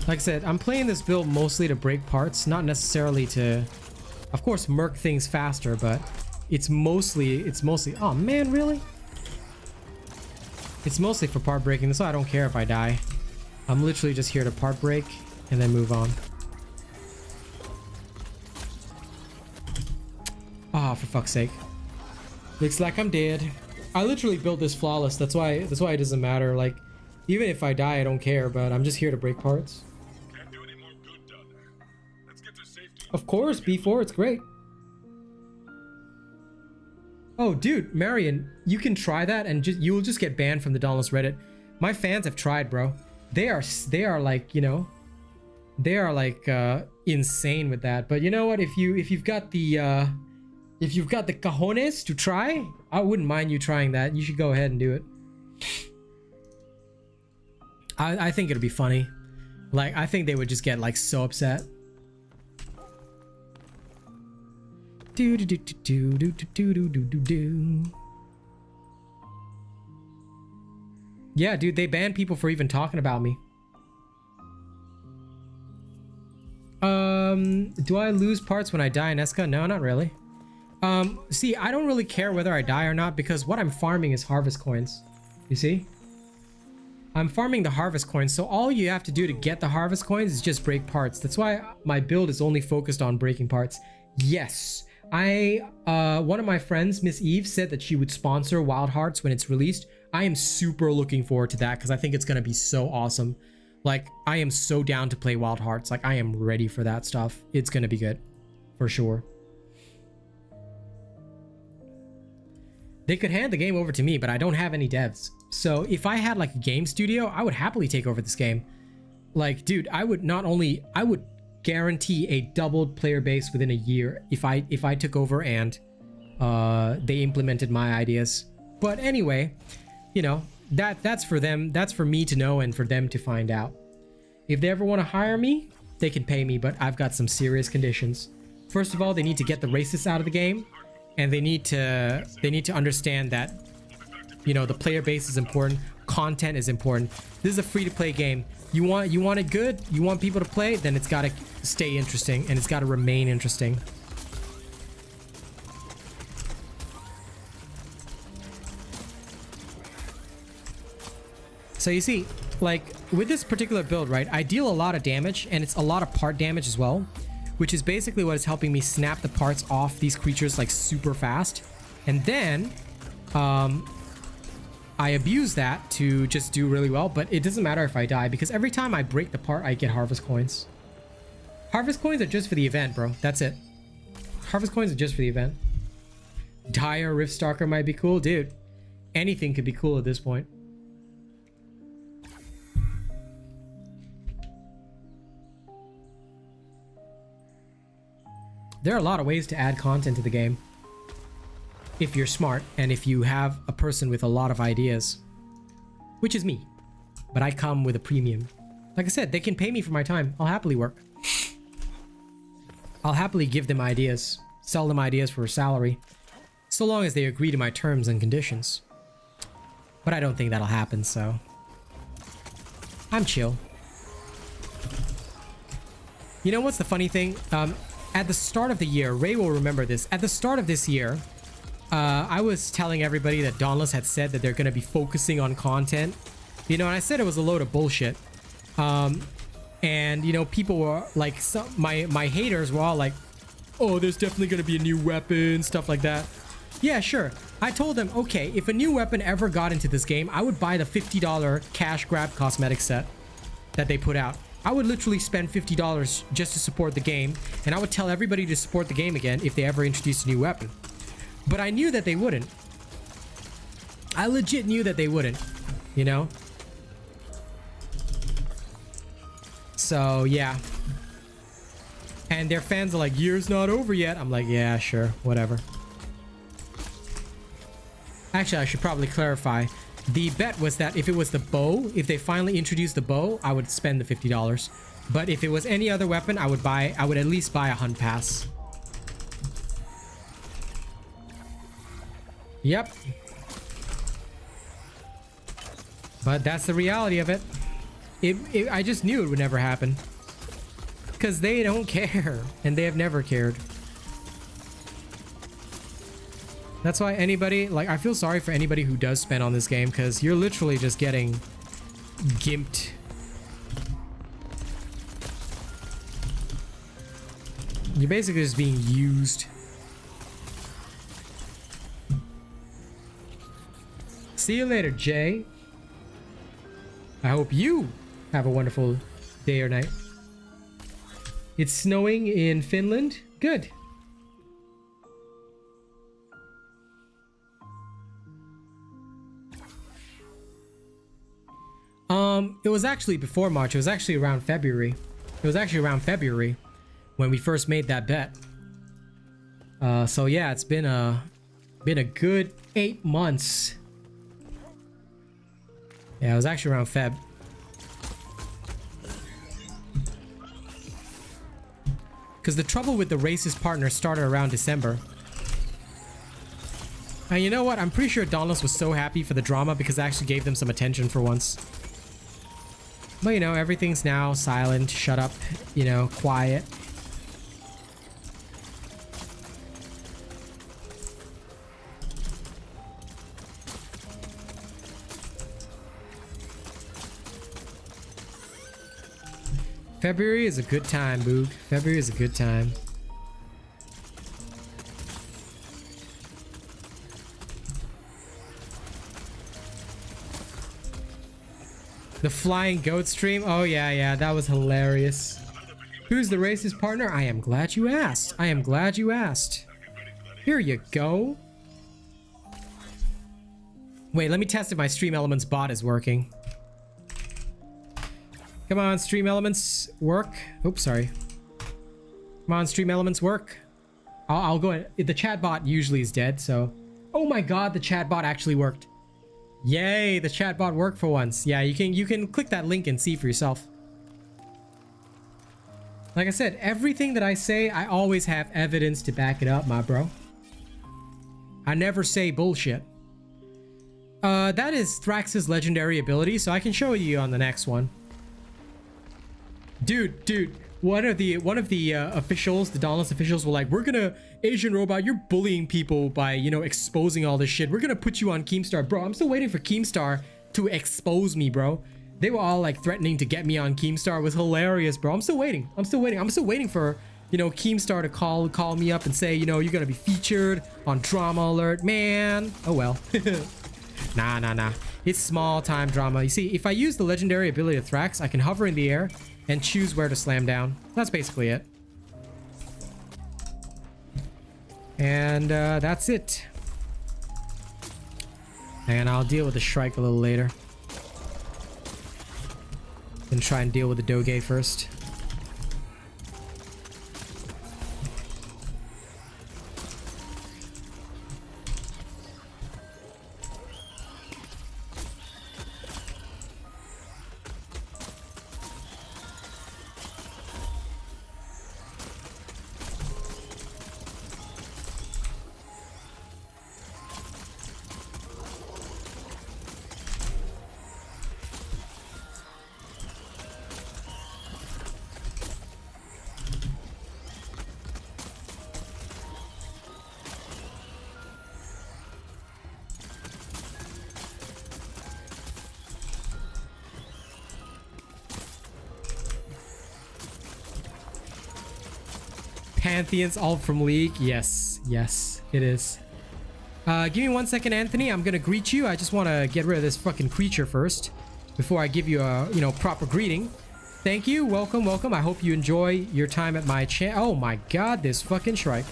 Like I said, I'm playing this build mostly to break parts, not necessarily to, of course, murk things faster, but it's mostly, oh man, really? It's mostly for part breaking, so I don't care if I die. I'm literally just here to part break and then move on. Ah, oh, for fuck's sake. Looks like I'm dead. I literally built this flawless. That's why it doesn't matter. Like, even if I die, I don't care, but I'm just here to break parts. Can't do any more good down there. Let's get to safety. Of course, B4, it's great. Oh, dude, Marion, you can try that and you'll just get banned from the Dauntless Reddit. My fans have tried, bro. They are like, you know, they are like insane with that. But you know what? If you've got the cojones to try, I wouldn't mind you trying that. You should go ahead and do it. I think it'll be funny. Like, I think they would just get like so upset. Do do do do do do do do do do. Yeah, dude, they banned people for even talking about me. Do I lose parts when I die in Eska? No, not really. See, I don't really care whether I die or not, because what I'm farming is harvest coins. You see? I'm farming the harvest coins, so all you have to do to get the harvest coins is just break parts. That's why my build is only focused on breaking parts. Yes, one of my friends, Miss Eve, said that she would sponsor Wild Hearts when it's released. I am super looking forward to that because I think it's gonna be so awesome. Like, I am so down to play Wild Hearts. Like, I am ready for that stuff. It's gonna be good, for sure. They could hand the game over to me, but I don't have any devs. So if I had like a game studio, I would happily take over this game. Like, dude, I would guarantee a doubled player base within a year if I took over and they implemented my ideas. But anyway, you know, that's for them. That's for me to know and for them to find out. If they ever want to hire me, they can pay me, but I've got some serious conditions. First of all, they need to get the racists out of the game, and they need to understand that, you know, the player base is important, content is important. This is a free-to-play game. You want it good, you want people to play, then it's got to stay interesting and it's got to remain interesting. So you see, like with this particular build, right, I deal a lot of damage, and it's a lot of part damage as well, which is basically what is helping me snap the parts off these creatures like super fast. And then I abuse that to just do really well, but it doesn't matter if I die, because every time I break the part, I get harvest coins. Harvest coins are just for the event, bro. That's it. Harvest coins are just for the event. Dire Riftstalker might be cool. Dude, anything could be cool at this point. There are a lot of ways to add content to the game if you're smart and if you have a person with a lot of ideas, which is me, but I come with a premium. Like I said, they can pay me for my time. I'll happily work. I'll happily give them ideas, sell them ideas for a salary, so long as they agree to my terms and conditions. But I don't think that'll happen, so I'm chill. You know what's the funny thing? At the start of the year, Ray will remember this. At the start of this year, I was telling everybody that Dauntless had said that they're going to be focusing on content. You know, and I said it was a load of bullshit. And, you know, people were like, my haters were all like, oh, there's definitely going to be a new weapon, stuff like that. Yeah, sure. I told them, okay, if a new weapon ever got into this game, I would buy the $50 cash grab cosmetic set that they put out. I would literally spend $50 just to support the game, and I would tell everybody to support the game again if they ever introduced a new weapon. But I knew that they wouldn't. I legit knew that they wouldn't, you know? So, yeah. And their fans are like, year's not over yet. I'm like, yeah, sure, whatever. Actually, I should probably clarify. The bet was that if it was the bow, if they finally introduced the bow, I would spend the $50. But if it was any other weapon, I would at least buy a hunt pass. Yep. But that's the reality of it. I just knew it would never happen. Because they don't care. And they have never cared. That's why anybody, like, I feel sorry for anybody who does spend on this game, because you're literally just getting gimped. You're basically just being used. See you later, Jay. I hope you have a wonderful day or night. It's snowing in Finland. Good. It was actually before March. It was actually around February. It was actually around February when we first made that bet. So yeah, it's been a good 8 months. Yeah, it was actually around Feb. Because the trouble with the racist partner started around December. And you know what? I'm pretty sure Dauntless was so happy for the drama because it actually gave them some attention for once. But you know, everything's now silent, shut up, you know, quiet. February is a good time, Boog. February is a good time. The flying goat stream? Oh yeah, that was hilarious. Who's the racist partner? I am glad you asked. I am glad you asked. Here you go. Wait, let me test if my Stream Elements bot is working. Come on, Stream Elements, work. Oops, sorry. Come on, Stream Elements, work. I'll go in. The chat bot usually is dead, so Oh my god, the chat bot actually worked. Yay, the chat bot worked for once. Yeah, you can click that link and see for yourself. Like I said, everything that I say, I always have evidence to back it up, my bro. I never say bullshit. That is Thrax's legendary ability, so I can show you on the next one. Dude, one of the officials, the Dauntless officials, were like, "We're gonna Asian robot, you're bullying people by, you know, exposing all this shit. We're gonna put you on Keemstar." Bro, I'm still waiting for Keemstar to expose me, bro. They were all like threatening to get me on Keemstar. It was hilarious, bro. I'm still waiting. I'm still waiting for, you know, Keemstar to call me up and say, you know, you're gonna be featured on Drama Alert, man. Oh well. Nah. It's small time drama. You see, if I use the legendary ability of Thrax, I can hover in the air and choose where to slam down. That's basically it. And that's it. And I'll deal with the Shrike a little later. Then try and deal with the Doge first. Pantheons all from League. Yes, it is. Give me 1 second, Anthony. I'm gonna greet you. I just want to get rid of this fucking creature first before I give you a, you know, proper greeting. Thank you. Welcome. I hope you enjoy your time at my channel. Oh my god, this fucking Shrike.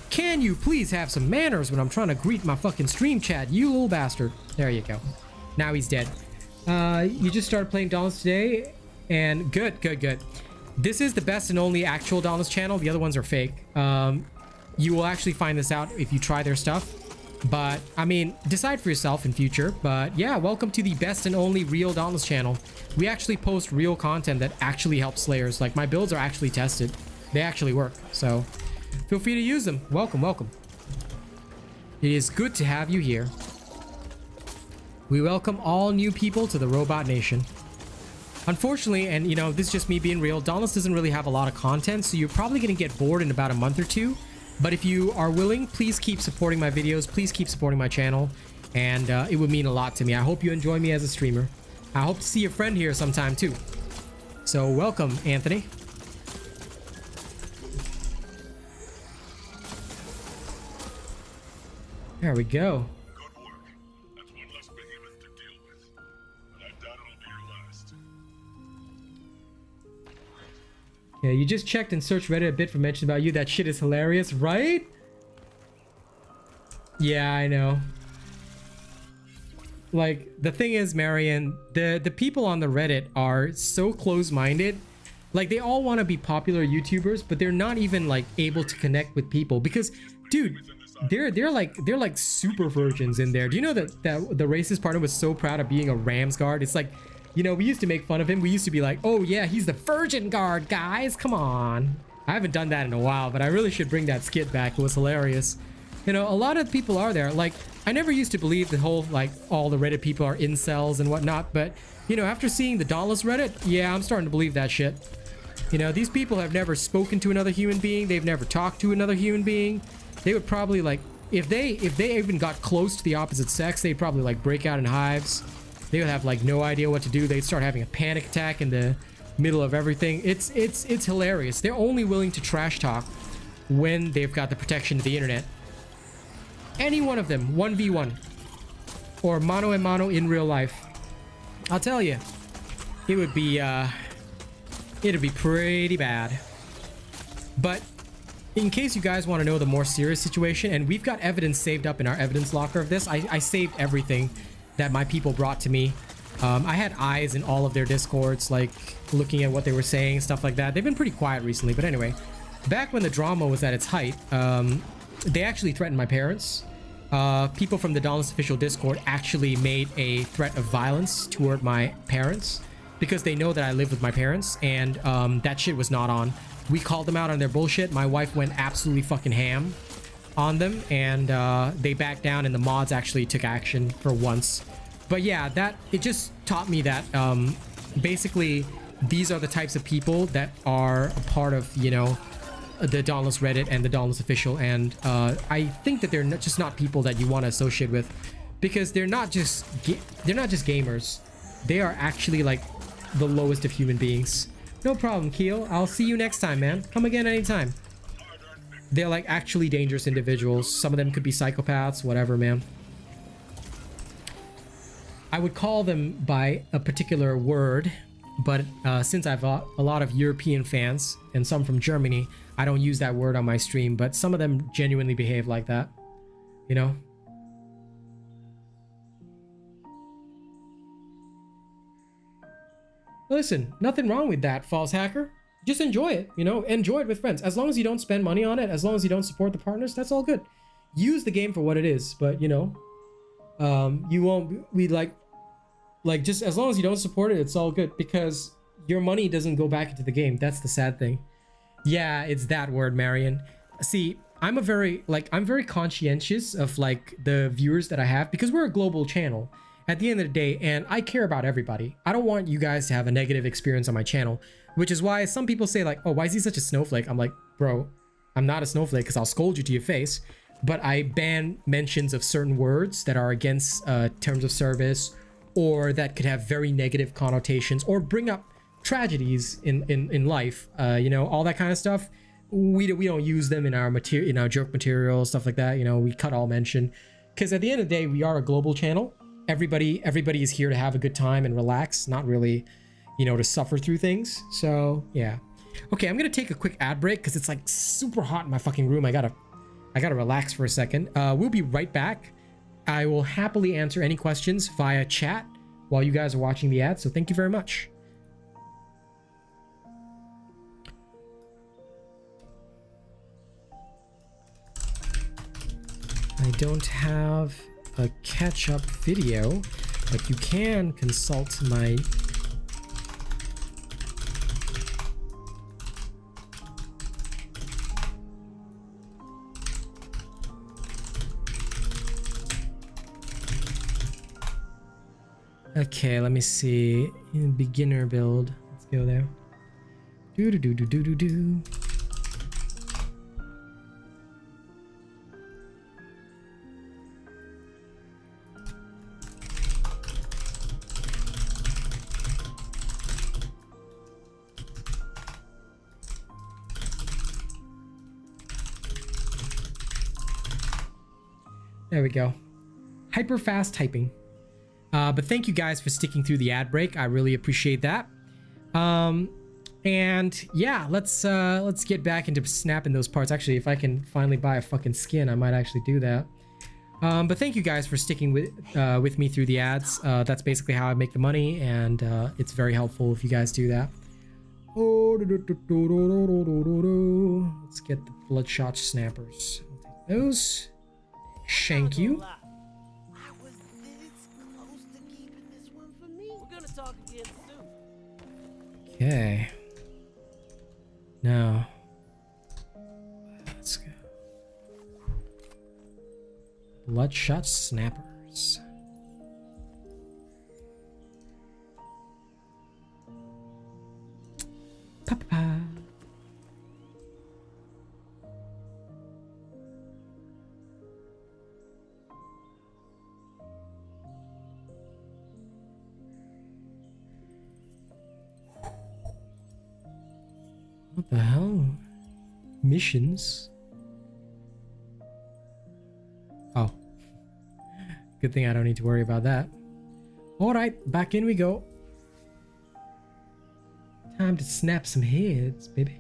Can you please have some manners when I'm trying to greet my fucking stream chat, you little bastard. There you go. Now he's dead. You just started playing Dauntless today, and good. This is the best and only actual Dauntless channel. The other ones are fake. You will actually find this out if you try their stuff. But, I mean, decide for yourself in future. But, yeah, welcome to the best and only real Dauntless channel. We actually post real content that actually helps Slayers. Like, my builds are actually tested. They actually work. So, feel free to use them. Welcome. It is good to have you here. We welcome all new people to the Robot Nation. Unfortunately, and you know, this is just me being real, Dauntless doesn't really have a lot of content, so you're probably going to get bored in about a month or two. But if you are willing, please keep supporting my videos, please keep supporting my channel, and it would mean a lot to me. I hope you enjoy me as a streamer. I hope to see your friend here sometime too. So welcome, Anthony. There we go. Good work. That's one less behemoth to deal with. But I doubt it'll be your last. Yeah, you just checked and searched Reddit a bit for mention about you. That shit is hilarious, right? Yeah, I know. Like, the thing is, Marion, the people on the Reddit are so close-minded. Like, they all want to be popular YouTubers, but they're not even, like, able to connect with people. Because, dude, they're like super virgins in there. Do you know that the racist partner was so proud of being a Rams guard? It's like, you know, we used to make fun of him. We used to be like, oh yeah, he's the virgin guard, guys. Come on. I haven't done that in a while, but I really should bring that skit back. It was hilarious. You know, a lot of people are there. Like, I never used to believe the whole, like, all the Reddit people are incels and whatnot. But, you know, after seeing the Dauntless Reddit, yeah, I'm starting to believe that shit. You know, these people have never spoken to another human being. They've never talked to another human being. They would probably, like, if they even got close to the opposite sex, they'd probably, like, break out in hives. They would have, like, no idea what to do. They'd start having a panic attack in the middle of everything. It's hilarious. They're only willing to trash talk when they've got the protection of the internet. Any one of them, 1v1 or mano a mano in real life, I'll tell you, it'd be pretty bad. But in case you guys want to know the more serious situation, and we've got evidence saved up in our evidence locker of this, I saved everything that my people brought to me. I had eyes in all of their discords, like looking at what they were saying, stuff like that. They've been pretty quiet recently, but anyway, back when the drama was at its height, they actually threatened my parents, people from the Dauntless official Discord actually made a threat of violence toward my parents because they know that I live with my parents, and that shit was not on. We called them out on their bullshit. My wife went absolutely fucking ham on them, and they backed down, and the mods actually took action for once. But yeah, that it just taught me that basically these are the types of people that are a part of, you know, the Dauntless Reddit and the Dauntless official, and I think that they're just not people that you want to associate with, because they're not just gamers. They are actually like the lowest of human beings. No problem, Keel. I'll see you next time, man. Come again anytime. They're like actually dangerous individuals. Some of them could be psychopaths, whatever, man. I would call them by a particular word, but since I've got a lot of European fans and some from Germany, I don't use that word on my stream, but some of them genuinely behave like that, you know? Listen, nothing wrong with that, false hacker. Just enjoy it, you know? Enjoy it with friends. As long as you don't spend money on it, as long as you don't support the partners, that's all good. Use the game for what it is, but, you know, you won't be like just as long as you don't support it, it's all good, because your money doesn't go back into the game. That's the sad thing. Yeah, it's that word, Marion. See, I'm very conscientious of like the viewers that I have, because we're a global channel at the end of the day, and I care about everybody. I don't want you guys to have a negative experience on my channel, which is why some people say like, oh, why is he such a snowflake? I'm like, bro, I'm not a snowflake, because I'll scold you to your face, but I ban mentions of certain words that are against terms of service, or that could have very negative connotations, or bring up tragedies in life, you know, all that kind of stuff. We don't use them in our material, in our joke material, stuff like that. You know, we cut all mention, because at the end of the day, we are a global channel. Everybody is here to have a good time and relax, not really, you know, to suffer through things. So yeah. Okay, I'm gonna take a quick ad break because it's like super hot in my fucking room. I gotta relax for a second. We'll be right back. I will happily answer any questions via chat while you guys are watching the ad. So thank you very much. I don't have a catch-up video, but you can consult my Okay, let me see. In beginner build. Let's go there. Do do do do do do do. There we go. Hyper fast typing. But thank you guys for sticking through the ad break. I really appreciate that. And yeah, let's get back into snapping those parts. Actually, if I can finally buy a fucking skin, I might actually do that. But thank you guys for sticking with me through the ads. That's basically how I make the money, and it's very helpful if you guys do that. Let's get the bloodshot snappers. I'll take those. Shank you. Okay. Now, let's go. Bloodshot snappers. Pa-pa-pa. What the hell? Missions? Oh. Good thing I don't need to worry about that. Alright, back in we go. Time to snap some heads, baby.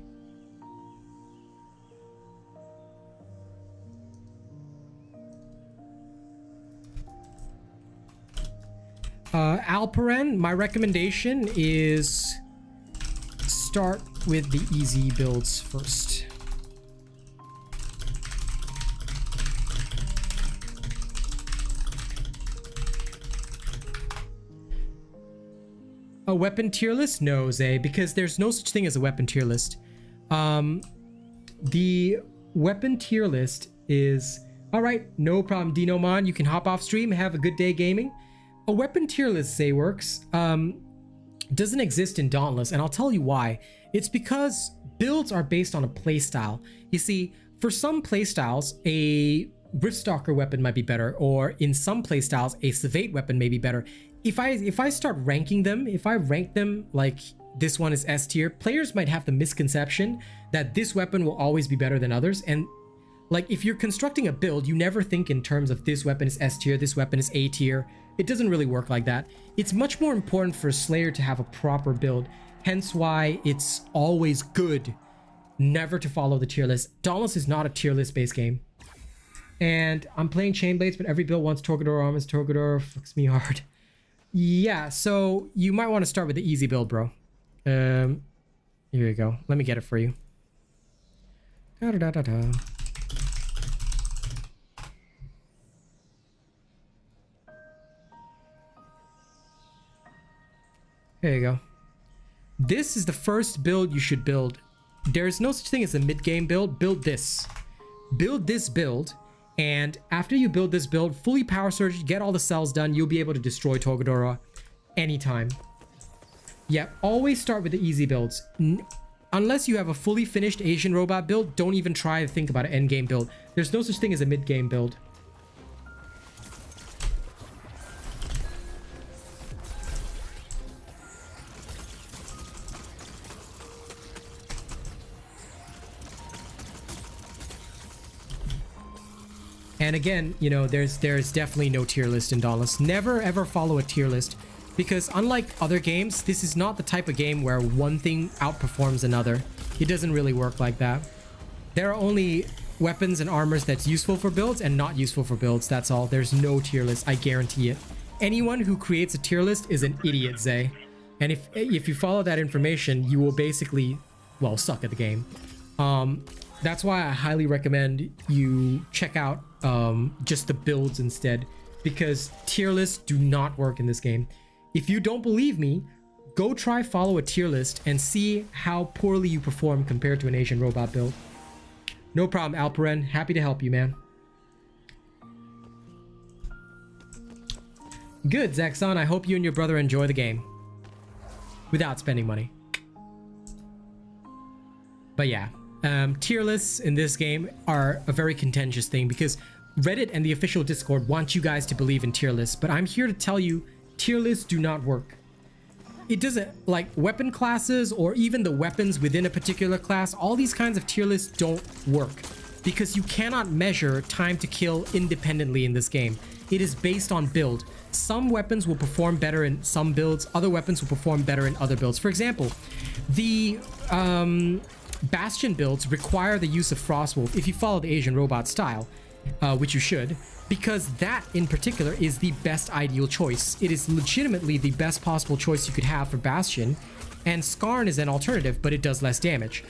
Alperen, my recommendation is start with the easy builds first. A weapon tier list? No, Zay, because there's no such thing as a weapon tier list. The weapon tier list is... Alright, no problem, Dinomon. You can hop off stream, have a good day gaming. A weapon tier list, Zay, works. Doesn't exist in Dauntless, and I'll tell you why. It's because builds are based on a playstyle. You see, for some playstyles, a Riffstalker weapon might be better, or in some playstyles, a Savate weapon may be better. If I start ranking them, if I rank them like this one is S tier, players might have the misconception that this weapon will always be better than others. And like if you're constructing a build, you never think in terms of this weapon is S tier, this weapon is A tier. It doesn't really work like that. It's much more important for a Slayer to have a proper build. Hence why it's always good never to follow the tier list. Dauntless is not a tier list based game. And I'm playing Chainblades, but every build wants Torgador armors. Torgador fucks me hard. Yeah, so you might want to start with the easy build, bro. Here you go. Let me get it for you. Da da da da. Here you go. This is the first build you should build. There is no such thing as a mid-game build. Build this. Build this build, and after you build this build, fully power surge, get all the cells done, you'll be able to destroy Torgadora anytime. Yeah, always start with the easy builds. Unless you have a fully finished Asian robot build, don't even try to think about an endgame build. There's no such thing as a mid-game build. And again, you know, there's definitely no tier list in Dauntless. Never ever follow a tier list, because unlike other games, this is not the type of game where one thing outperforms another. It doesn't really work like that. There are only weapons and armors that's useful for builds and not useful for builds. That's all. There's no tier list. I guarantee it. Anyone who creates a tier list is an idiot, Zay. And if you follow that information, you will basically, well, suck at the game. That's why I highly recommend you check out just the builds instead, because tier lists do not work in this game. If you don't believe me, go try follow a tier list and see how poorly you perform compared to an Asian robot build. No problem, Alperen. Happy to help you, man. Good, Zaxxon. I hope you and your brother enjoy the game without spending money. But yeah. Tier lists in this game are a very contentious thing, because Reddit and the official Discord want you guys to believe in tier lists, but I'm here to tell you tier lists do not work. It doesn't, like weapon classes or even the weapons within a particular class, all these kinds of tier lists don't work because you cannot measure time to kill independently in this game. It is based on build. Some weapons will perform better in some builds, other weapons will perform better in other builds. For example, the Bastion builds require the use of Frostwolf if you follow the Asian robot style, which you should, because that in particular is the best ideal choice. It is legitimately the best possible choice you could have for Bastion, and Skarn is an alternative, but it does less damage.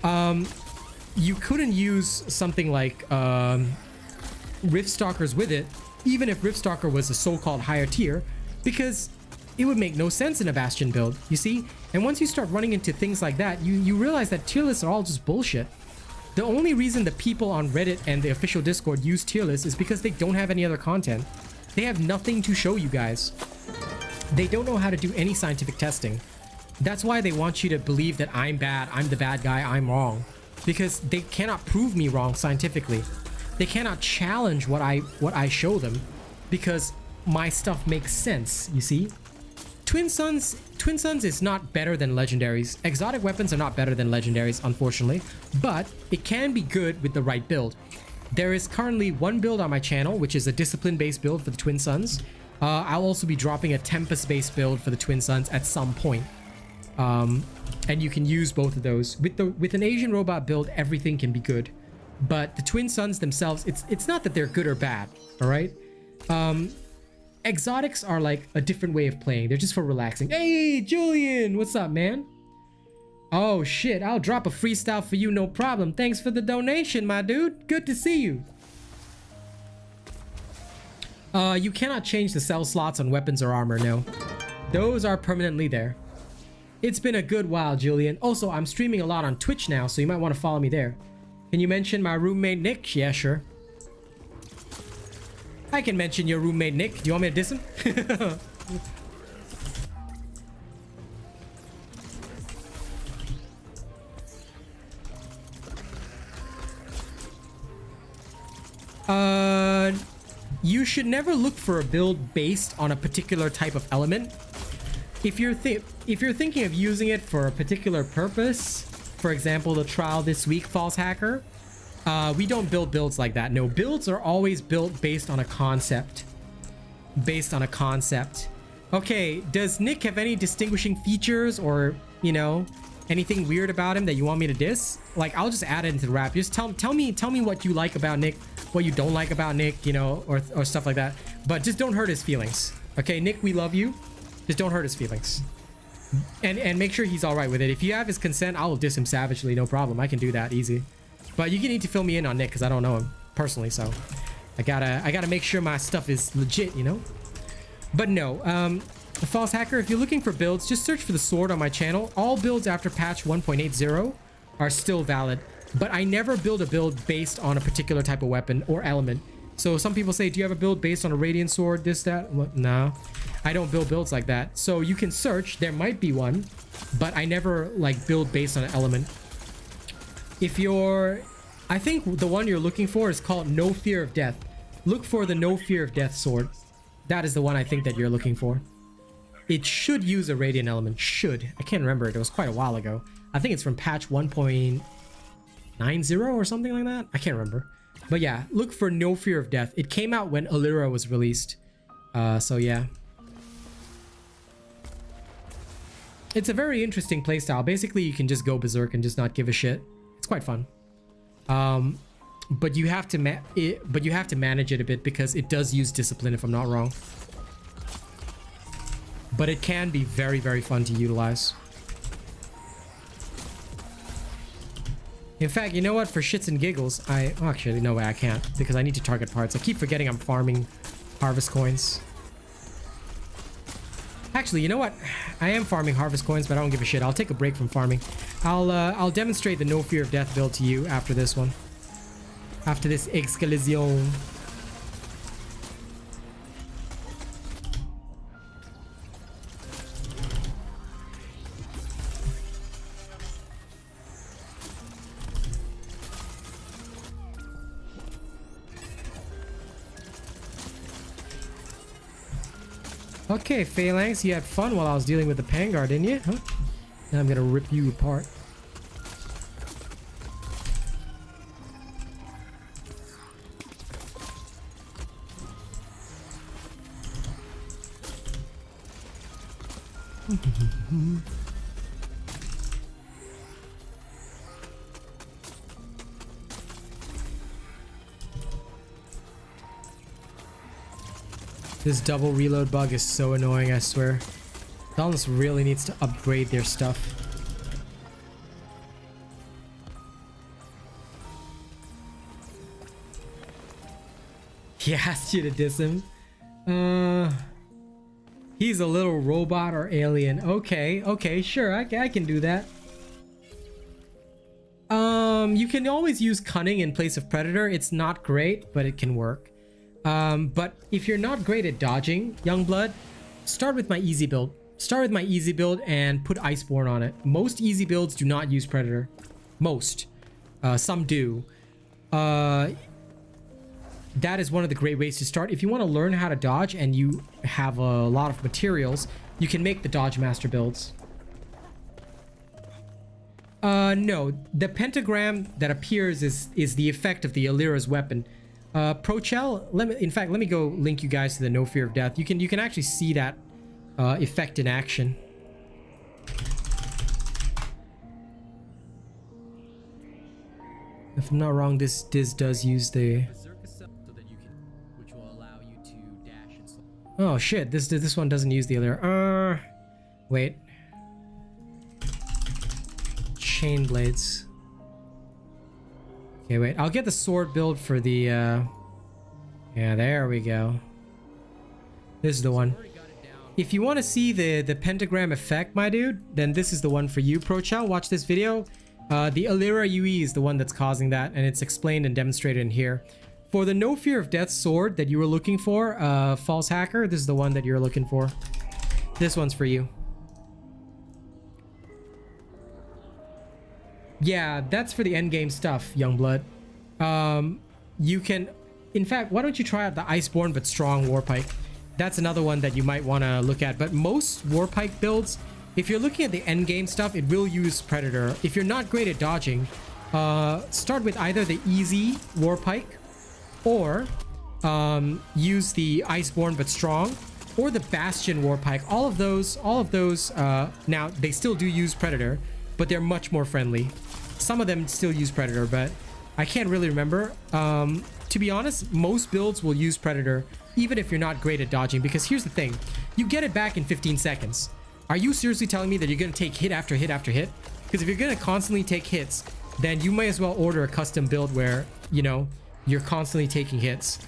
You couldn't use something like Riffstalkers with it, even if Riffstalker was a so-called higher tier, because it would make no sense in a Bastion build, you see? And once you start running into things like that, you realize that tier lists are all just bullshit. The only reason the people on Reddit and the official Discord use tier lists is because they don't have any other content. They have nothing to show you guys. They don't know how to do any scientific testing. That's why they want you to believe that I'm bad, I'm the bad guy, I'm wrong. Because they cannot prove me wrong scientifically. They cannot challenge what I show them, because my stuff makes sense, you see? Twin Suns is not better than legendaries. Exotic weapons are not better than legendaries, unfortunately, but it can be good with the right build. There is currently one build on my channel, which is a discipline-based build for the Twin Suns. I'll also be dropping a Tempest-based build for the Twin Suns at some point. And you can use both of those. With an Asian robot build, everything can be good. But the Twin Suns themselves, it's not that they're good or bad, all right? Exotics are like a different way of playing. They're just for relaxing. Hey, Julian, what's up, man? Oh shit, I'll drop a freestyle for you, no problem. Thanks for the donation, my dude. Good to see you. You cannot change the cell slots on weapons or armor, no. Those are permanently there. It's been a good while, Julian. Also, I'm streaming a lot on Twitch now, so you might want to follow me there. Can you mention my roommate Nick? Yeah, sure. I can mention your roommate Nick. Do you want me to diss him? You should never look for a build based on a particular type of element. If you're thinking of using it for a particular purpose, for example, the trial this week, False Hacker, we don't build builds like that. No, builds are always built based on a concept. Based on a concept. Okay, does Nick have any distinguishing features or, you know, anything weird about him that you want me to diss? Like, I'll just add it into the rap. Just tell me what you like about Nick, what you don't like about Nick, you know, or stuff like that. But just don't hurt his feelings. Okay, Nick, we love you. Just don't hurt his feelings. And make sure he's all right with it. If you have his consent, I will diss him savagely. No problem. I can do that easy. But you need to fill me in on Nick because I don't know him personally. So I gotta make sure my stuff is legit, you know. But no, the False Hacker, if you're looking for builds, just search for the sword on my channel. All builds after patch 1.80 are still valid. But I never build a build based on a particular type of weapon or element. So some people say, do you have a build based on a radiant sword, this, that? Well, no, I don't build builds like that. So you can search, there might be one, but I never like build based on an element. If you're, I think the one you're looking for is called No Fear of Death. Look for the No Fear of Death sword. That is the one I think that you're looking for. It should use a radiant element, should. I can't remember it was quite a while ago. I think it's from patch 1.90 or something like that. I can't remember. But yeah, look for No Fear of Death. It came out when Allura was released. So yeah. It's a very interesting playstyle. Basically, you can just go berserk and just not give a shit. It's quite fun. But you have to manage it a bit because it does use discipline, if I'm not wrong. But it can be very, very fun to utilize. In fact, you know what? For shits and giggles, actually, no way, I can't because I need to target parts. I keep forgetting I'm farming harvest coins. Actually, you know what? I am farming harvest coins, but I don't give a shit. I'll take a break from farming. I'll demonstrate the No Fear of Death build to you after this one. After this excalibur. Okay, Phalanx, you had fun while I was dealing with the Pangar, didn't you? Huh? Now I'm gonna rip you apart. This double reload bug is so annoying, I swear. Dauntless really needs to upgrade their stuff. He asked you to diss him. He's a little robot or alien. Okay, sure, I can do that. You can always use cunning in place of predator. It's not great, but it can work. But if you're not great at dodging, Youngblood, start with my easy build. Start with my easy build and put Iceborne on it. Most easy builds do not use Predator. Most. Some do. That is one of the great ways to start. If you want to learn how to dodge and you have a lot of materials, you can make the Dodge Master builds. No. The pentagram that appears is the effect of the Allura's weapon. Prochel, let me go link you guys to the No Fear of Death. You can actually see that effect in action. If I'm not wrong, this does use the. Oh shit! This one doesn't use the other. Wait. Chain blades. Okay, wait. I'll get the sword build for the. Yeah, there we go. This is the one. if you want to see the pentagram effect, my dude, then this is the one for you, ProChow. Watch this video. The Alira UE is the one that's causing that, and it's explained and demonstrated in here. For the No Fear of Death sword that you were looking for, False Hacker, this is the one that you're looking for. This one's for you. Yeah, that's for the endgame stuff, Youngblood. You can... In fact, why don't you try out the Iceborne but Strong Warpike? That's another one that you might want to look at. But most Warpike builds, if you're looking at the endgame stuff, it will use Predator. If you're not great at dodging, start with either the easy Warpike or use the Iceborne but Strong or the Bastion Warpike. All of those, now they still do use Predator, but they're much more friendly. Some of them still use Predator, but I can't really remember. To be honest, most builds will use Predator, even if you're not great at dodging, because here's the thing. You get it back in 15 seconds. Are you seriously telling me that you're going to take hit after hit after hit? Because if you're going to constantly take hits, then you might as well order a custom build where, you know, you're constantly taking hits.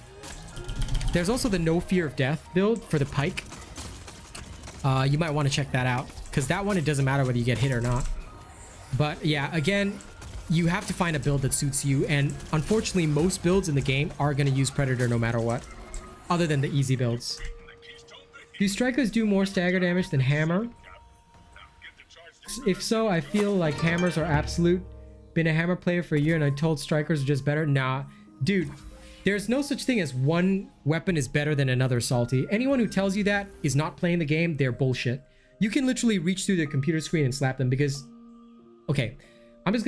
There's also the No Fear of Death build for the Pike. You might want to check that out, because that one, it doesn't matter whether you get hit or not. But yeah, again, you have to find a build that suits you, and unfortunately most builds in the game are going to use Predator no matter what, other than the easy builds. Do strikers do more stagger damage than hammer? If so, I feel like hammers are absolute. Been a hammer player for a year and I told strikers are just better. Nah, dude, there's no such thing as one weapon is better than another, Salty. Anyone who tells you that is not playing the game, they're bullshit. You can literally reach through their computer screen and slap them because, okay, I'm just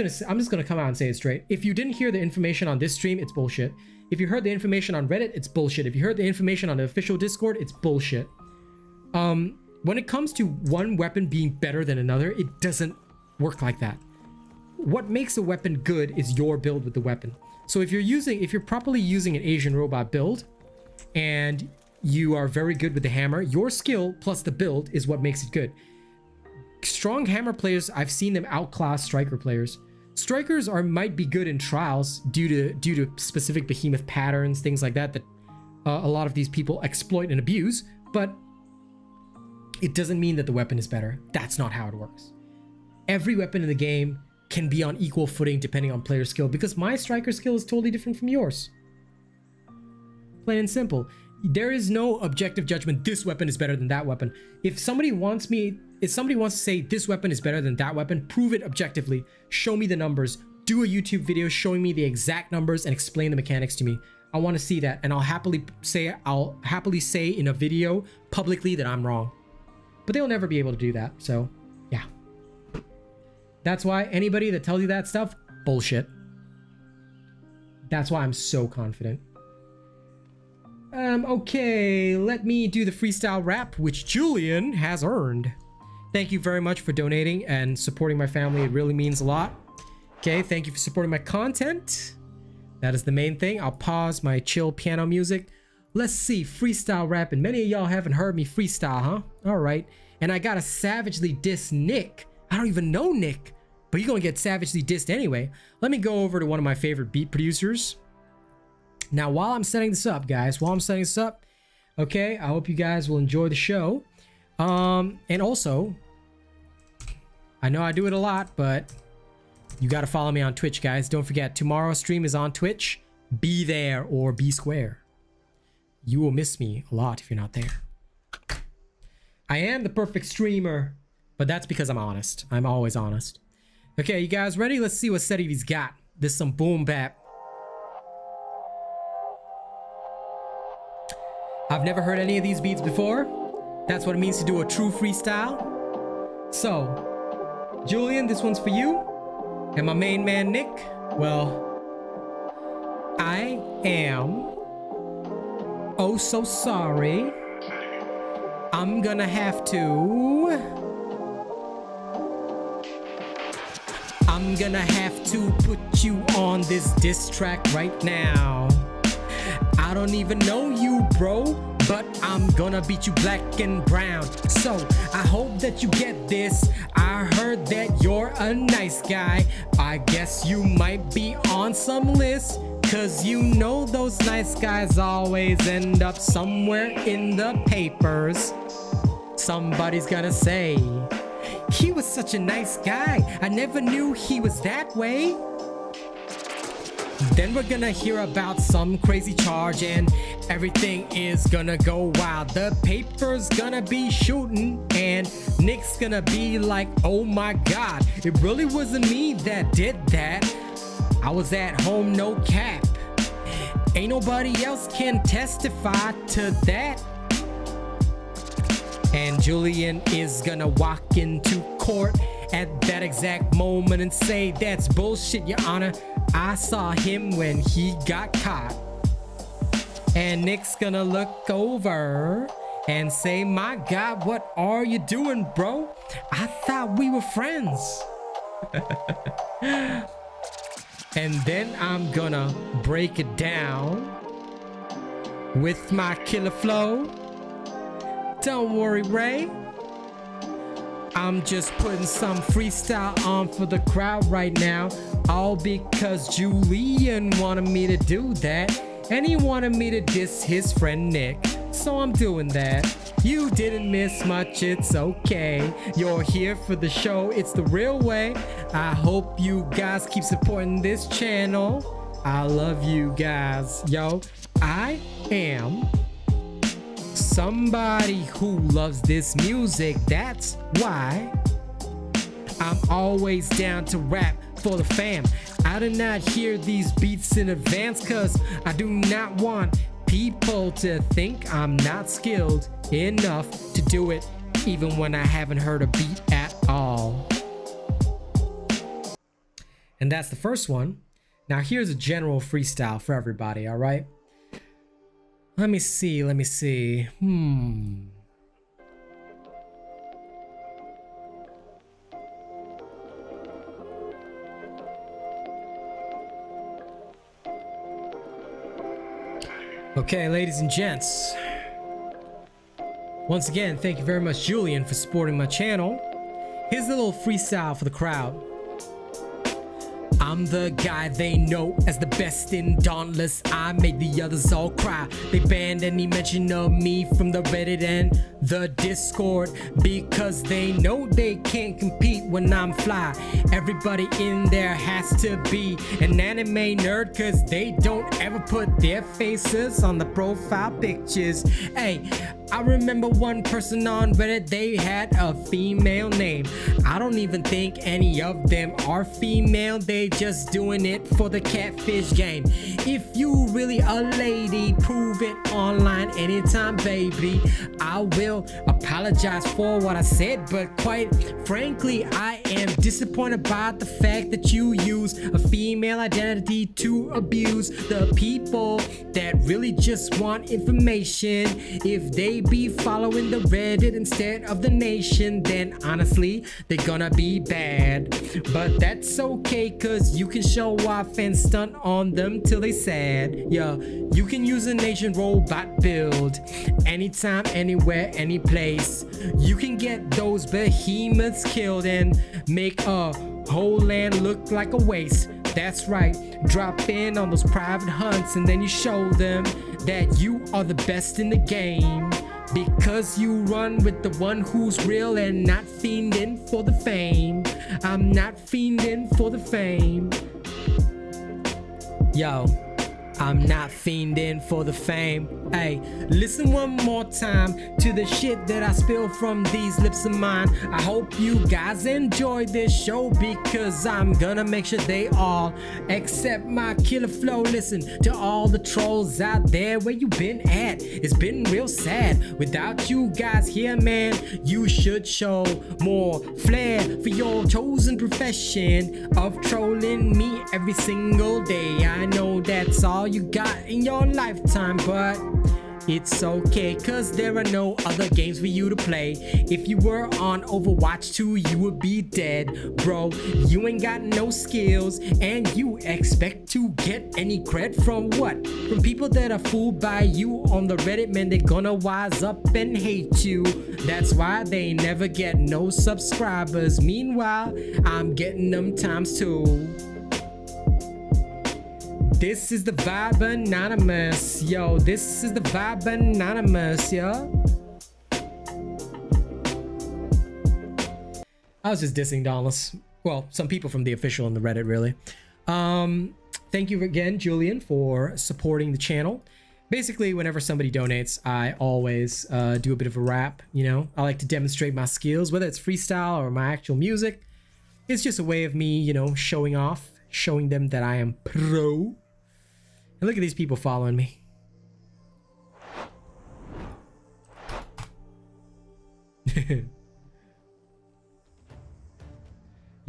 gonna come out and say it straight. If you didn't hear the information on this stream, it's bullshit. If you heard the information on Reddit, it's bullshit. If you heard the information on the official Discord, it's bullshit. When it comes to one weapon being better than another, it doesn't work like that. What makes a weapon good is your build with the weapon. So if you're properly using an Asian robot build, and you are very good with the hammer, your skill plus the build is what makes it good. Strong hammer players, I've seen them outclass striker players. Strikers might be good in trials due to specific behemoth patterns, things like that a lot of these people exploit and abuse, but it doesn't mean that the weapon is better. That's not how it works. Every weapon in the game can be on equal footing depending on player skill, because my striker skill is totally different from yours. Plain and simple. There is no objective judgment, this weapon is better than that weapon. If somebody wants to say this weapon is better than that weapon, prove it objectively. Show me the numbers. Do a YouTube video showing me the exact numbers and explain the mechanics to me. I want to see that, and I'll happily say in a video publicly that I'm wrong. But they'll never be able to do that, so yeah. That's why anybody that tells you that stuff, bullshit. That's why I'm so confident. Okay, let me do the freestyle rap, which Julian has earned. Thank you very much for donating and supporting my family. It really means a lot. Okay, thank you for supporting my content. That is the main thing. I'll pause my chill piano music. Let's see, freestyle rap, and many of y'all haven't heard me freestyle, huh? All right, and I gotta savagely diss Nick. I don't even know Nick, but you're gonna get savagely dissed anyway. Let me go over to one of my favorite beat producers. Now, while I'm setting this up, guys, okay, I hope you guys will enjoy the show. And also, I know I do it a lot, but you gotta follow me on Twitch, guys. Don't forget, tomorrow's stream is on Twitch. Be there or be square. You will miss me a lot if you're not there. I am the perfect streamer, but that's because I'm honest. I'm always honest. Okay, you guys ready? Let's see what Seti's got. This is some boom bap. I've never heard any of these beats before. That's what it means to do a true freestyle. So, Julian, this one's for you. And my main man, Nick, well, I am oh so sorry. I'm gonna have to put you on this diss track right now. I don't even know you, bro, but I'm gonna beat you black and brown. So I hope that you get this. I heard that you're a nice guy. I guess you might be on some list, cause you know those nice guys always end up somewhere in the papers. Somebody's gonna say, he was such a nice guy. I never knew he was that way. Then we're gonna hear about some crazy charge and everything is gonna go wild. The paper's gonna be shooting and Nick's gonna be like, oh my god, it really wasn't me that did that. I was at home, no cap. Ain't nobody else can testify to that. And Julian is gonna walk into court at that exact moment and say, that's bullshit, your honor. I saw him when he got caught. And Nick's gonna look over and say, my god, what are you doing, bro? I thought we were friends. And then I'm gonna break it down with my killer flow. Don't worry, Ray. I'm just putting some freestyle on for the crowd right now. All because Julian wanted me to do that. And he wanted me to diss his friend Nick. So I'm doing that. You didn't miss much, it's okay. You're here for the show, it's the real way. I hope you guys keep supporting this channel. I love you guys. Yo, I am somebody who loves this music. That's why I'm always down to rap for the fam. I do not hear these beats in advance, cause I do not want people to think I'm not skilled enough to do it, even when I haven't heard a beat at all. And that's the first one. Now here's a general freestyle for everybody, all right? Let me see. Okay, ladies and gents. Once again, thank you very much, Julian, for supporting my channel. Here's a little freestyle for the crowd. I'm the guy they know as the best in Dauntless. I made the others all cry. They banned any mention of me from the Reddit and the Discord because they know they can't compete when I'm fly. Everybody in there has to be an anime nerd cause they don't ever put their faces on the profile pictures. Hey, I remember one person on Reddit, they had a female name. I don't even think any of them are female, they just doing it for the catfish game. If you really a lady, prove it online anytime, baby. I will apologize for what I said, but quite frankly, I am disappointed by the fact that you use a female identity to abuse the people that really just want information. If they be following the Reddit instead of the nation, then honestly they're gonna be bad. But that's okay cause you can show off and stunt on them till they sad. Yeah, you can use a nation robot build anytime, anywhere, any place. You can get those behemoths killed and make a whole land look like a waste. That's right, drop in on those private hunts and then you show them that you are the best in the game. Because you run with the one who's real and not fiending for the fame. I'm not fiending for the fame. Yo, I'm not fiending for the fame. Hey, listen one more time to the shit that I spill from these lips of mine. I hope you guys enjoy this show because I'm gonna make sure they all accept my killer flow. Listen to all the trolls out there, where you been at? It's been real sad without you guys here, man. You should show more flair for your chosen profession of trolling me every single day. I know that's all you got in your lifetime, but it's okay cause there are no other games for you to play. If you were on Overwatch 2 you would be dead, bro. You ain't got no skills and you expect to get any cred from what? From people that are fooled by you on the Reddit, man. They're gonna wise up and hate you. That's why they never get no subscribers. Meanwhile, I'm getting them times 2. This is the vibe anonymous, yo. This is the vibe anonymous, yo. I was just dissing Dauntless. Well, some people from the official and the Reddit, really. Thank you again, Julian, for supporting the channel. Basically, whenever somebody donates, I always do a bit of a rap, you know? I like to demonstrate my skills, whether it's freestyle or my actual music. It's just a way of me, you know, showing off, showing them that I am pro. And look at these people following me.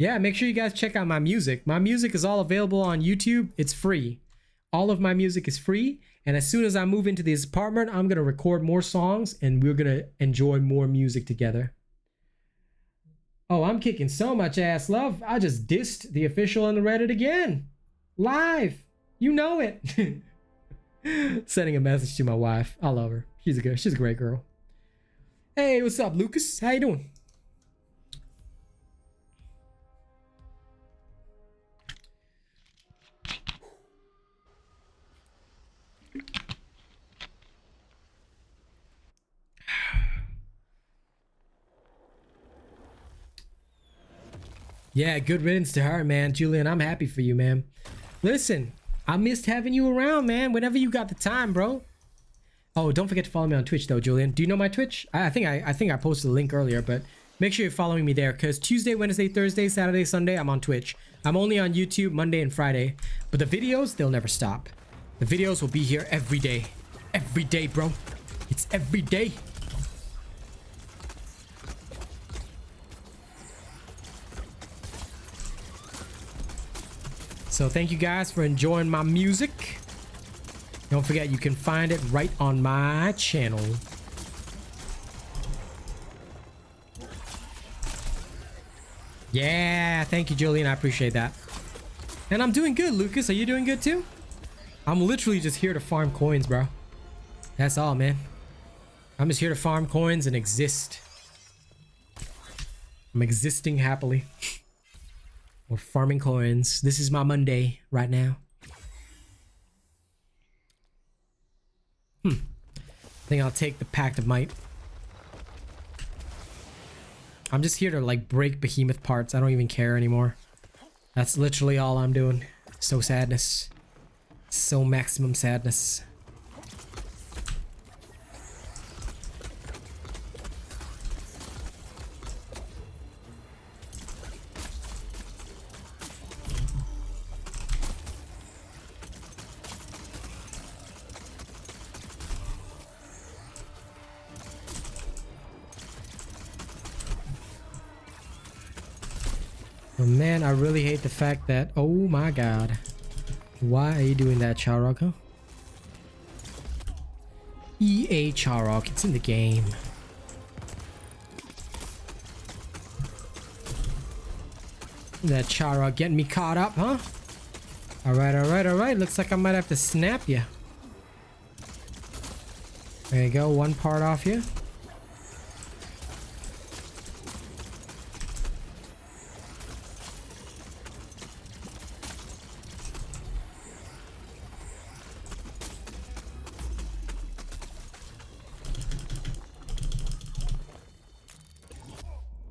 Yeah, make sure you guys check out my music. My music is all available on YouTube. It's free. All of my music is free. And as soon as I move into this apartment, I'm going to record more songs and we're going to enjoy more music together. Oh, I'm kicking so much ass, love. I just dissed the official on the Reddit again. Live. You know it. Sending a message to my wife. I love her. She's a great girl. Hey, what's up, Lucas? How you doing? Yeah, good riddance to her, man. Julian, I'm happy for you, man. Listen, I missed having you around, man. Whenever you got the time, bro. Oh, don't forget to follow me on Twitch, though, Julian. Do you know my Twitch? I think I posted a link earlier, but make sure you're following me there, because Tuesday, Wednesday, Thursday, Saturday, Sunday, I'm on Twitch. I'm only on YouTube Monday and Friday, but the videos, they'll never stop. The videos will be here every day. Every day, bro. It's every day. So thank you guys for enjoying my music. Don't forget, you can find it right on my channel. Yeah, thank you, Julian. I appreciate that. And I'm doing good, Lucas. Are you doing good too? I'm literally just here to farm coins, bro. That's all, man. I'm just here to farm coins and exist. I'm existing happily. We're farming coins. This is my Monday right now. I think I'll take the Pact of Might. I'm just here to like break behemoth parts. I don't even care anymore. That's literally all I'm doing. So sadness. So maximum sadness. Oh man, I really hate the fact that, oh my god. Why are you doing that, Charog, huh? EA Charog, it's in the game. That Charog getting me caught up, huh? Alright, alright, alright. Looks like I might have to snap you. There you go, one part off you.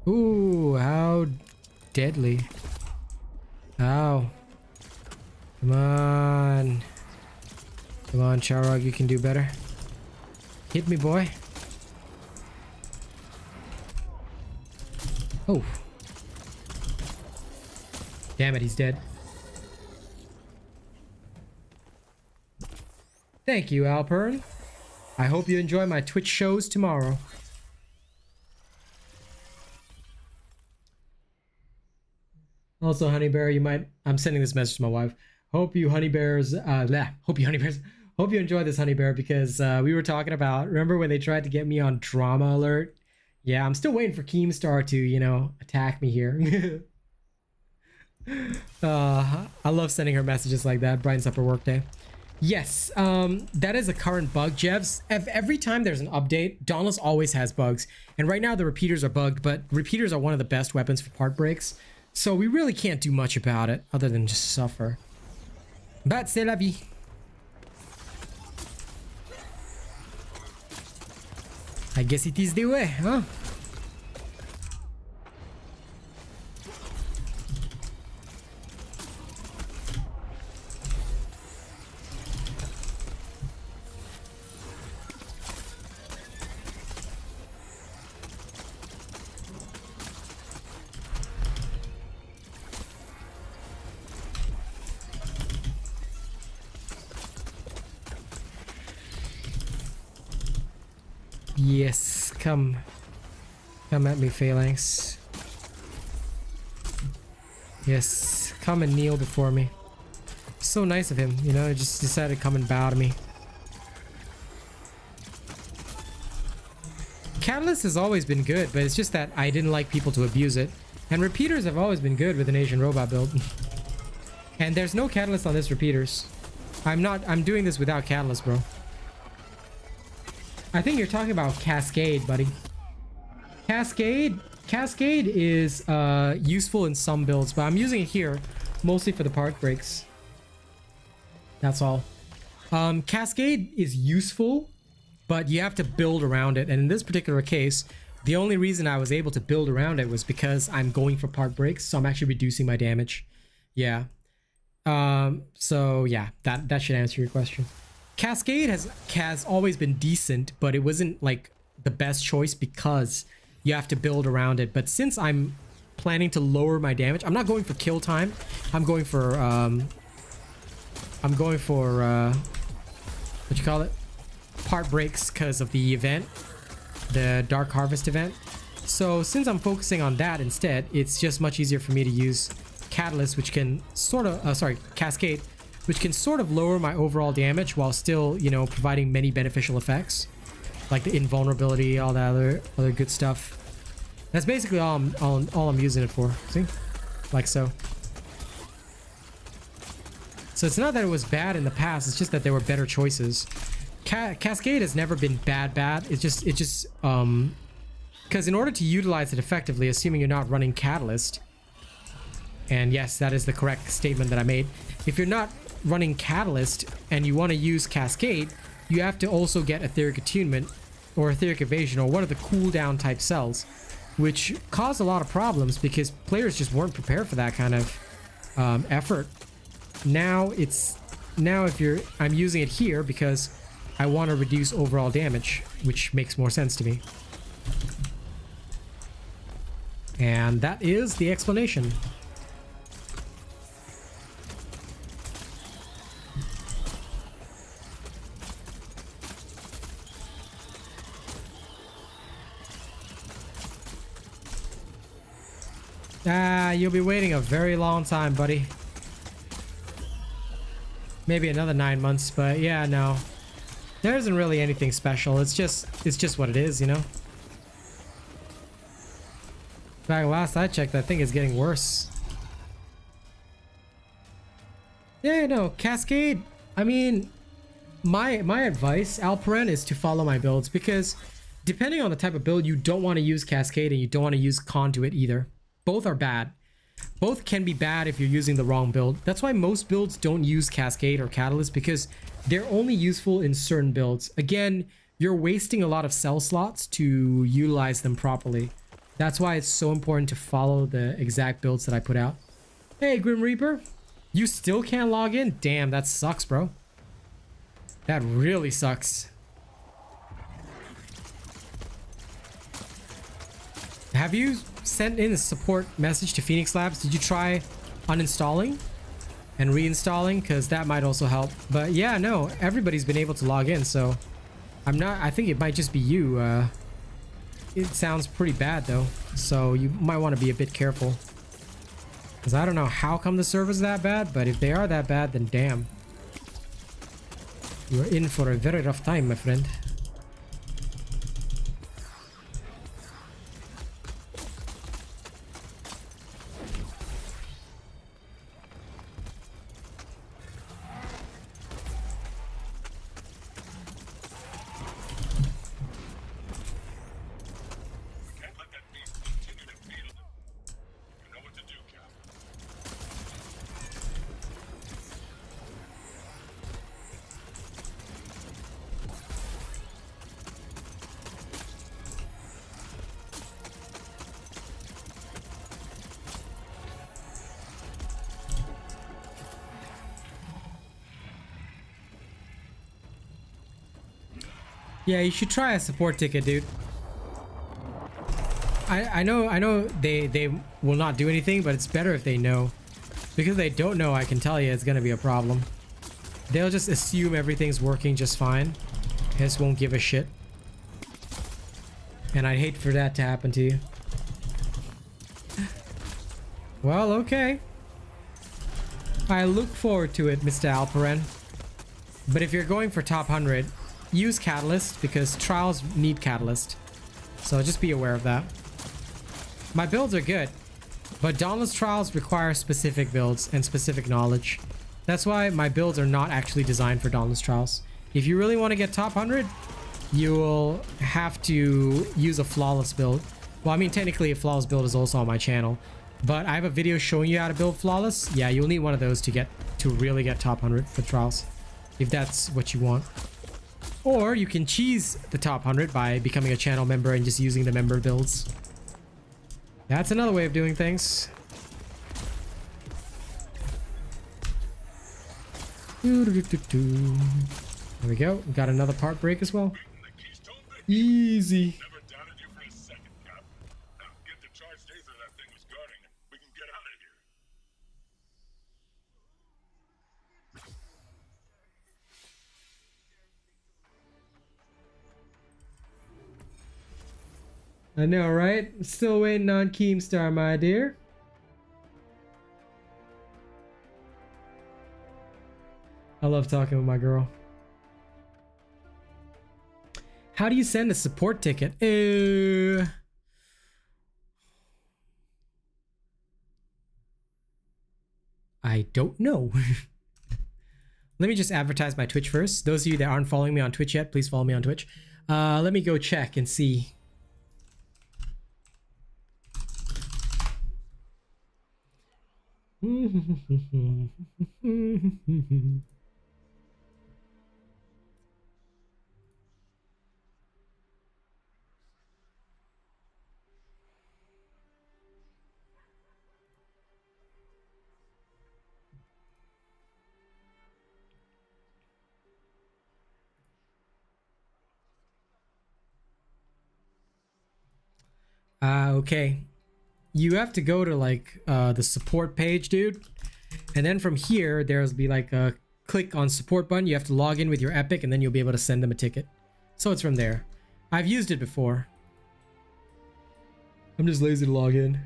Ooh, how deadly. Ow. Come on. Come on, Charog, you can do better. Hit me, boy. Oh. Damn it, he's dead. Thank you, Alpern. I hope you enjoy my Twitch shows tomorrow. Also, honey bear, you might. I'm sending this message to my wife. Hope you honey bears. Hope you enjoy this, honey bear, because we were talking about. Remember when they tried to get me on drama alert? Yeah, I'm still waiting for Keemstar to, you know, attack me here. I love sending her messages like that. Brightens up her workday. Yes, that is a current bug, Jevs. Every time there's an update, Dauntless always has bugs, and right now the repeaters are bugged. But repeaters are one of the best weapons for part breaks. So we really can't do much about it other than just suffer. But c'est la vie. I guess it is the way, huh? Yes, come at me, Phalanx. Yes, come and kneel before me. So nice of him, you know, he just decided to come and bow to me. Catalyst has always been good, but it's just that I didn't like people to abuse it. And repeaters have always been good with an Asian robot build. And there's no catalyst on this repeaters. I'm doing this without catalyst, bro. I think you're talking about Cascade, buddy. Cascade is useful in some builds, but I'm using it here mostly for the park breaks. That's all. Cascade is useful, but you have to build around it. And in this particular case, the only reason I was able to build around it was because I'm going for park breaks, so I'm actually reducing my damage. Yeah. So yeah, that should answer your question. Cascade has always been decent, but it wasn't like the best choice because you have to build around it. But since I'm planning to lower my damage, I'm not going for kill time. I'm going for what you call it? Part breaks because of the event, the Dark Harvest event. So since I'm focusing on that instead, it's just much easier for me to use Catalyst, which can sort of Cascade, which can sort of lower my overall damage while still, you know, providing many beneficial effects like the invulnerability, all that other good stuff. That's basically all I'm using it for. See, like so. So it's not that it was bad in the past, it's just that there were better choices. Cascade has never been bad. It's just because in order to utilize it effectively, assuming you're not running Catalyst, and yes, that is the correct statement that I made. If you're not running Catalyst and you want to use Cascade, you have to also get Etheric Attunement or Etheric Evasion or one of the cooldown type cells, which caused a lot of problems because players just weren't prepared for that kind of effort. Now I'm using it here because I want to reduce overall damage, which makes more sense to me. And that is the explanation. You'll be waiting a very long time, buddy. Maybe another 9 months, but yeah, no. There isn't really anything special. It's just what it is, you know? In fact, last I checked, I think it's getting worse. Yeah, no, Cascade, I mean, my advice, Alperen, is to follow my builds because depending on the type of build, you don't want to use Cascade and you don't want to use Conduit either. Both are bad. Both can be bad if you're using the wrong build. That's why most builds don't use Cascade or Catalyst because they're only useful in certain builds. Again, you're wasting a lot of cell slots to utilize them properly. That's why it's so important to follow the exact builds that I put out. Hey, Grim Reaper. You still can't log in? Damn, that sucks, bro. That really sucks. Have you sent in a support message to Phoenix Labs? Did you try uninstalling and reinstalling? Because that might also help. But yeah, no, everybody's been able to log in, so I think it might just be you. It sounds pretty bad though, so you might want to be a bit careful. Because I don't know how come the server's that bad, but if they are that bad, then damn. You're in for a very rough time, my friend. Yeah, you should try a support ticket, dude. I know they will not do anything, but it's better if they know. Because they don't know, I can tell you it's gonna be a problem. They'll just assume everything's working just fine. Just won't give a shit. And I'd hate for that to happen to you. Well, okay. I look forward to it, Mr. Alperen. But if you're going for top 100, use Catalyst because trials need Catalyst. So just be aware of that. My builds are good, but Dauntless trials require specific builds and specific knowledge. That's why my builds are not actually designed for Dauntless trials. If you really want to get top 100, you will have to use a flawless build. Well, I mean, technically a flawless build is also on my channel, but I have a video showing you how to build flawless. Yeah, you'll need one of those to really get top 100 for trials, if that's what you want. Or you can cheese the top 100 by becoming a channel member and just using the member builds. That's another way of doing things. There we go. We got another part break as well. Easy. Never doubted you for a second, Cap. Now get the charge taser that thing was guarding, and we can get out of here. I know, right? Still waiting on Keemstar, my dear. I love talking with my girl. How do you send a support ticket? I don't know. Let me just advertise my Twitch first. Those of you that aren't following me on Twitch yet, please follow me on Twitch. Let me go check and see. Okay. You have to go to like the support page, dude. And then from here, there's be like a click on support button. You have to log in with your Epic and then you'll be able to send them a ticket. So it's from there. I've used it before. I'm just lazy to log in.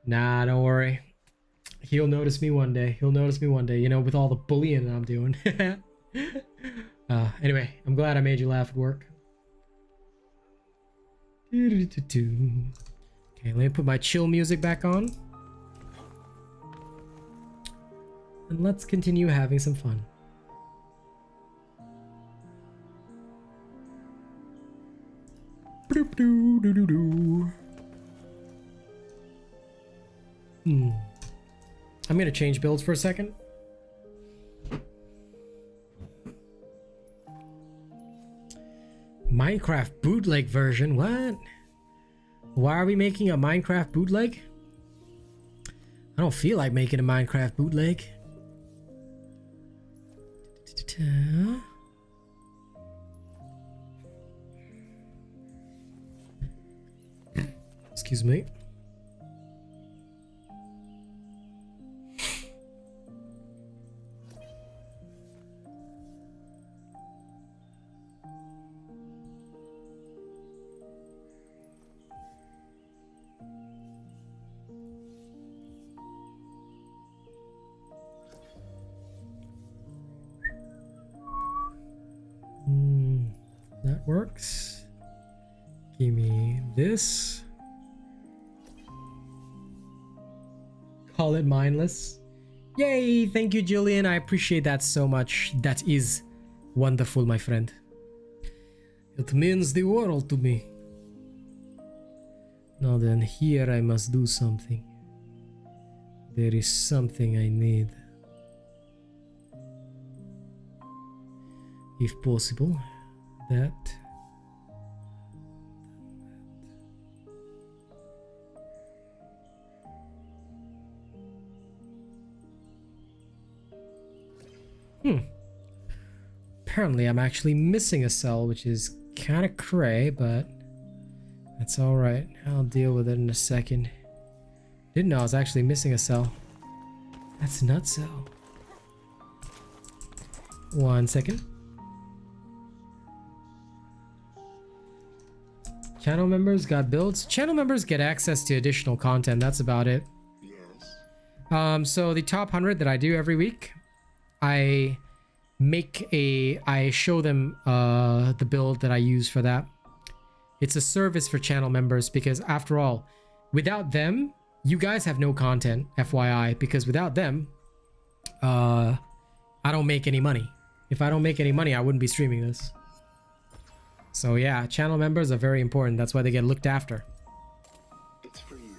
Nah, don't worry. He'll notice me one day. He'll notice me one day, you know, with all the bullying that I'm doing. Anyway, I'm glad I made you laugh at work. Okay, let me put my chill music back on. And let's continue having some fun. I'm gonna change builds for a second. Minecraft bootleg version? What? Why are we making a Minecraft bootleg? I don't feel like making a Minecraft bootleg. Excuse me. That works. Give me this. Call it mindless. Yay! Thank you, Julian. I appreciate that so much. That is wonderful, my friend. It means the world to me. Now then, here I must do something. There is something I need. If possible, that. Apparently I'm actually missing a cell, which is kind of cray, but That's all right. I'll deal with it in a second. Didn't know I was actually missing a cell. That's nutso. 1 second. Channel members got builds. Channel members get access to additional content. That's about it. Yes. So the top 100 that I do every week, I show them the build that I use for that. It's a service for channel members because after all, without them, you guys have no content, FYI, because without them, I don't make any money. If I don't make any money, I wouldn't be streaming this. So yeah, channel members are very important. That's why they get looked after. It's for you.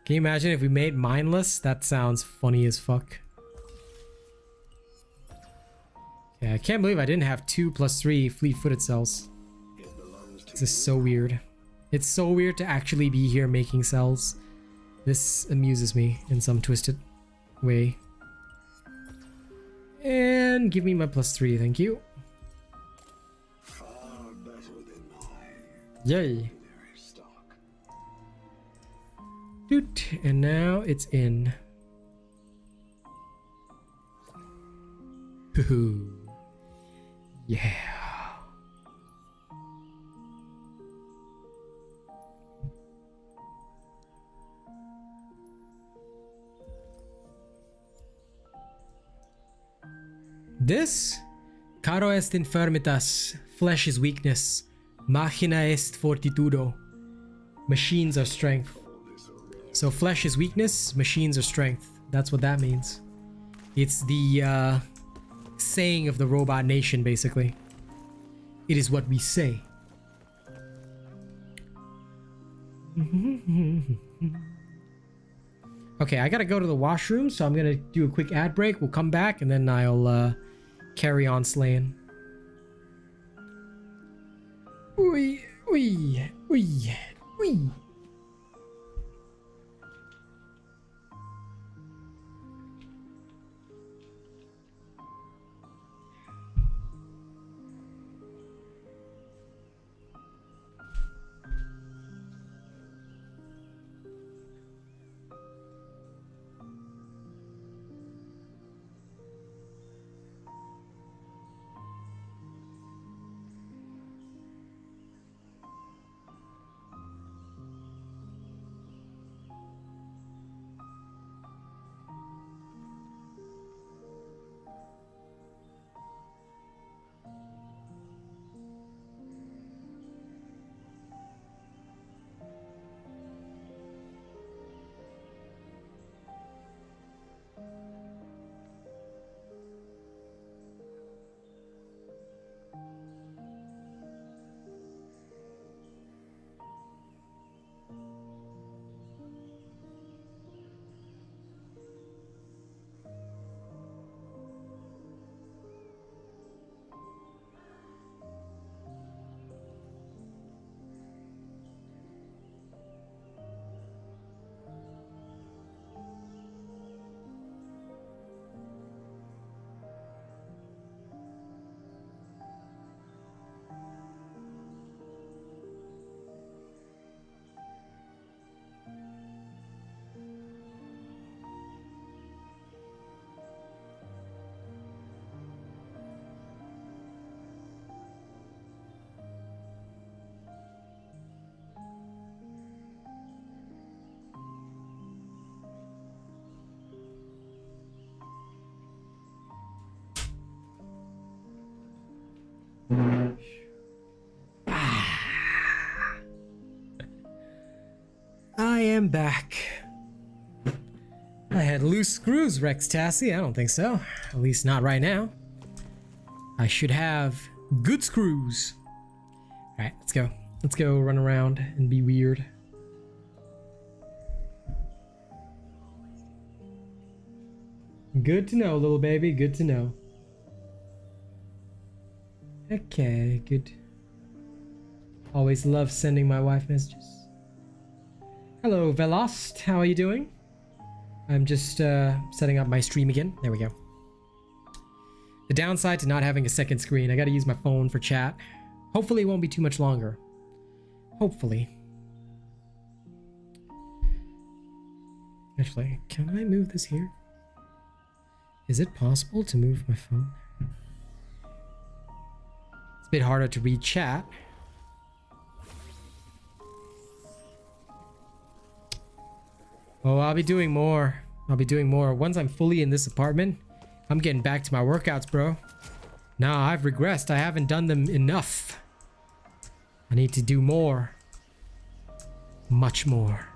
Can you imagine if we made mindless? That sounds funny as fuck. Yeah, I can't believe I didn't have 2 + 3 fleet-footed cells. It belongs to This is so weird. It's so weird to actually be here making cells. This amuses me in some twisted way. And give me my +3, thank you. far better than my Yay. very stock. Doot. And now it's in. Hoo-hoo. Yeah. This? Caro est infirmitas, flesh is weakness, machina est fortitudo. Machines are strength. So flesh is weakness, machines are strength. That's what that means. It's the saying of the robot nation, basically. It is what we say. Okay, I gotta go to the washroom, so I'm gonna do a quick ad break. We'll come back and then I'll carry on slaying. Oi, oi, oi, oi. I am back. I had loose screws, Rex Tassie. I don't think so. At least not right now. I should have good screws. Alright, let's go. Let's go run around and be weird. Good to know, little baby. Good to know. Okay, good. Always love sending my wife messages. Hello, Velost. How are you doing? I'm just setting up my stream again. There we go. The downside to not having a second screen, I gotta use my phone for chat. Hopefully it won't be too much longer. Hopefully. Actually, can I move this here? Is it possible to move my phone? It's a bit harder to read chat. Oh, I'll be doing more. I'll be doing more. Once I'm fully in this apartment, I'm getting back to my workouts, bro. Nah, I've regressed. I haven't done them enough. I need to do more. Much more.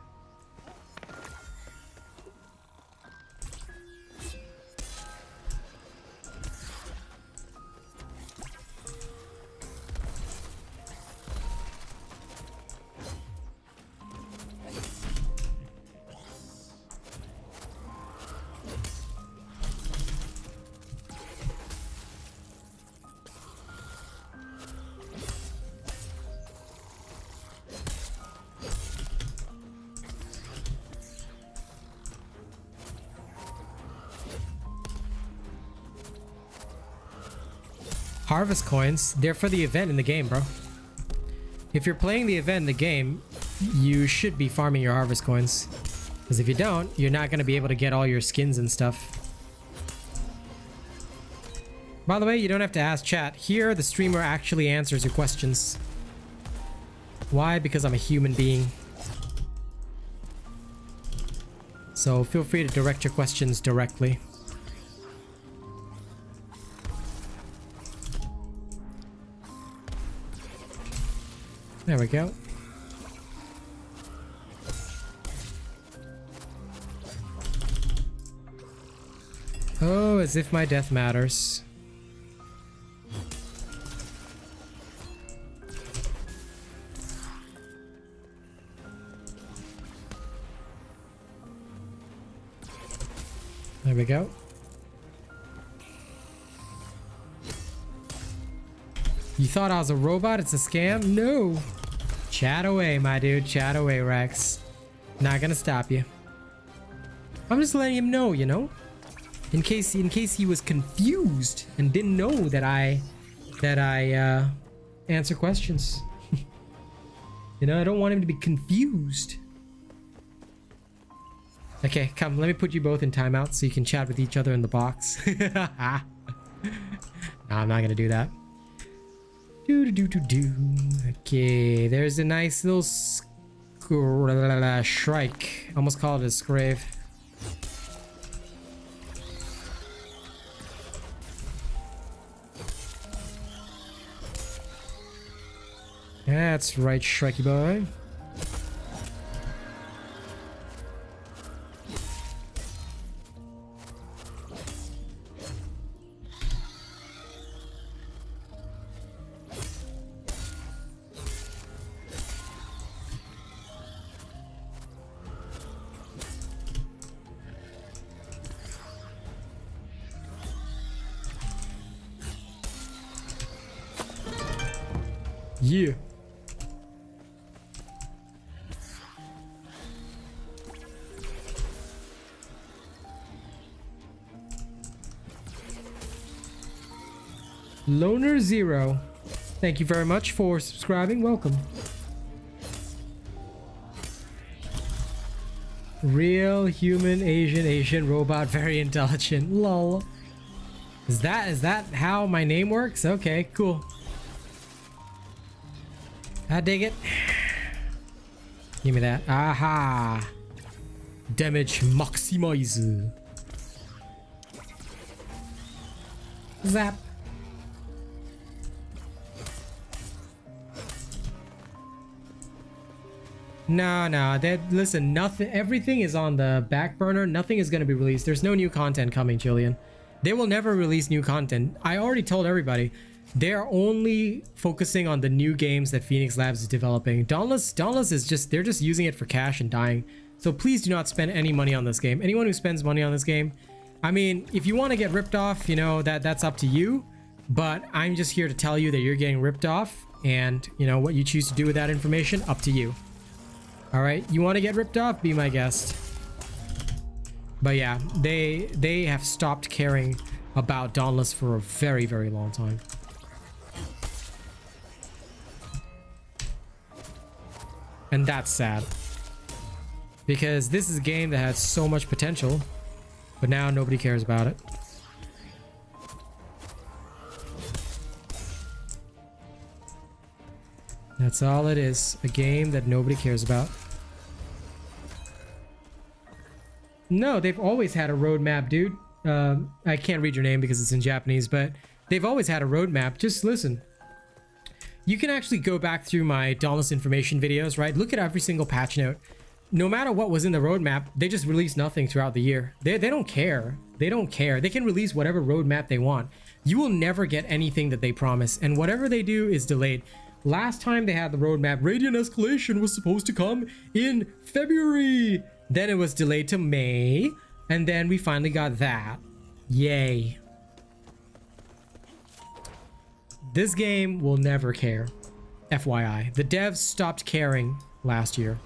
Harvest coins, they're for the event in the game, bro. If you're playing the event in the game, you should be farming your harvest coins. Because if you don't, you're not going to be able to get all your skins and stuff. By the way, you don't have to ask chat. Here, the streamer actually answers your questions. Why? Because I'm a human being. So feel free to direct your questions directly. There we go. Oh, as if my death matters. There we go. You thought I was a robot? It's a scam? No. Chat away, my dude. Chat away, Rex. Not gonna stop you. I'm just letting him know, you know? In case he was confused and didn't know that I answer questions. You know, I don't want him to be confused. Okay, come, let me put you both in timeout so you can chat with each other in the box. No, I'm not gonna do that. Okay, there's a nice little shrike. Almost called it a scrave. That's right, Shrikey boy. Yeah. Loner Zero, thank you very much for subscribing. Welcome. Real human Asian robot, very intelligent. Lol. Is that how my name works? Okay, cool. I dig it. Give me that. Aha. Damage maximize. Zap. No, listen, nothing, everything is on the back burner. Nothing is going to be released. There's no new content coming, Jillian. They will never release new content. I already told everybody. They're only focusing on the new games that Phoenix Labs is developing. Dauntless is just, they're just using it for cash and dying. So please do not spend any money on this game. Anyone who spends money on this game, I mean, if you want to get ripped off, you know, that's up to you. But I'm just here to tell you that you're getting ripped off, and you know what you choose to do with that information, up to you. All right, you want to get ripped off? Be my guest. But yeah, they have stopped caring about Dauntless for a very, very long time. And that's sad. Because this is a game that had so much potential, but now nobody cares about it. That's all it is. A game that nobody cares about. No, they've always had a roadmap, dude. I can't read your name because it's in Japanese, but they've always had a roadmap. Just listen. You can actually go back through my Dauntless information videos, right? Look at every single patch note. No matter what was in the roadmap, they just release nothing throughout the year. They don't care. They don't care. They can release whatever roadmap they want. You will never get anything that they promise, and whatever they do is delayed. Last time they had the roadmap, Radiant Escalation was supposed to come in February. Then it was delayed to May, and then we finally got that. Yay. This game will never care. FYI. The devs stopped caring last year.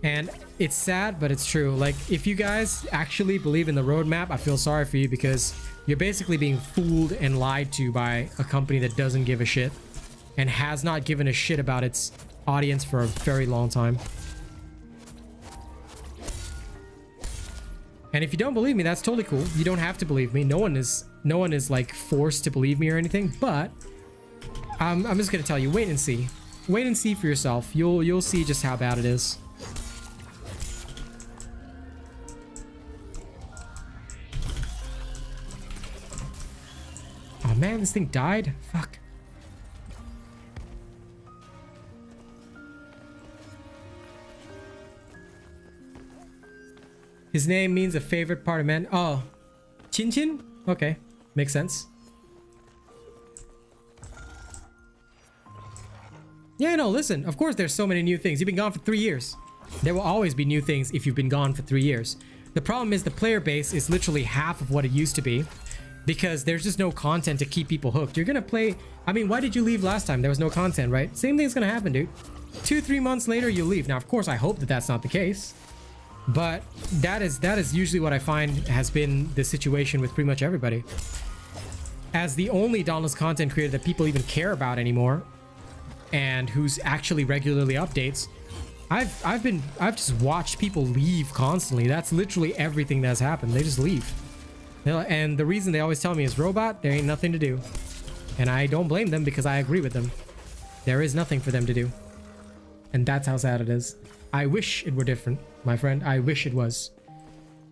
And it's sad, but it's true. Like, if you guys actually believe in the roadmap, I feel sorry for you because you're basically being fooled and lied to by a company that doesn't give a shit and has not given a shit about its audience for a very long time. And if you don't believe me, that's totally cool. You don't have to believe me. No one is like forced to believe me or anything, but I'm just gonna tell you, wait and see. Wait and see for yourself. You'll see just how bad it is. Oh man, this thing died? Fuck. His name means a favorite part of men. Oh, Chin Chin? Okay, makes sense. Yeah, no, listen. Of course, there's so many new things. You've been gone for 3 years. There will always be new things if you've been gone for 3 years. The problem is the player base is literally half of what it used to be because there's just no content to keep people hooked. You're gonna play... I mean, why did you leave last time? There was no content, right? Same thing's gonna happen, dude. 2-3 months later, you leave. Now, of course, I hope that that's not the case. But that is usually what I find has been the situation with pretty much everybody. As the only Dauntless content creator that people even care about anymore, and who's actually regularly updates, I've just watched people leave constantly. That's literally everything that's happened. They just leave. And the reason they always tell me is, Robot, there ain't nothing to do. And I don't blame them because I agree with them. There is nothing for them to do. And that's how sad it is. I wish it were different, my friend. I wish it was.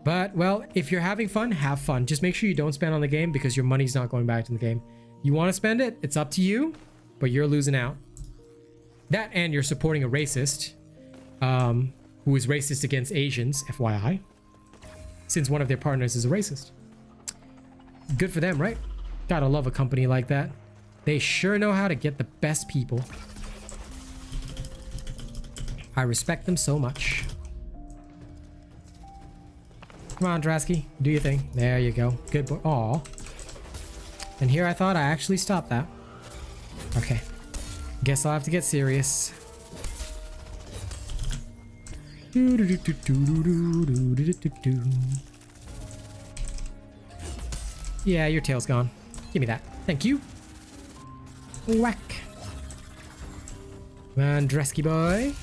But, well, if you're having fun, have fun. Just make sure you don't spend on the game because your money's not going back to the game. You want to spend it, it's up to you, but you're losing out. That and you're supporting a racist, who is racist against Asians, FYI, since one of their partners is a racist. Good for them, right? Gotta love a company like that. They sure know how to get the best people. I respect them so much. Come on, Drasky. Do your thing. There you go. Good boy. Aw. And here I thought I actually stopped that. Okay. Guess I'll have to get serious. Yeah, your tail's gone. Give me that. Thank you. Whack. Come on, Dresky boy.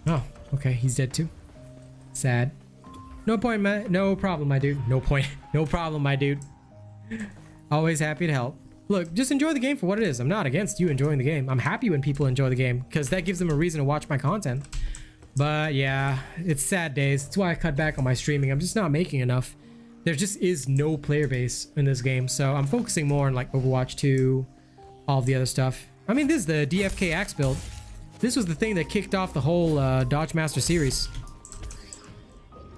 Oh, okay, he's dead too. Sad. No point, no problem, my dude. No point. No problem, my dude. Always happy to help. Look, just enjoy the game for what it is. I'm not against you enjoying the game. I'm happy when people enjoy the game because that gives them a reason to watch my content. But yeah, it's sad days. That's why I cut back on my streaming. I'm just not making enough. There just is no player base in this game. So I'm focusing more on like Overwatch 2, all of the other stuff. I mean, this is the DFK Axe build. This was the thing that kicked off the whole Dodge Master series.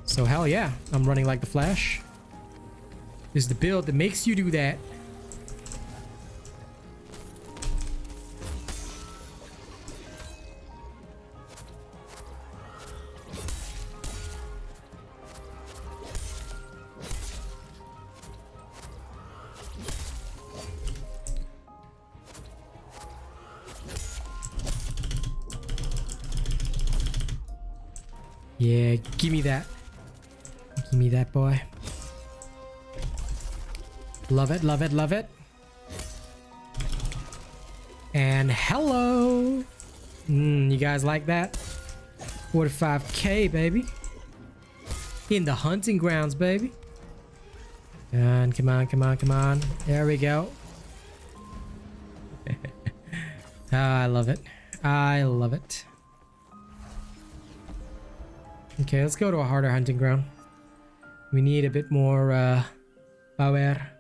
So hell yeah, I'm running like the Flash. This is the build that makes you do that. Yeah, give me that. Give me that, boy. Love it, love it, love it. And hello. You guys like that? 45k, baby. In the hunting grounds, baby. And come on, come on, come on. There we go. I love it. I love it. Okay, let's go to a harder hunting ground. We need a bit more power.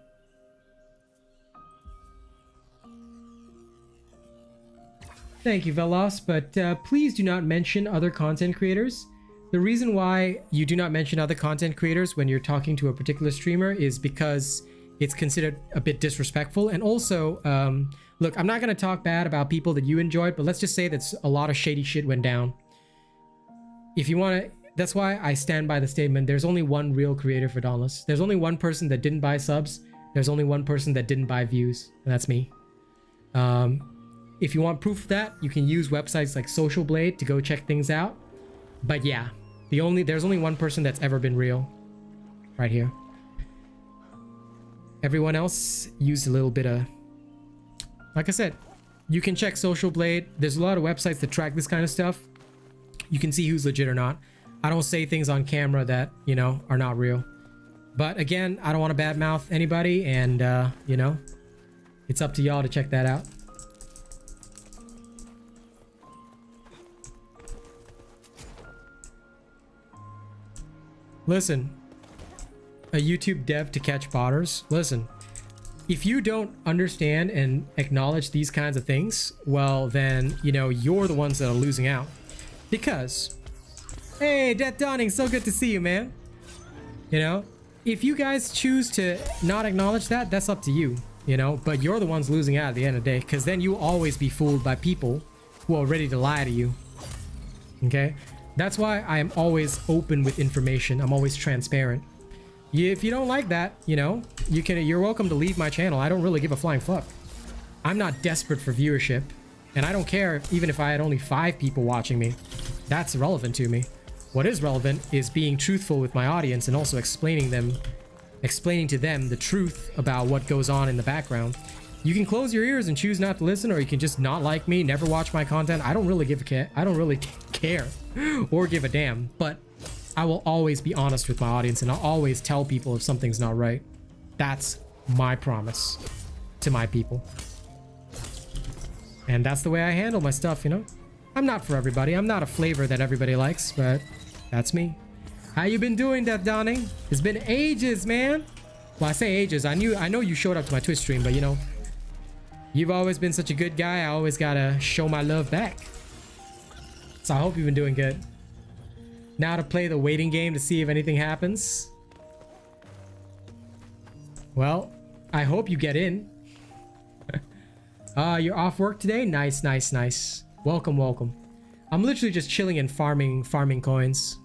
Thank you, Velos, but please do not mention other content creators. The reason why you do not mention other content creators when you're talking to a particular streamer is because it's considered a bit disrespectful. And also, look, I'm not going to talk bad about people that you enjoyed, but let's just say that a lot of shady shit went down. If you want to, that's why I stand by the statement. There's only one real creator for Dauntless. There's only one person that didn't buy subs. There's only one person that didn't buy views, and that's me. If you want proof of that, you can use websites like Social Blade to go check things out. But yeah, there's only one person that's ever been real. Right here. Everyone else used a little bit of... Like I said, you can check Social Blade. There's a lot of websites that track this kind of stuff. You can see who's legit or not. I don't say things on camera that, you know, are not real. But again, I don't want to badmouth anybody, and, you know, it's up to y'all to check that out. Listen, a YouTube dev to catch botters. Listen, if you don't understand and acknowledge these kinds of things, well, then, you know, you're the ones that are losing out. Because, hey, Death Dawning, so good to see you, man. You know, if you guys choose to not acknowledge that, that's up to you, you know, but you're the ones losing out at the end of the day, because then you'll always be fooled by people who are ready to lie to you. Okay? That's why I am always open with information. I'm always transparent. If you don't like that, you know, you're welcome to leave my channel. I don't really give a flying fuck. I'm not desperate for viewership, and I don't care even if I had only 5 people watching me. That's irrelevant to me. What is relevant is being truthful with my audience and also explaining to them the truth about what goes on in the background. You can close your ears and choose not to listen, or you can just not like me, never watch my content. I don't really care or give a damn, but I will always be honest with my audience, and I'll always tell people if something's not right. That's my promise to my people. And that's the way I handle my stuff, you know? I'm not for everybody. I'm not a flavor that everybody likes, but that's me. How you been doing, Death Dawning? It's been ages, man. Well, I say ages. I know you showed up to my Twitch stream, but you know, you've always been such a good guy. I always gotta show my love back. So I hope you've been doing good. Now to play the waiting game to see if anything happens. Well, I hope you get in. You're off work today? Nice, nice, nice. Welcome, welcome. I'm literally just chilling and farming coins.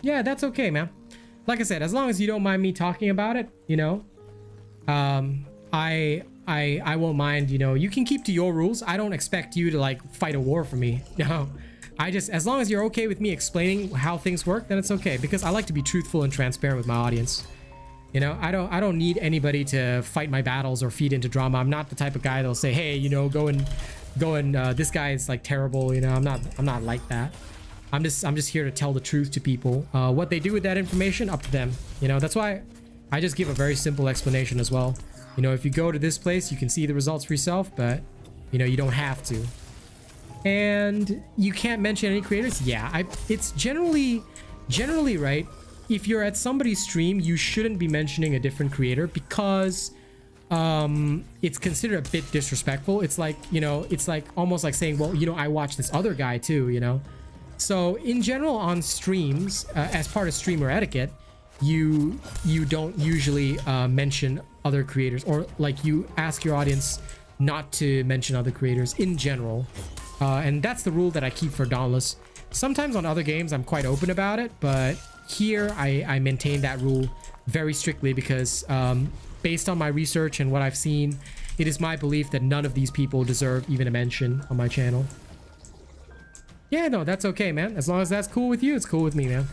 Yeah, that's okay, man. Like I said, as long as you don't mind me talking about it, you know, I won't mind, you know. You can keep to your rules. I don't expect you to like fight a war for me. No, I just, as long as you're okay with me explaining how things work, then it's okay, because I like to be truthful and transparent with my audience. You know, I don't need anybody to fight my battles or feed into drama. I'm not the type of guy that'll say, hey, you know, go and this guy is like terrible. You know, I'm not like that. I'm just here to tell the truth to people. What they do with that information, up to them. You know, that's why I just give a very simple explanation as well. You know, if you go to this place, you can see the results for yourself, but you know, you don't have to. And you can't mention any creators. Yeah, it's generally right. If you're at somebody's stream, you shouldn't be mentioning a different creator, because it's considered a bit disrespectful. It's like, you know, it's like almost like saying, well, you know, I watch this other guy too, you know. So in general on streams, as part of streamer etiquette, you don't usually mention other creators, or like you ask your audience not to mention other creators in general. And that's the rule that I keep for Dauntless. Sometimes on other games I'm quite open about it, but here I maintain that rule very strictly, because based on my research and what I've seen, it is my belief that none of these people deserve even a mention on my channel. Yeah, no, that's okay, man. As long as that's cool with you, it's cool with me, man.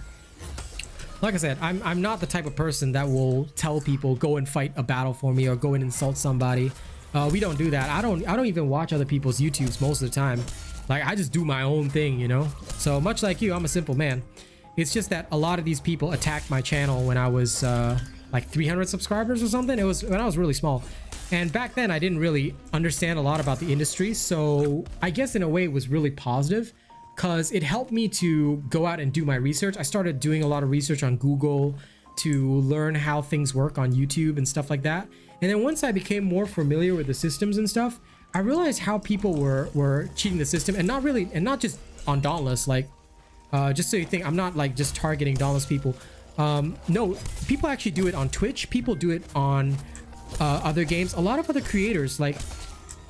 Like I said, I'm not the type of person that will tell people go and fight a battle for me or go and insult somebody. We don't do that. I don't even watch other people's YouTubes most of the time. Like, I just do my own thing, you know? So much like you, I'm a simple man. It's just that a lot of these people attacked my channel when I was like 300 subscribers or something. It was when I was really small. And back then I didn't really understand a lot about the industry. So I guess in a way it was really positive because it helped me to go out and do my research. I started doing a lot of research on Google to learn how things work on YouTube and stuff like that. And then once I became more familiar with the systems and stuff, I realized how people were cheating the system, and not just on Dauntless. Like, just so you think, I'm not like just targeting Dauntless people. No, people actually do it on Twitch. People do it on other games. A lot of other creators, like,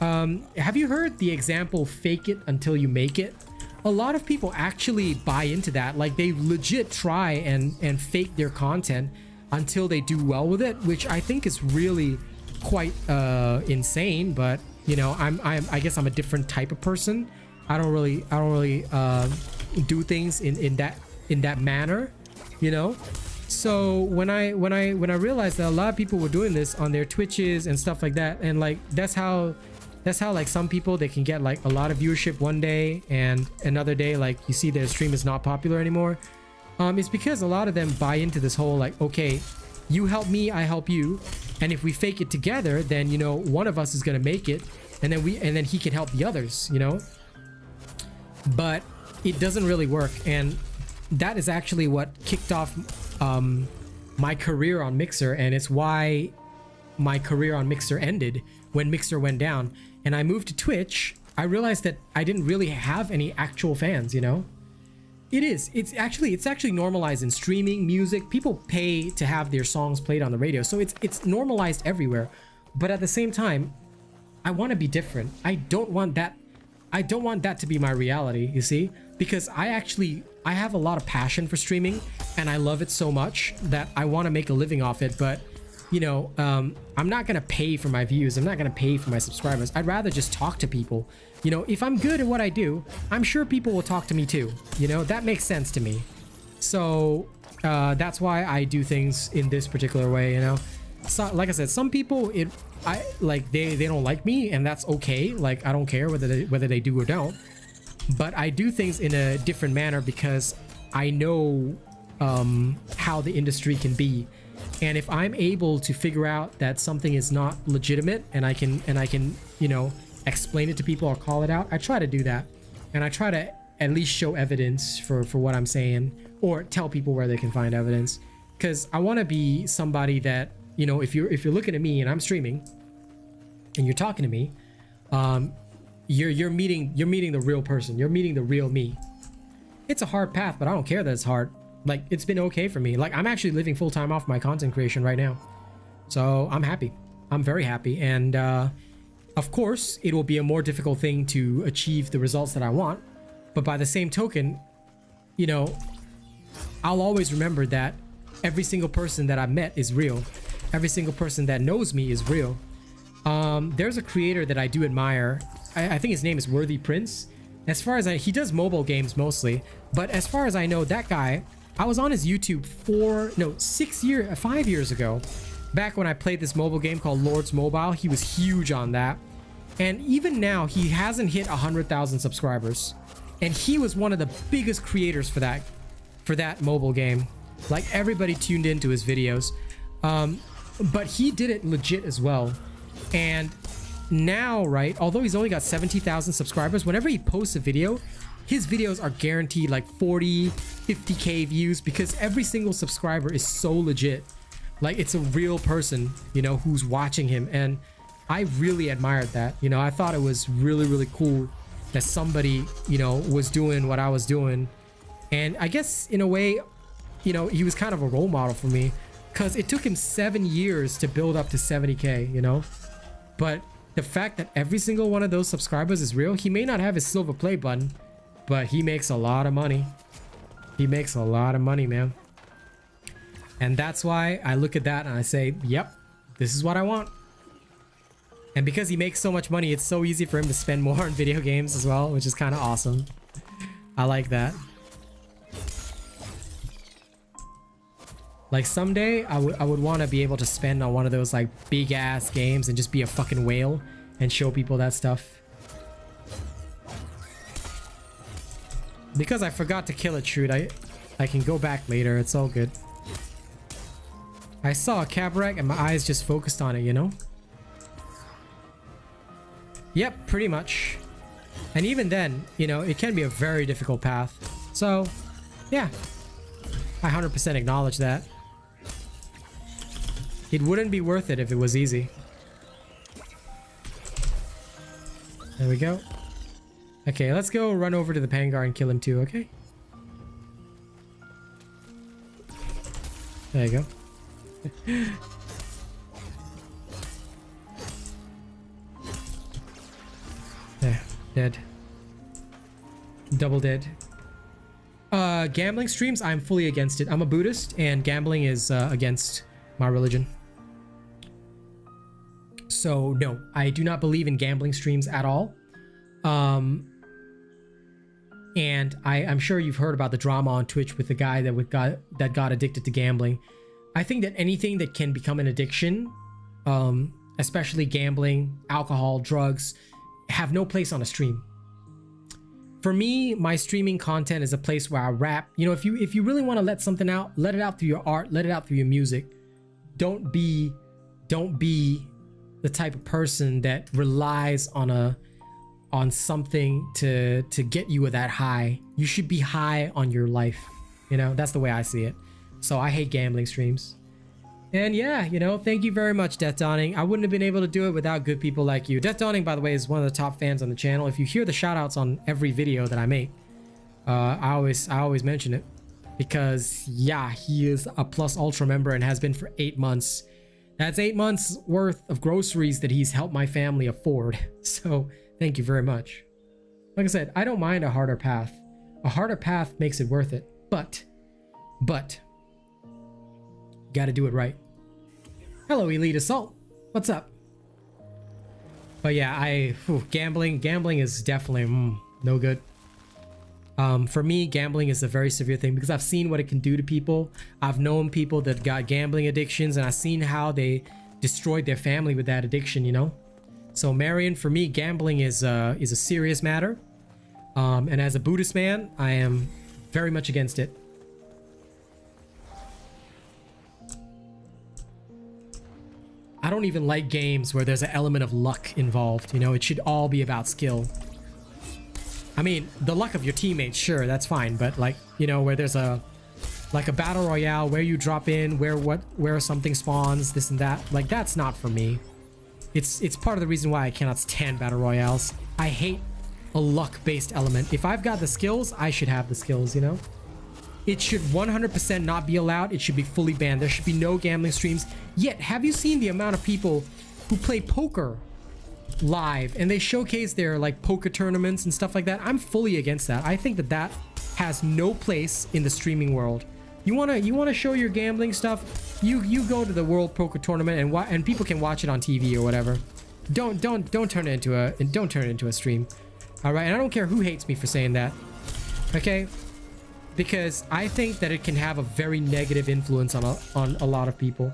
have you heard the example "fake it until you make it"? A lot of people actually buy into that. Like, they legit try and fake their content until they do well with it, which I think is really quite insane. But you know, I guess I'm a different type of person. I don't really do things in that manner, you know. So when I realized that a lot of people were doing this on their Twitches and stuff like that, and like that's how like some people, they can get like a lot of viewership one day and another day like you see their stream is not popular anymore. It's because a lot of them buy into this whole like, okay, you help me, I help you, and if we fake it together, then you know one of us is gonna make it, and then he can help the others, you know. But it doesn't really work, and that is actually what kicked off my career on Mixer, and it's why my career on Mixer ended when Mixer went down and I moved to Twitch. I realized that I didn't really have any actual fans, you know. It's actually normalized in streaming music. People pay to have their songs played on the radio, so it's normalized everywhere. But at the same time, I want to be different. I don't want that to be my reality, you see, because I have a lot of passion for streaming and I love it so much that I want to make a living off it. But you know, I'm not gonna pay for my views. I'm not gonna pay for my subscribers. I'd rather just talk to people. You know, if I'm good at what I do, I'm sure people will talk to me too. You know, that makes sense to me. So that's why I do things in this particular way, you know. So, like I said, some people they don't like me, and that's okay. Like, I don't care whether they do or don't. But I do things in a different manner because I know how the industry can be. And if I'm able to figure out that something is not legitimate and I can, you know, explain it to people or call it out, I try to do that. And I try to at least show evidence for what I'm saying, or tell people where they can find evidence. Because I want to be somebody that, you know, if you're looking at me and I'm streaming and you're talking to me, you're meeting the real person. You're meeting the real me. It's a hard path, but I don't care that it's hard. Like, it's been okay for me. Like, I'm actually living full-time off my content creation right now, so I'm happy. I'm very happy. And of course it will be a more difficult thing to achieve the results that I want, but by the same token, you know, I'll always remember that every single person that I've met is real. Every single person that knows me is real. There's a creator that I do admire. I think his name is Worthy Prince. As far as he does mobile games mostly, but as far as I know, that guy, I was on his YouTube 5 years ago, back when I played this mobile game called Lords Mobile. He was huge on that, and even now he hasn't hit 100,000 subscribers, and he was one of the biggest creators for that mobile game. Like, everybody tuned into his videos, but he did it legit as well. And now, right, although he's only got 70,000 subscribers, whenever he posts a video, his videos are guaranteed like 40, 50k views, because every single subscriber is so legit. Like, it's a real person, you know, who's watching him. And I really admired that. You know, I thought it was really, really cool that somebody, you know, was doing what I was doing. And I guess in a way, you know, he was kind of a role model for me, because it took him 7 years to build up to 70k, you know. But the fact that every single one of those subscribers is real, he may not have his silver play button, but he makes a lot of money. He makes a lot of money, man. And that's why I look at that and I say, yep, this is what I want. And because he makes so much money, it's so easy for him to spend more on video games as well, which is kind of awesome. I like that. Like someday I would want to be able to spend on one of those like big ass games and just be a fucking whale and show people that stuff. Because I forgot to kill it, shoot, I can go back later. It's all good. I saw a cabaret and my eyes just focused on it, you know? Yep, pretty much. And even then, you know, it can be a very difficult path. So, yeah. I 100% acknowledge that. It wouldn't be worth it if it was easy. There we go. Okay, let's go run over to the Pangar and kill him too, okay? There you go. There, dead. Double dead. Gambling streams, I'm fully against it. I'm a Buddhist and gambling is against my religion. So no, I do not believe in gambling streams at all. And I'm sure you've heard about the drama on Twitch with the guy that got addicted to gambling. I think that anything that can become an addiction, especially gambling, alcohol, drugs, have no place on a stream. For me, my streaming content is a place where I rap. You know, if you really want to let something out, let it out through your art, let it out through your music. Don't be the type of person that relies on something to get you with that high. You should be high on your life. You know, that's the way I see it. So I hate gambling streams. And yeah, you know, thank you very much, Death Dawning. I wouldn't have been able to do it without good people like you. Death Dawning, by the way, is one of the top fans on the channel. If you hear the shout outs on every video that I make, I always mention it because yeah, he is a Plus Ultra member and has been for 8 months. That's 8 months worth of groceries that he's helped my family afford. So thank you very much. Like I said, I don't mind a harder path. A harder path makes it worth it, but gotta do it right. Hello, Elite Assault. What's up? But yeah, gambling is definitely no good. For me, gambling is a very severe thing because I've seen what it can do to people. I've known people that got gambling addictions and I've seen how they destroyed their family with that addiction, you know? So Marion, for me, gambling is a serious matter. And as a Buddhist man, I am very much against it. I don't even like games where there's an element of luck involved. You know, it should all be about skill. I mean, the luck of your teammates, sure, that's fine. But like, you know, where there's like a battle royale where you drop in, where something spawns, this and that. Like, that's not for me. It's part of the reason why I cannot stand battle royales. I hate a luck-based element. If I've got the skills, I should have the skills, you know? It should 100% not be allowed. It should be fully banned. There should be no gambling streams. Yet, have you seen the amount of people who play poker live and they showcase their like poker tournaments and stuff like that? I'm fully against that. I think that has no place in the streaming world. You wanna show your gambling stuff? You go to the World Poker Tournament and people can watch it on TV or whatever. Don't turn it into a stream. All right, and I don't care who hates me for saying that. Okay. Because I think that it can have a very negative influence on a lot of people.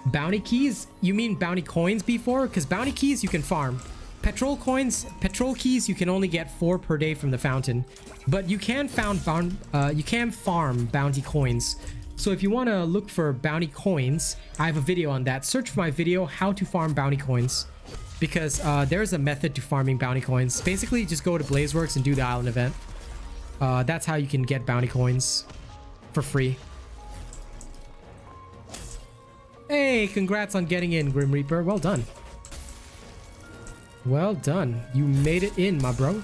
Bounty keys? You mean bounty coins before? Because bounty keys you can farm. Petrol keys you can only get 4 per day from the fountain. But you can farm bounty coins. So if you want to look for bounty coins, I have a video on that. Search for my video, how to farm bounty coins. Because there's a method to farming bounty coins. Basically, just go to Blazeworks and do the island event. That's how you can get bounty coins for free. Hey, congrats on getting in, Grim Reaper. Well done. Well done. You made it in, my bro.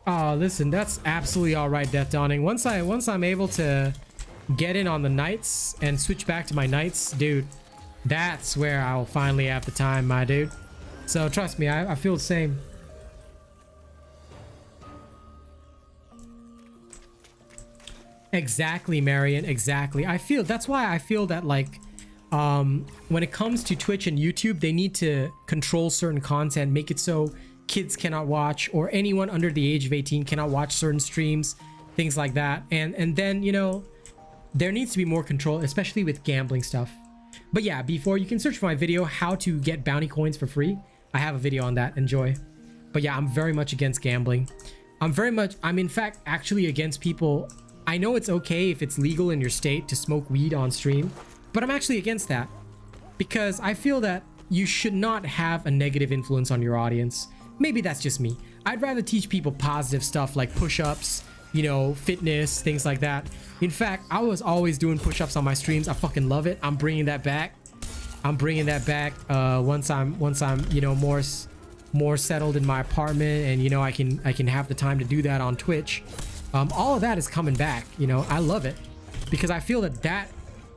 Oh, listen, that's absolutely all right, Death Dawning. Once I'm able to get in on the nights and switch back to my nights, dude, that's where I'll finally have the time, my dude. So trust me, I feel the same. Exactly, Marion, exactly. That's why I feel that, like, when it comes to Twitch and YouTube, they need to control certain content, make it so kids cannot watch, or anyone under the age of 18 cannot watch certain streams, things like that. And then, you know, there needs to be more control, especially with gambling stuff. But yeah, before, you can search for my video, how to get bounty coins for free. I have a video on that, enjoy. But yeah, I'm very much against gambling. I'm in fact actually against people. I know it's okay if it's legal in your state to smoke weed on stream, but I'm actually against that because I feel that you should not have a negative influence on your audience. Maybe that's just me. I'd rather teach people positive stuff like push-ups, you know, fitness, things like that. In fact, I was always doing push-ups on my streams. I fucking love it. I'm bringing that back. Once I'm, you know, more settled in my apartment, and you know, I can have the time to do that on Twitch. All of that is coming back, you know. I love it because I feel that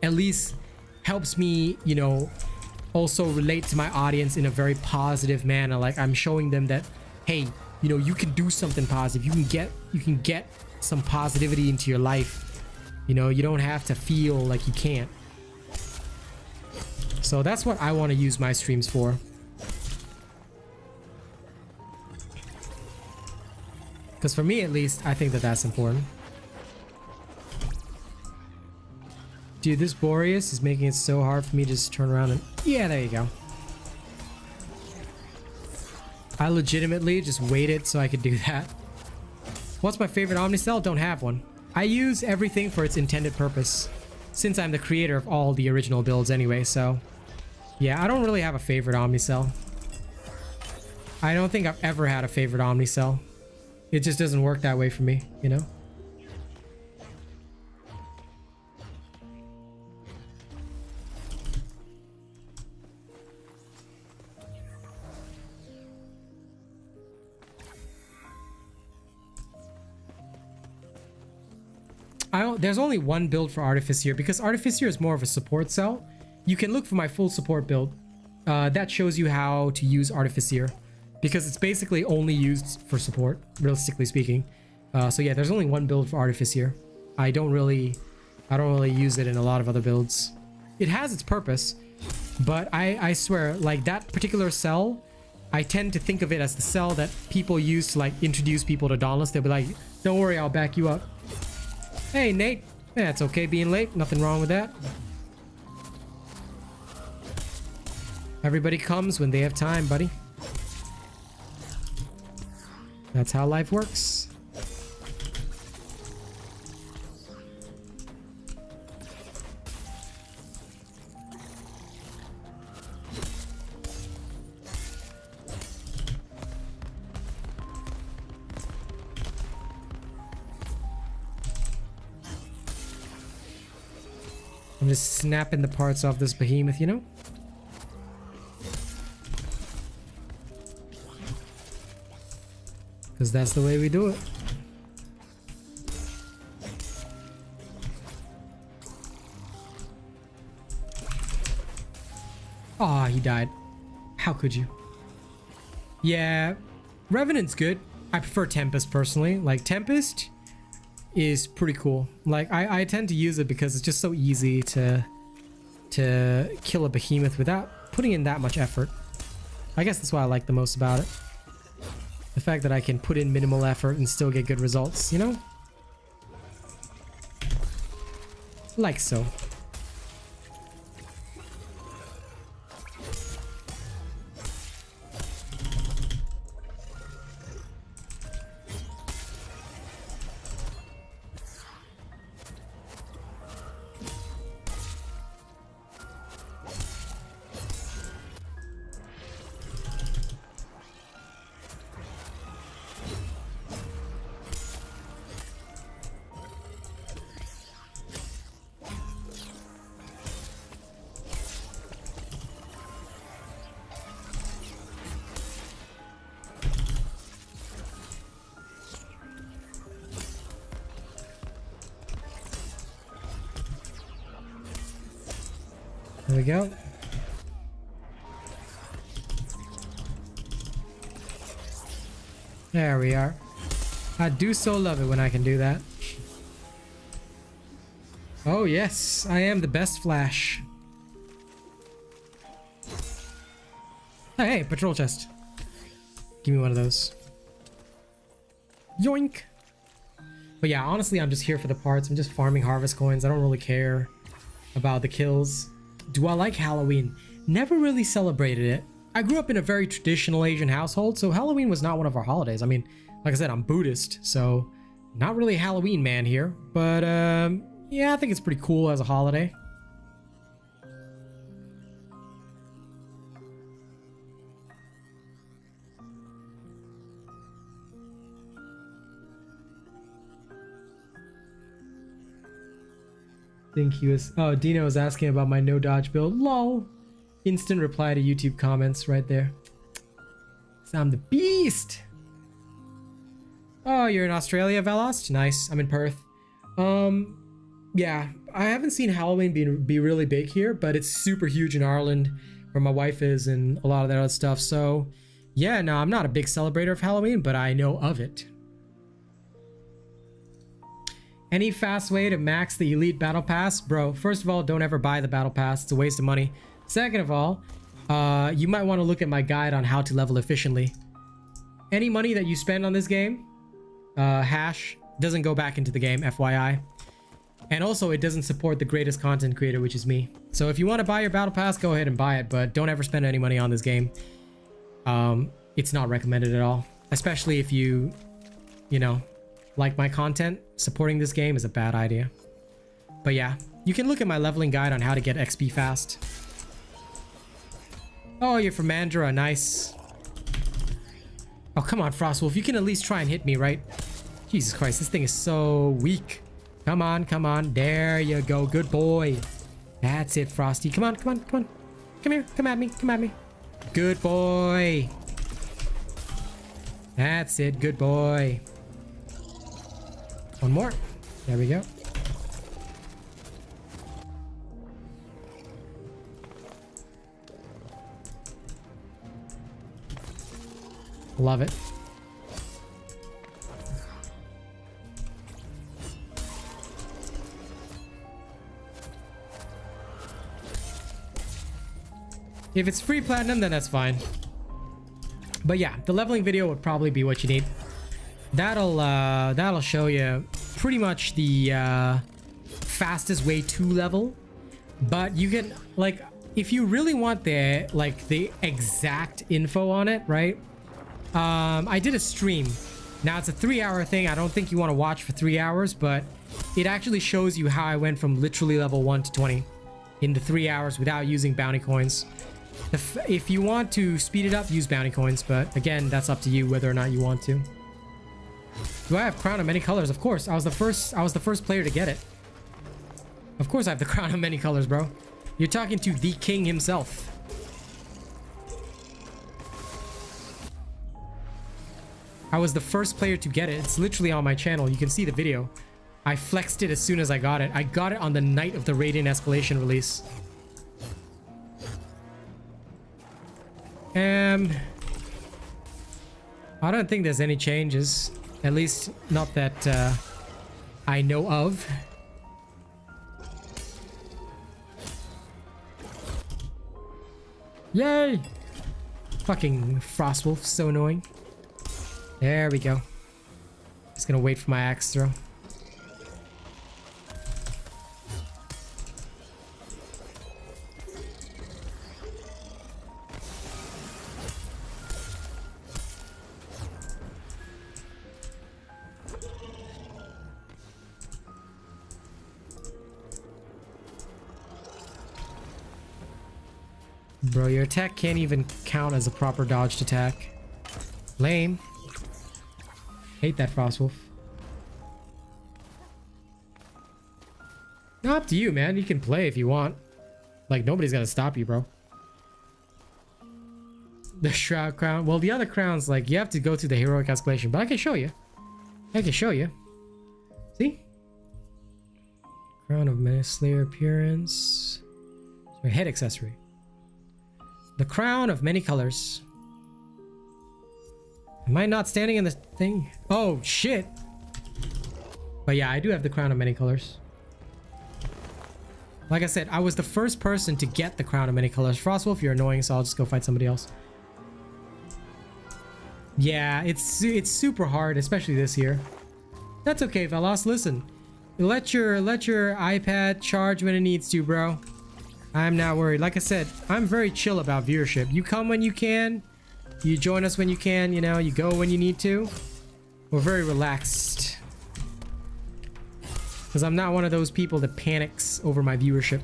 at least helps me, you know, also relate to my audience in a very positive manner. Like, I'm showing them that, hey, you know, you can do something positive. You can get some positivity into your life. You know, you don't have to feel like you can't. So that's what I want to use my streams for. Because for me, at least, I think that that's important. Dude, this Boreas is making it so hard for me to just turn around and... Yeah, there you go. I legitimately just waited so I could do that. What's my favorite Omnicell? Don't have one. I use everything for its intended purpose, since I'm the creator of all the original builds anyway, so... Yeah, I don't really have a favorite Omnicell. I don't think I've ever had a favorite Omnicell. It just doesn't work that way for me, you know? There's only one build for Artificier because Artificier is more of a support cell. You can look for my full support build. That shows you how to use Artificier, because it's basically only used for support, realistically speaking. So yeah, there's only one build for Artificier. I don't really use it in a lot of other builds. It has its purpose, but I swear, like, that particular cell, I tend to think of it as the cell that people use to, like, introduce people to Dauntless. They'll be like, don't worry, I'll back you up. Hey, Nate. Yeah, it's okay being late. Nothing wrong with that. Everybody comes when they have time, buddy. That's how life works. I'm just snapping the parts off this behemoth, you know? Because that's the way we do it. Aw, he died. How could you? Yeah, Revenant's good. I prefer Tempest personally. Like, Tempest is pretty cool. Like, I tend to use it because it's just so easy to kill a behemoth without putting in that much effort. I guess that's what I like the most about it. The fact that I can put in minimal effort and still get good results, you know? Like so. There we go. There we are. I do so love it when I can do that. Oh yes, I am the best Flash. Hey, patrol chest. Give me one of those. Yoink! But yeah, honestly, I'm just here for the parts. I'm just farming harvest coins. I don't really care about the kills. Do I like Halloween? Never really celebrated it. I grew up in a very traditional Asian household, so Halloween was not one of our holidays. I mean, like I said, I'm Buddhist, so not really a Halloween man here. But yeah, I think it's pretty cool as a holiday. Think he was... Oh, Dino was asking about my no dodge build. Lol. Instant reply to YouTube comments right there. So I'm the beast. Oh, you're in Australia, Velost? Nice. I'm in Perth. Yeah, I haven't seen Halloween be really big here, but it's super huge in Ireland, where my wife is, and a lot of that other stuff. So yeah, no, I'm not a big celebrator of Halloween, but I know of it. Any fast way to max the elite battle pass? Bro, first of all, don't ever buy the battle pass. It's a waste of money. Second of all, you might want to look at my guide on how to level efficiently. Any money that you spend on this game, hash, doesn't go back into the game, FYI. And also, it doesn't support the greatest content creator, which is me. So if you want to buy your battle pass, go ahead and buy it, but don't ever spend any money on this game. It's not recommended at all. Especially if you know, like my content. Supporting this game is a bad idea. But yeah, you can look at my leveling guide on how to get XP fast. Oh, you're from Mandra, nice. Oh, come on, Frostwolf. You can at least try and hit me, right? Jesus Christ, this thing is so weak. Come on, come on. There you go. Good boy. That's it, Frosty. Come on, come on, come on. Come here. Come at me. Come at me. Good boy. That's it. Good boy. One more. There we go. Love it. If it's free platinum, then that's fine. But yeah, the leveling video would probably be what you need. That'll show you pretty much the fastest way to level. But you can, like, if you really want the exact info on it, right? I did a stream. Now it's a 3-hour thing. I don't think you want to watch for 3 hours, but it actually shows you how I went from literally level 1 to 20 in the 3 hours without using bounty coins. If you want to speed it up, use bounty coins, but again, that's up to you whether or not you want to. Do I have crown of many colors? Of course. I was the first player to get it. Of course I have the crown of many colors, bro. You're talking to the king himself. I was the first player to get it. It's literally on my channel. You can see the video. I flexed it as soon as I got it. I got it on the night of the Radiant Escalation release. I don't think there's any changes. At least not that I know of. Yay! Fucking Frostwolf, so annoying. There we go. Just gonna wait for my axe throw. Bro, your attack can't even count as a proper dodged attack. Lame. Hate that, Frostwolf. No, up to you, man. You can play if you want. Like, nobody's gonna stop you, bro. The Shroud Crown. Well, the other crowns, like, you have to go through the heroic escalation, but I can show you. I can show you. See? Crown of Slayer appearance. A head accessory. The crown of many colors. Am I not standing in the thing? Oh, shit. But yeah, I do have the crown of many colors. Like I said, I was the first person to get the crown of many colors. Frostwolf, you're annoying, so I'll just go fight somebody else. Yeah, it's super hard, especially this year. That's okay, Velos. Listen, let your iPad charge when it needs to, bro. I'm not worried. Like I said, I'm very chill about viewership. You come when you can. You join us when you can. You know, you go when you need to. We're very relaxed. Because I'm not one of those people that panics over my viewership.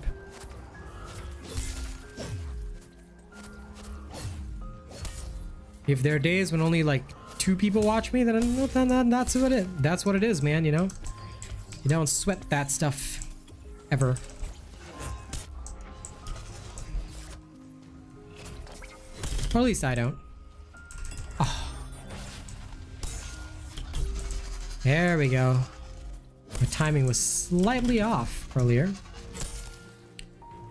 If there are days when only like 2 people watch me, then that's what it is, man, you know? You don't sweat that stuff. Ever. Or at least I don't. Oh. There we go. My timing was slightly off earlier.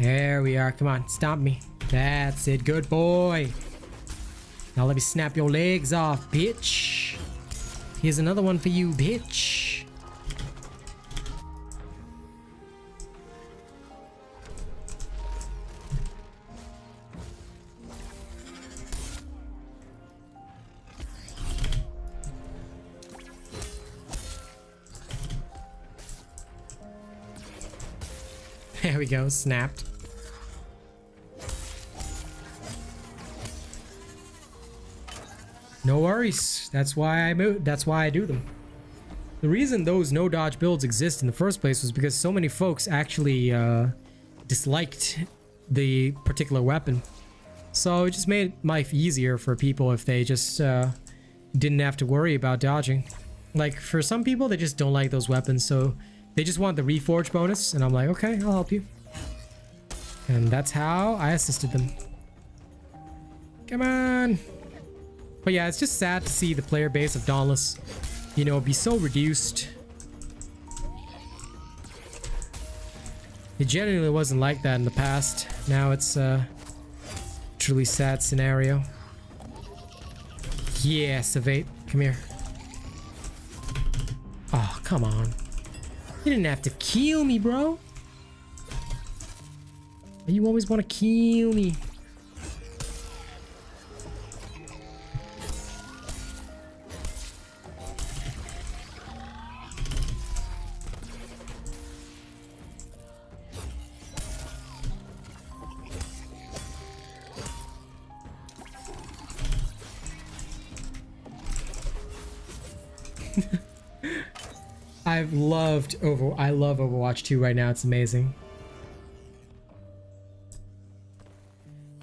There we are. Come on, stomp me. That's it. Good boy. Now let me snap your legs off, bitch. Here's another one for you, bitch. There we go, snapped. No worries. That's why I moved. That's why I do them. The reason those no dodge builds exist in the first place was because so many folks actually disliked the particular weapon. So it just made life easier for people if they just didn't have to worry about dodging. Like for some people, they just don't like those weapons, so they just want the reforge bonus, and I'm like, okay, I'll help you. And that's how I assisted them. Come on. But yeah, it's just sad to see the player base of Dauntless, you know, be so reduced. It genuinely wasn't like that in the past. Now it's a truly sad scenario. Yeah, Savate, come here. Oh, come on. You didn't have to kill me, bro. You always want to kill me. I love Overwatch 2 right now. It's amazing.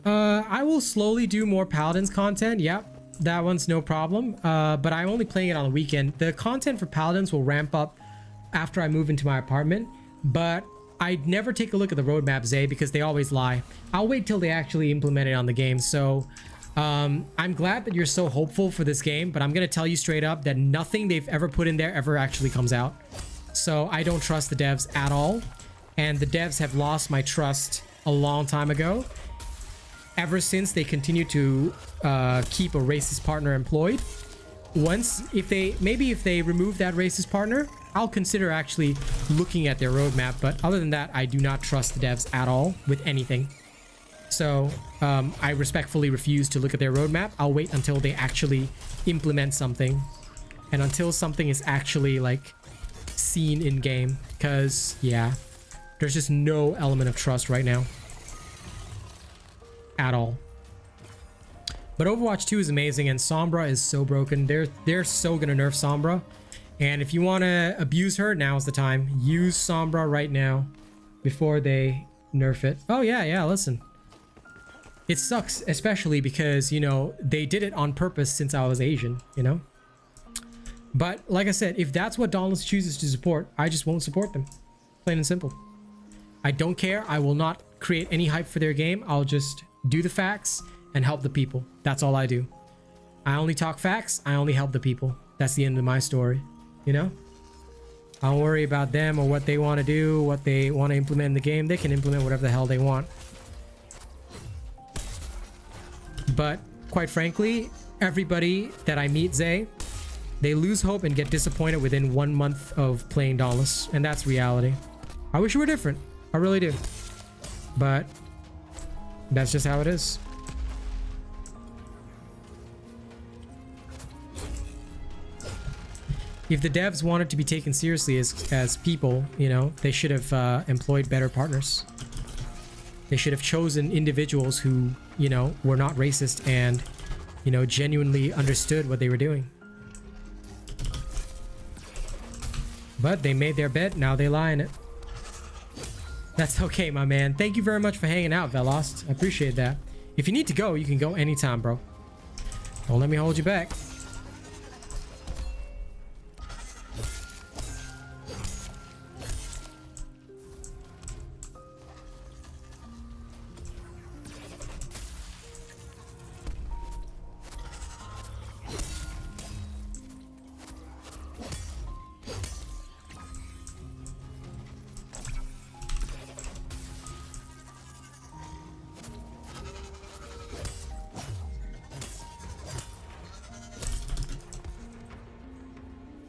I will slowly do more Paladins content. Yep, that one's no problem. But I'm only playing it on the weekend. The content for Paladins will ramp up after I move into my apartment. But I'd never take a look at the roadmap, Zay, because they always lie. I'll wait till they actually implement it on the game. So I'm glad that you're so hopeful for this game, but I'm gonna tell you straight up that nothing they've ever put in there ever actually comes out. So I don't trust the devs at all, and the devs have lost my trust a long time ago, ever since they continue to keep a racist partner employed. If they remove that racist partner, I'll consider actually looking at their roadmap, but other than that, I do not trust the devs at all with anything. So I respectfully refuse to look at their roadmap. I'll wait until they actually implement something, and until something is actually like seen in game, because yeah, there's just no element of trust right now at all. But Overwatch 2 is amazing, and Sombra is so broken. They're so gonna nerf Sombra, and if you want to abuse her, now's the time. Use Sombra right now before they nerf it. Oh yeah, listen. It sucks, especially because, you know, they did it on purpose since I was Asian, you know? But like I said, if that's what Dauntless chooses to support, I just won't support them. Plain and simple. I don't care. I will not create any hype for their game. I'll just do the facts and help the people. That's all I do. I only talk facts. I only help the people. That's the end of my story, you know? I don't worry about them or what they want to do, what they want to implement in the game. They can implement whatever the hell they want. But quite frankly, everybody that I meet, Zay, they lose hope and get disappointed within 1 month of playing Dauntless, and that's reality. I wish it were different. I really do. But that's just how it is. If the devs wanted to be taken seriously as people, you know, they should have employed better partners. They should have chosen individuals who, you know, were not racist and, you know, genuinely understood what they were doing. But they made their bet, now they lie in it. That's okay, my man. Thank you very much for hanging out, Velost. I appreciate that. If you need to go, you can go anytime, bro. Don't let me hold you back.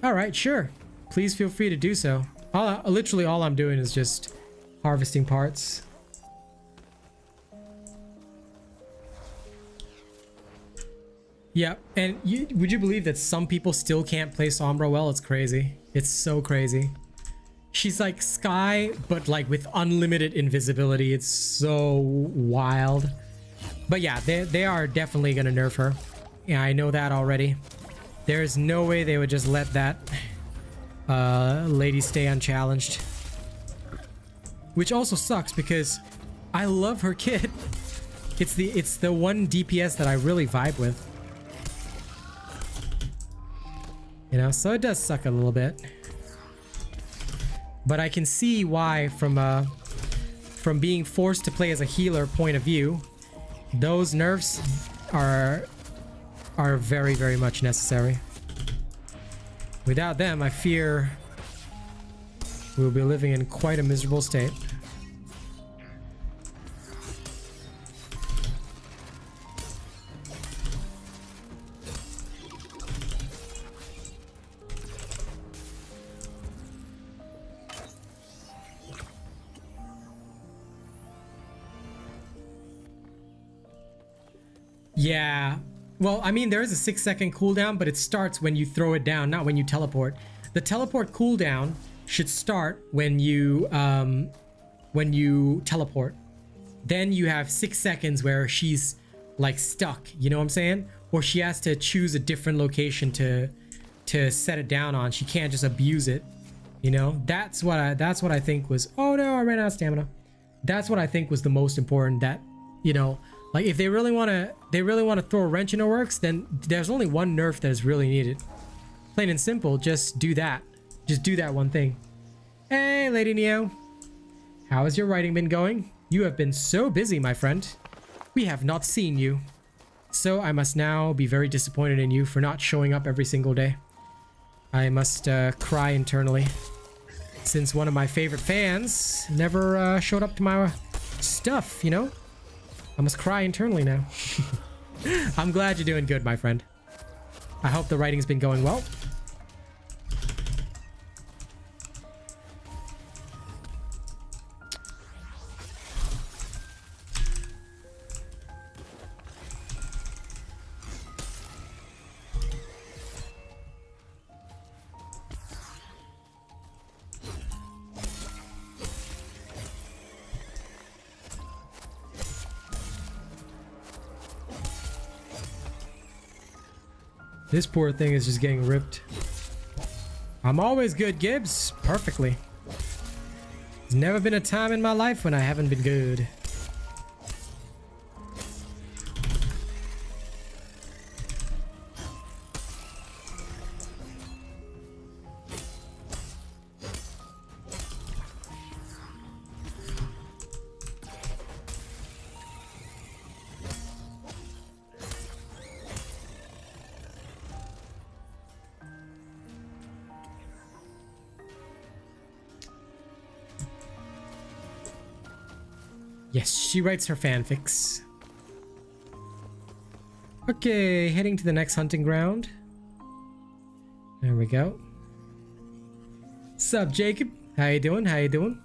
All right, sure. Please feel free to do so. Literally all I'm doing is just harvesting parts. Yeah, and would you believe that some people still can't play Sombra well? It's crazy. It's so crazy. She's like Sky, but like with unlimited invisibility. It's so wild. But yeah, they are definitely gonna nerf her. Yeah, I know that already. There's no way they would just let that lady stay unchallenged. Which also sucks because I love her kit. It's the one DPS that I really vibe with. You know, so it does suck a little bit. But I can see why from being forced to play as a healer point of view, those nerfs are very, very much necessary. Without them, I fear we'll be living in quite a miserable state. Yeah. Well, I mean, there is a 6-second cooldown, but it starts when you throw it down, not when you teleport. The teleport cooldown should start when you teleport. Then you have 6 seconds where she's like stuck, you know what I'm saying? Or she has to choose a different location to set it down on. She can't just abuse it, you know? That's what I think was. Oh no, I ran out of stamina. That's what I think was the most important. That, you know, like if they really want to throw a wrench in the works, then there's only one nerf that is really needed. Plain and simple, just do that. Just do that one thing. Hey, Lady Neo. How has your writing been going? You have been so busy, my friend. We have not seen you. So I must now be very disappointed in you for not showing up every single day. I must cry internally, since one of my favorite fans never showed up to my stuff, you know? I must cry internally now. I'm glad you're doing good, my friend. I hope the writing's been going well. This poor thing is just getting ripped. I'm always good, Gibbs. Perfectly. There's never been a time in my life when I haven't been good. Yes, she writes her fanfics. Okay, heading to the next hunting ground. There we go. Sup, Jacob? How you doing? How you doing?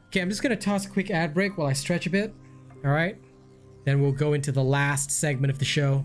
Okay, I'm just gonna toss a quick ad break while I stretch a bit. All right. Then we'll go into the last segment of the show.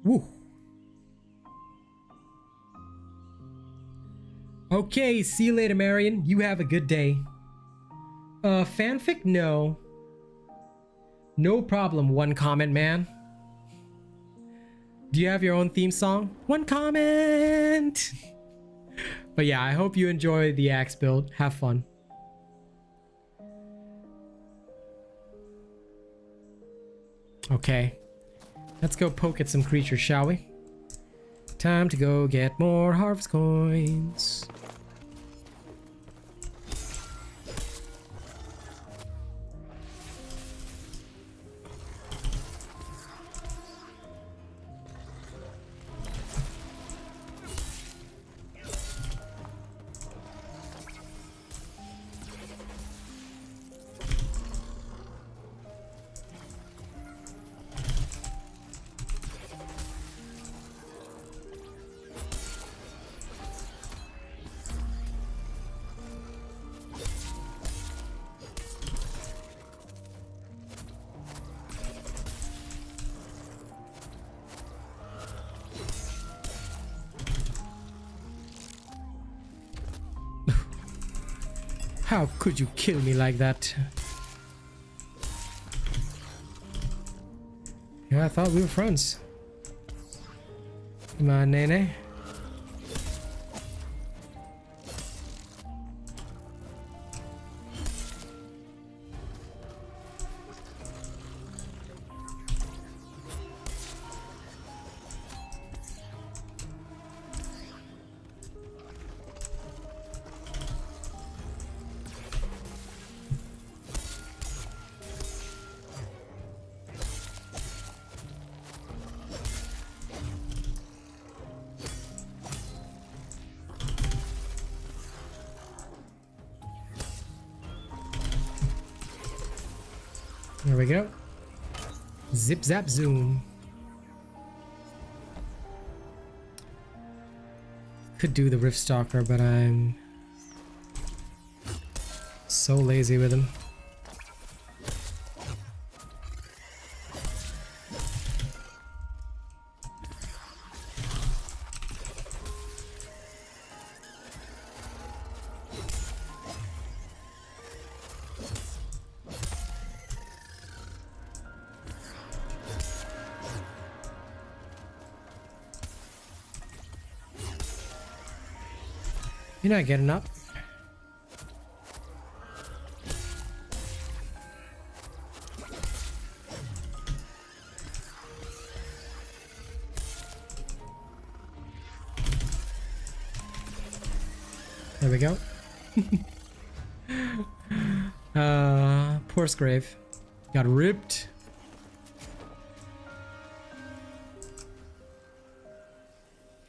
Woo. Okay, see you later, Marion. You have a good day. Fanfic? No. No problem, one comment, man. Do you have your own theme song? One comment! But yeah, I hope you enjoy the axe build. Have fun. Okay. Let's go poke at some creatures, shall we? Time to go get more harvest coins. How could you kill me like that? Yeah, I thought we were friends. Come on, Nene. There we go. Zip zap zoom. Could do the Rift Stalker, but I'm so lazy with him. You're not getting up. There we go. Poor Scrave. Got ripped.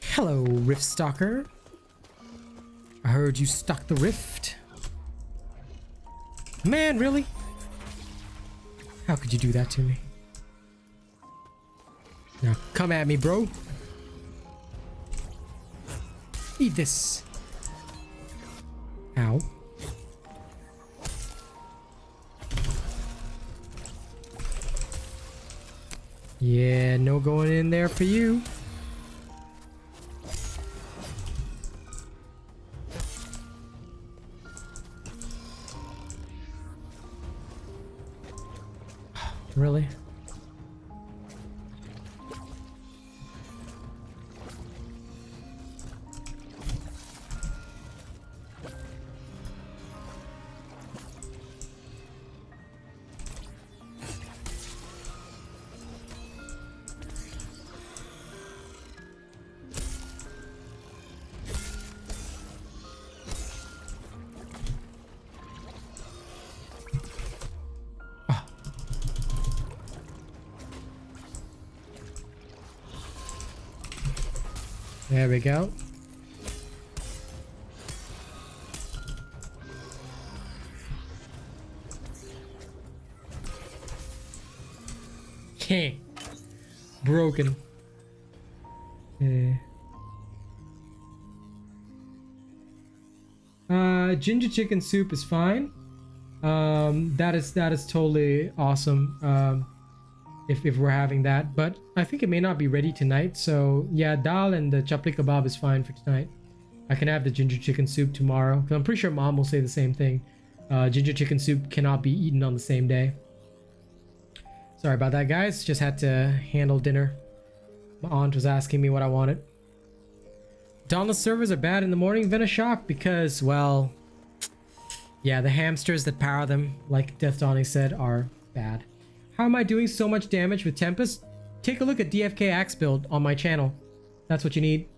Hello, Rift Stalker. I heard you stuck the rift. Man, really? How could you do that to me? Now, come at me, bro. Eat this. Ow. Yeah, no going in there for you. Really? There we go. Okay. Broken. Okay. Ginger chicken soup is fine. That is totally awesome. If we're having that, but I think it may not be ready tonight. So yeah, dal and the chapli kebab is fine for tonight. I can have the ginger chicken soup tomorrow. 'Cause I'm pretty sure mom will say the same thing. Ginger chicken soup cannot be eaten on the same day. Sorry about that, guys. Just had to handle dinner. My aunt was asking me what I wanted. Dauntless servers are bad in the morning. Been a shock because, well, yeah, the hamsters that power them, like Death Dawning said, are bad. How am I doing so much damage with Tempest? Take a look at DFK Axe build on my channel. That's what you need.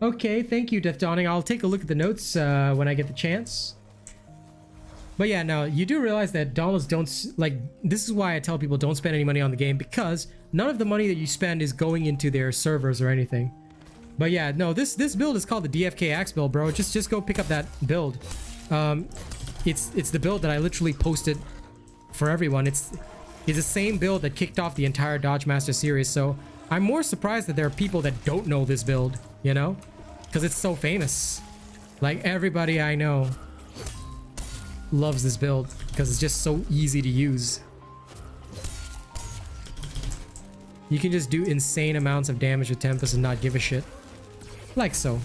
Okay, thank you, Death Dawning. I'll take a look at the notes when I get the chance. But yeah, no, you do realize that Dauntless don't, like, this is why I tell people don't spend any money on the game, because none of the money that you spend is going into their servers or anything. But yeah, no, this build is called the DFK Axe build, bro. Just go pick up that build. It's the build that I literally posted for everyone. It's the same build that kicked off the entire Dodge Master series. So I'm more surprised that there are people that don't know this build, you know, because it's so famous. Like, everybody I know loves this build because it's just so easy to use. You can just do insane amounts of damage with Tempest and not give a shit. Like so.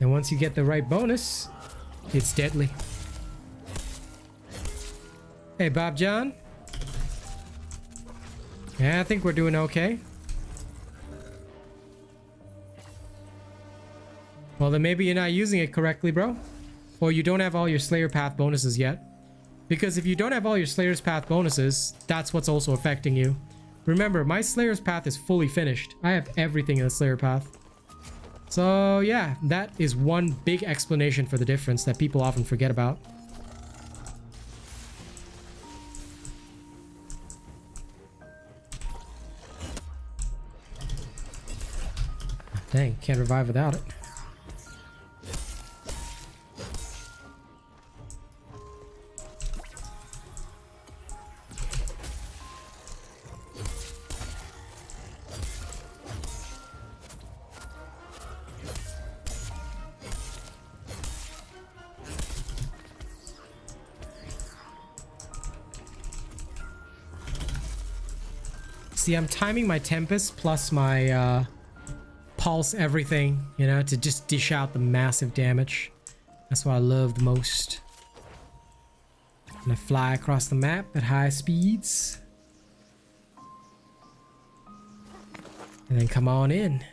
And once you get the right bonus, it's deadly. Hey, Bob John. Yeah, I think we're doing okay. Well, then maybe you're not using it correctly, bro. Or you don't have all your Slayer Path bonuses yet. Because if you don't have all your Slayer's Path bonuses, that's what's also affecting you. Remember, my Slayer's Path is fully finished. I have everything in the Slayer Path. So yeah, that is one big explanation for the difference that people often forget about. Dang, can't revive without it. See, I'm timing my Tempest plus my pulse everything, you know, to just dish out the massive damage. That's what I love the most. And I fly across the map at high speeds. And then come on in.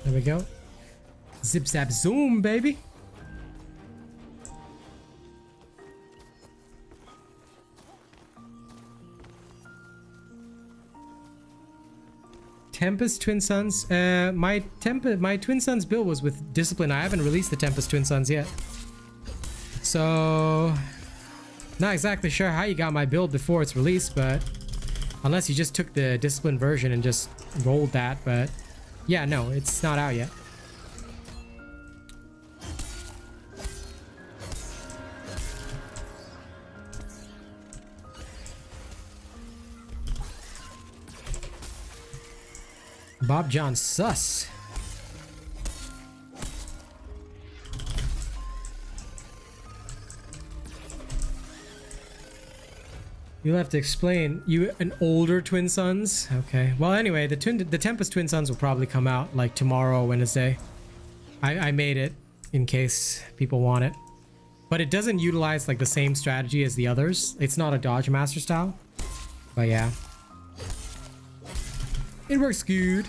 There we go. Zip zap zoom, baby. Tempest Twin Sons. My Twin Sons build was with Discipline. I haven't released the Tempest Twin Sons yet. So not exactly sure how you got my build before it's released, but unless you just took the Discipline version and just rolled that, but yeah, no, it's not out yet. Bob John sus. You'll have to explain. You an older Twin Sons? Okay. Well, anyway, the Tempest Twin Sons will probably come out like tomorrow or Wednesday. I made it in case people want it. But it doesn't utilize like the same strategy as the others. It's not a dodge master style. But yeah. It works good.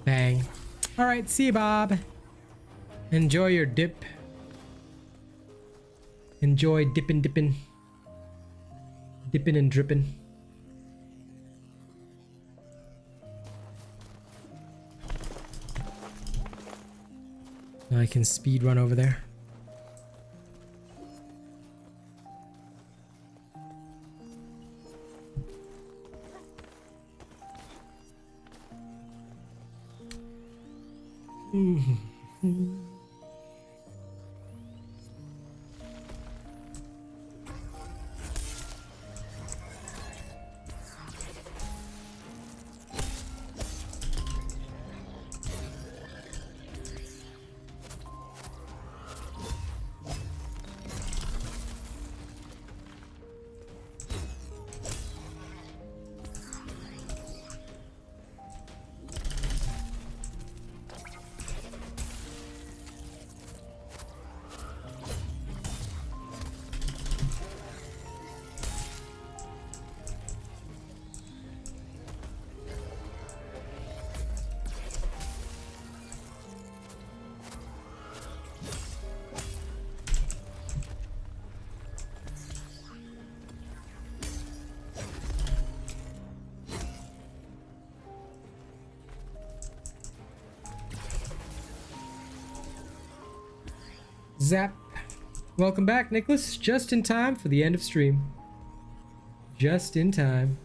Bang. All right, see you, Bob. Enjoy your dip. Enjoy dipping. Dipping and dripping. I can speed run over there. Zap. Welcome back, Nicholas. Just in time for the end of stream. Just in time.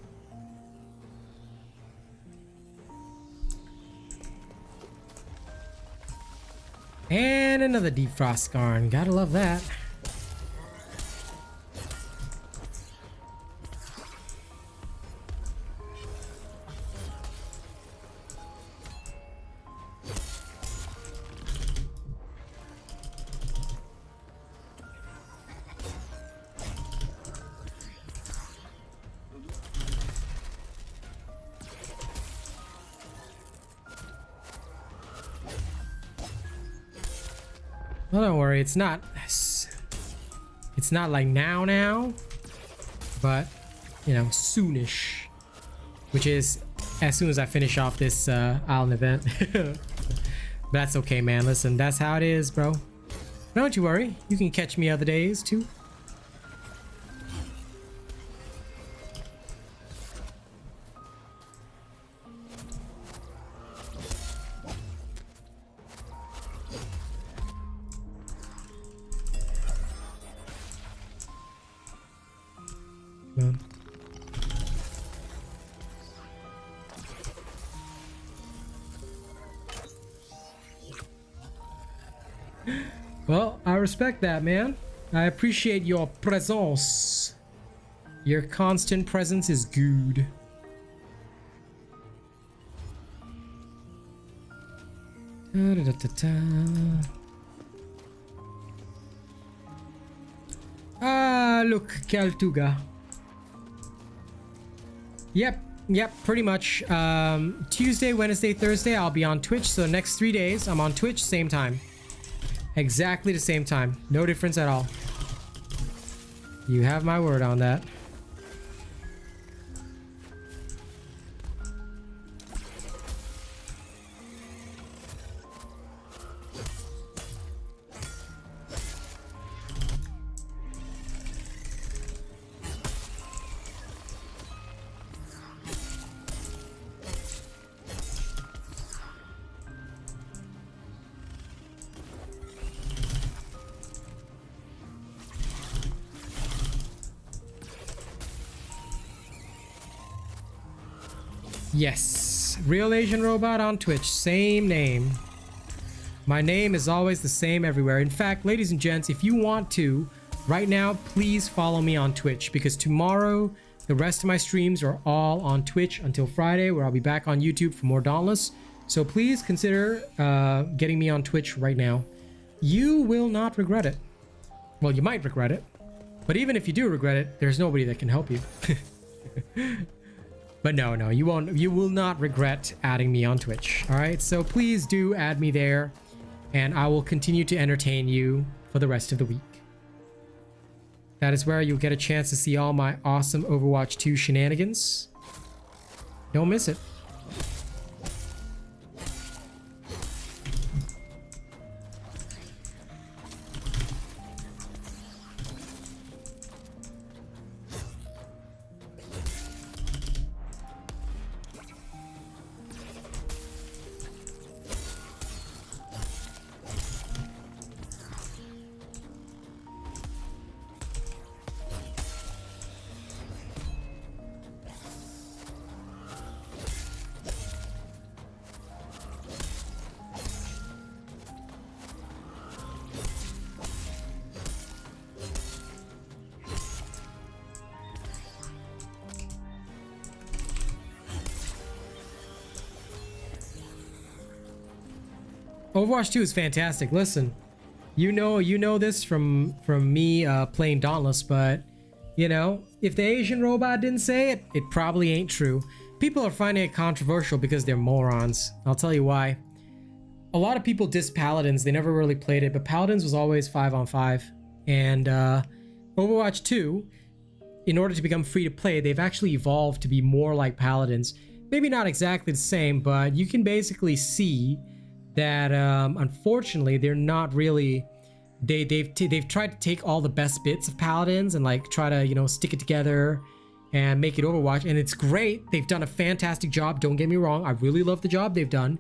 And another defrost scarn. Gotta love that. Well, don't worry, it's not like now, but you know, soonish, which is as soon as I finish off this island event. But that's okay, man. Listen, that's how it is, bro. Don't you worry, you can catch me other days too. Well, I respect that, man. I appreciate your presence. Your constant presence is good. Ah, look, Kaltuga. Yep, pretty much. Tuesday, Wednesday, Thursday, I'll be on Twitch. So next 3 days, I'm on Twitch, same time. Exactly the same time. No difference at all. You have my word on that. Yes, Real Asian Robot on Twitch, same name. My name is always the same everywhere. In fact, ladies and gents, if you want to, right now, please follow me on Twitch, because tomorrow, the rest of my streams are all on Twitch until Friday, where I'll be back on YouTube for more Dauntless. So please consider getting me on Twitch right now. You will not regret it. Well, you might regret it, but even if you do regret it, there's nobody that can help you. But no, you won't. You will not regret adding me on Twitch. All right, so please do add me there, and I will continue to entertain you for the rest of the week. That is where you'll get a chance to see all my awesome Overwatch 2 shenanigans. Don't miss it. Overwatch 2 is fantastic. Listen, you know this from me playing Dauntless, but you know, if the Asian robot didn't say it, it probably ain't true. People are finding it controversial because they're morons. I'll tell you why. A lot of people diss Paladins. They never really played it, but Paladins was always 5-on-5. And Overwatch 2, in order to become free to play, they've actually evolved to be more like Paladins. Maybe not exactly the same, but you can basically see that unfortunately they're not really. They've tried to take all the best bits of Paladins and like try to, you know, stick it together and make it Overwatch, and it's great. They've done a fantastic job, don't get me wrong. I really love the job they've done,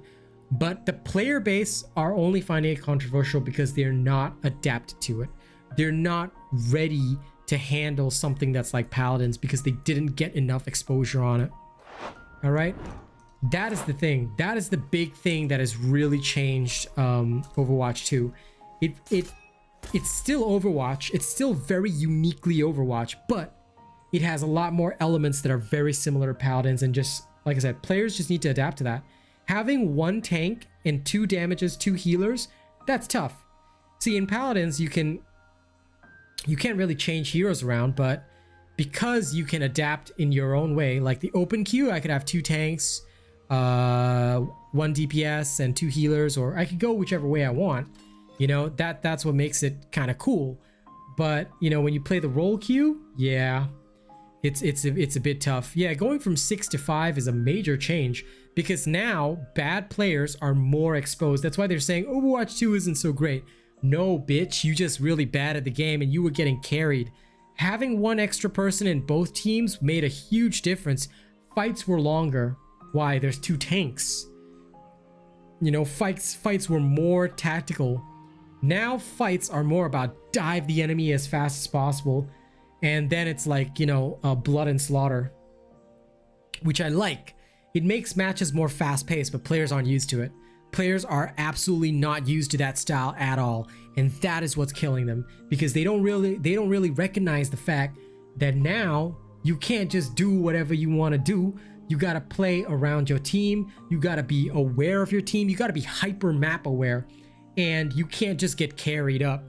but the player base are only finding it controversial because they're not adapted to it. They're not ready to handle something that's like Paladins because they didn't get enough exposure on it. All right, that is the thing. That is the big thing that has really changed Overwatch 2. It's still Overwatch. It's still very uniquely Overwatch, but it has a lot more elements that are very similar to Paladins, and just like I said, players just need to adapt to that. Having one tank and 2 damages, 2 healers, that's tough. See, in Paladins, you can't really change heroes around, but because you can adapt in your own way, like the open queue, I could have 2 tanks, 1 DPS and 2 healers, or I could go whichever way I want. You know, that's what makes it kind of cool. But you know, when you play the role queue, yeah, it's a bit tough. Yeah, going from 6 to 5 is a major change because now bad players are more exposed. That's why they're saying Overwatch 2 isn't so great. No, bitch, you just really bad at the game and you were getting carried. Having 1 extra person in both teams made a huge difference. Fights were longer. Why? There's 2 tanks. You know, fights were more tactical. Now fights are more about dive the enemy as fast as possible, and then it's like, you know, blood and slaughter, which I like. It makes matches more fast-paced, but players aren't used to it. Players are absolutely not used to that style at all, and that is what's killing them, because they don't really recognize the fact that now you can't just do whatever you want to do. You got to play around your team. You got to be aware of your team. You got to be hyper map aware. And you can't just get carried up,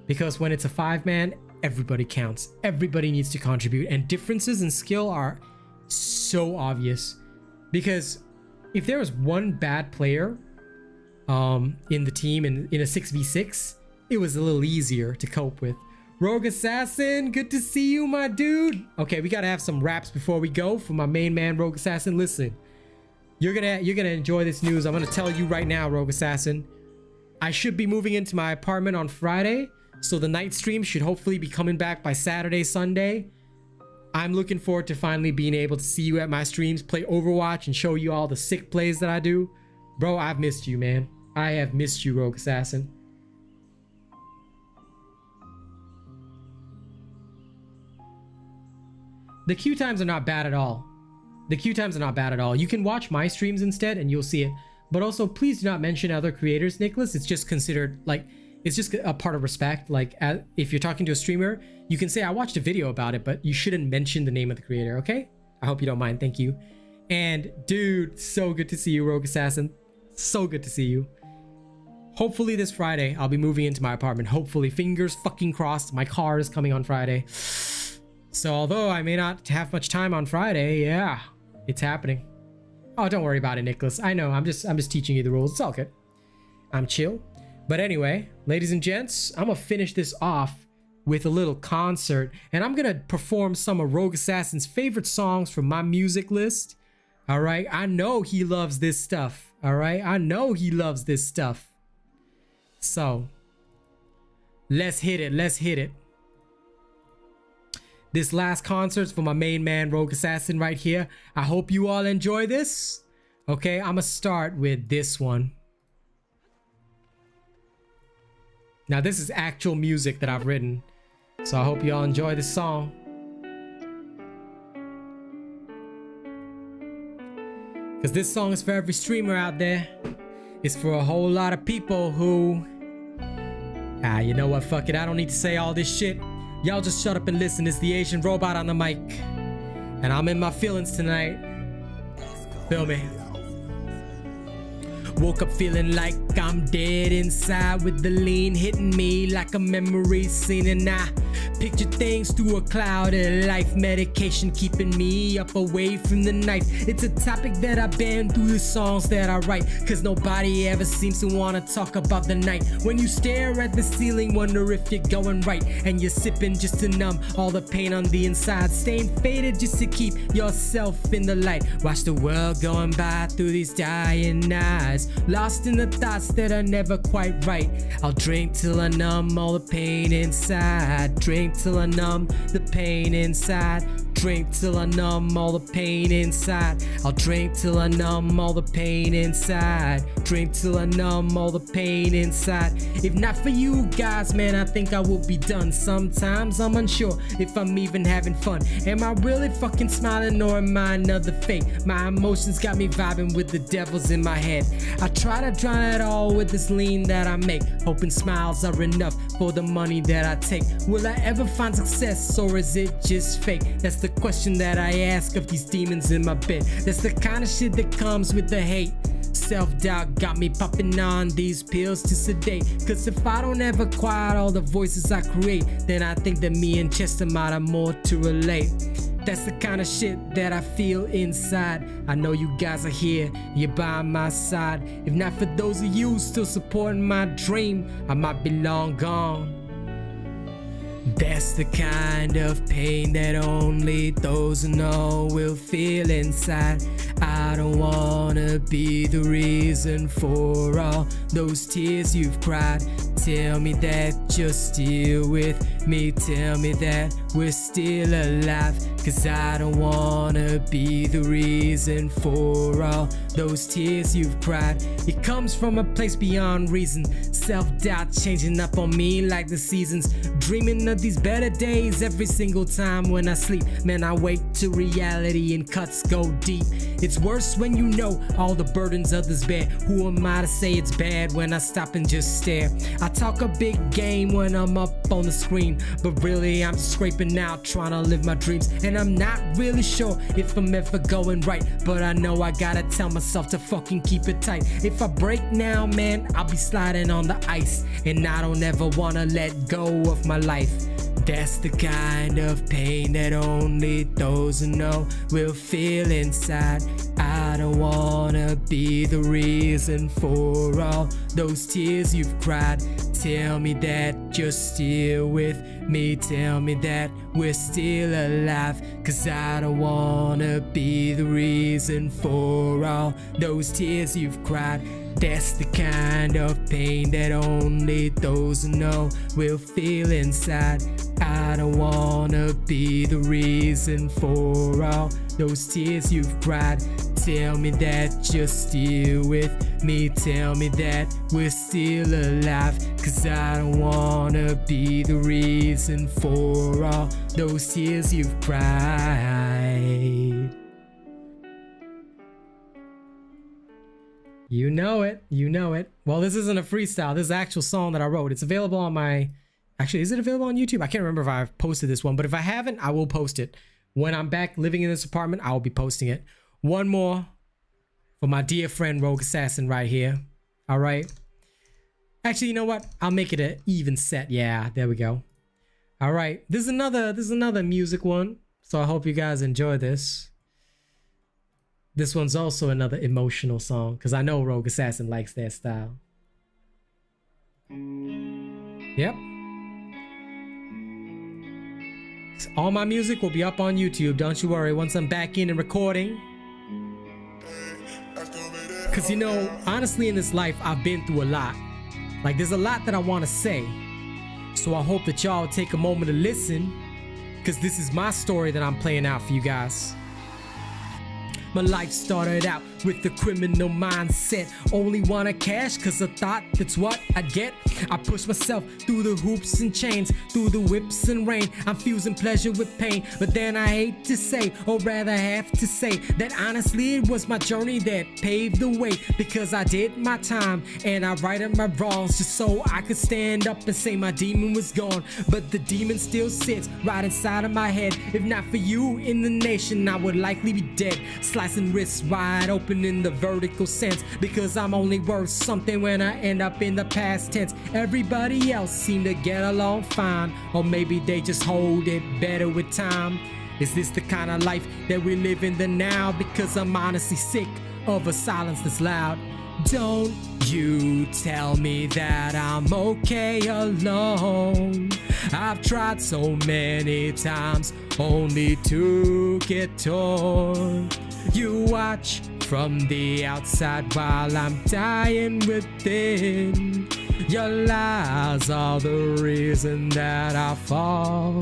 because when it's a 5-man, everybody counts. Everybody needs to contribute, and differences in skill are so obvious. Because if there was 1 bad player in the team in a 6v6, it was a little easier to cope with. Rogue Assassin, good to see you, my dude. Okay, we gotta have some raps before we go for my main man, Rogue Assassin. Listen, you're gonna enjoy this news. I'm gonna tell you right now, Rogue Assassin. I should be moving into my apartment on Friday, so the night stream should hopefully be coming back by Saturday, Sunday. I'm looking forward to finally being able to see you at my streams, play Overwatch, and show you all the sick plays that I do. Bro, I've missed you, man. I have missed you, Rogue Assassin. The queue times are not bad at all. The queue times are not bad at all. You can watch my streams instead, and you'll see it. but also please do not mention other creators, Nicholas. It's just considered like, it's just a part of respect. Like if you're talking to a streamer, you can say I watched a video about it, but you shouldn't mention the name of the creator. Okay, I hope you don't mind. Thank you. And dude, so good to see you, Rogue Assassin. So good to see you. Hopefully this Friday I'll be moving into my apartment. Hopefully, fingers fucking crossed. My car is coming on Friday. So although I may not have much time on Friday, yeah, it's happening. Oh, don't worry about it, Nicholas. I know, I'm just teaching you the rules. It's all good. I'm chill. But anyway, ladies and gents, I'm gonna finish this off with a little concert, and I'm gonna perform some of Rogue Assassin's favorite songs from my music list. All right, I know he loves this stuff. All right, I know he loves this stuff. So let's hit it. Let's hit it. This last concert's for my main man, Rogue Assassin, right here. I hope you all enjoy this. Okay, I'm gonna start with this one. Now, this is actual music that I've written, so I hope you all enjoy this song. Because this song is for every streamer out there. It's for a whole lot of people who... you know what? Fuck it. I don't need to say all this shit. Y'all just shut up and listen. It's the Asian robot on the mic. And I'm in my feelings tonight. Feel me? Woke up feeling like I'm dead inside, with the lean hitting me like a memory scene, and I picture things through a cloud of life. Medication keeping me up away from the night. It's a topic that I ban through the songs that I write, cause nobody ever seems to wanna talk about the night when you stare at the ceiling, wonder if you're going right, and you're sipping just to numb all the pain on the inside, staying faded just to keep yourself in the light. Watch the world going by through these dying eyes, lost in the thoughts that are never quite right. I'll drink till I numb all the pain inside. Drink till I numb the pain inside. Drink till I numb all the pain inside. I'll drink till I numb all the pain inside. Drink till I numb all the pain inside. If not for you guys, man, I think I will be done. Sometimes I'm unsure if I'm even having fun. Am I really fucking smiling, or am I another fake? My emotions got me vibing with the devils in my head. I try to drown it all with this lean that I make, hoping smiles are enough for the money that I take. Will I ever find success, or is it just fake? That's the question that I ask of these demons in my bed. That's the kind of shit that comes with the hate. Self-doubt got me popping on these pills to sedate, cause if I don't ever quiet all the voices I create, then I think that me and Chester might have more to relate. That's the kind of shit that I feel inside. I know you guys are here, you're by my side. If not for those of you still supporting my dream, I might be long gone. That's the kind of pain that only those who know will feel inside. I don't wanna be the reason for all those tears you've cried. Tell me that you're still with me. Tell me that we're still alive, cause I don't wanna be the reason for all those tears you've cried. It comes from a place beyond reason. Self-doubt changing up on me like the seasons. Dreaming of these better days every single time when I sleep. Man, I wake to reality and cuts go deep. It's worse when you know all the burdens others bear. Who am I to say it's bad when I stop and just stare? I talk a big game when I'm up on the screen, but really I'm scraping out trying to live my dreams. And I'm not really sure if I'm ever going right, but I know I gotta tell myself to fucking keep it tight. If I break now, man, I'll be sliding on the ice, and I don't ever wanna let go of my life. That's the kind of pain that only those who know will feel inside. I don't wanna be the reason for all those tears you've cried. Tell me that you're still with me. Tell me that we're still alive, cause I don't wanna be the reason for all those tears you've cried. That's the kind of pain that only those who know will feel inside. I don't wanna be the reason for all those tears you've cried. Tell me that you're still with me. Tell me that we're still alive, cause I don't wanna be the reason for all those tears you've cried. You know it. You know it. Well, this isn't a freestyle. This is an actual song that I wrote. It's available on my... Actually, is it available on YouTube? I can't remember if I've posted this one, but if I haven't, I will post it. When I'm back living in this apartment, I will be posting it. One more for my dear friend Rogue Assassin right here. All right. Actually, you know what? I'll make it an even set. Yeah, there we go. All right. This is another music one. So I hope you guys enjoy this. This one's also another emotional song because I know Rogue Assassin likes that style. Yep. All my music will be up on YouTube, don't you worry, once I'm back in and recording. Because, you know, honestly in this life, I've been through a lot. Like, there's a lot that I want to say. So I hope that y'all take a moment to listen, because this is my story that I'm playing out for you guys. My life started out with a criminal mindset. Only wanna cash cause I thought that's what I'd get. I pushed myself through the hoops and chains, through the whips and rain. I'm fusing pleasure with pain. But then I hate to say, or rather have to say, that honestly it was my journey that paved the way. Because I did my time and I righted my wrongs, just so I could stand up and say my demon was gone. But the demon still sits right inside of my head. If not for you in the nation, I would likely be dead. Slicing wrists wide open in the vertical sense, because I'm only worth something when I end up in the past tense. Everybody else seem to get along fine, or maybe they just hold it better with time. Is this the kind of life that we live in the now? Because I'm honestly sick of a silence that's loud. Don't you tell me that I'm okay alone. I've tried so many times only to get torn. You watch from the outside while I'm dying within. Your lies are the reason that I fall.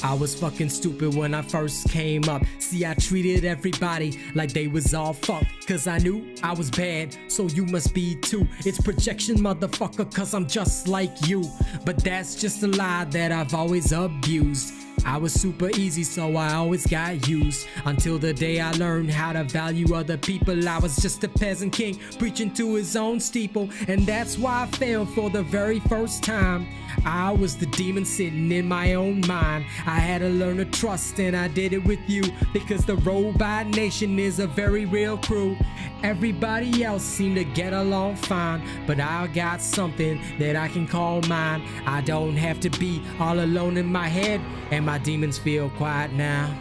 I was fucking stupid when I first came up. See, I treated everybody like they was all fucked, cause I knew I was bad, so you must be too. It's projection, motherfucker, cause I'm just like you. But that's just a lie that I've always abused. I was super easy, so I always got used. Until the day I learned how to value other people. I was just a peasant king preaching to his own steeple, and that's why I failed for the very first time. I was the demon sitting in my own mind. I had to learn to trust, and I did it with you, because the Robot Nation is a very real crew. Everybody else seemed to get along fine, but I got something that I can call mine. I don't have to be all alone in my head, and my demons feel quiet now.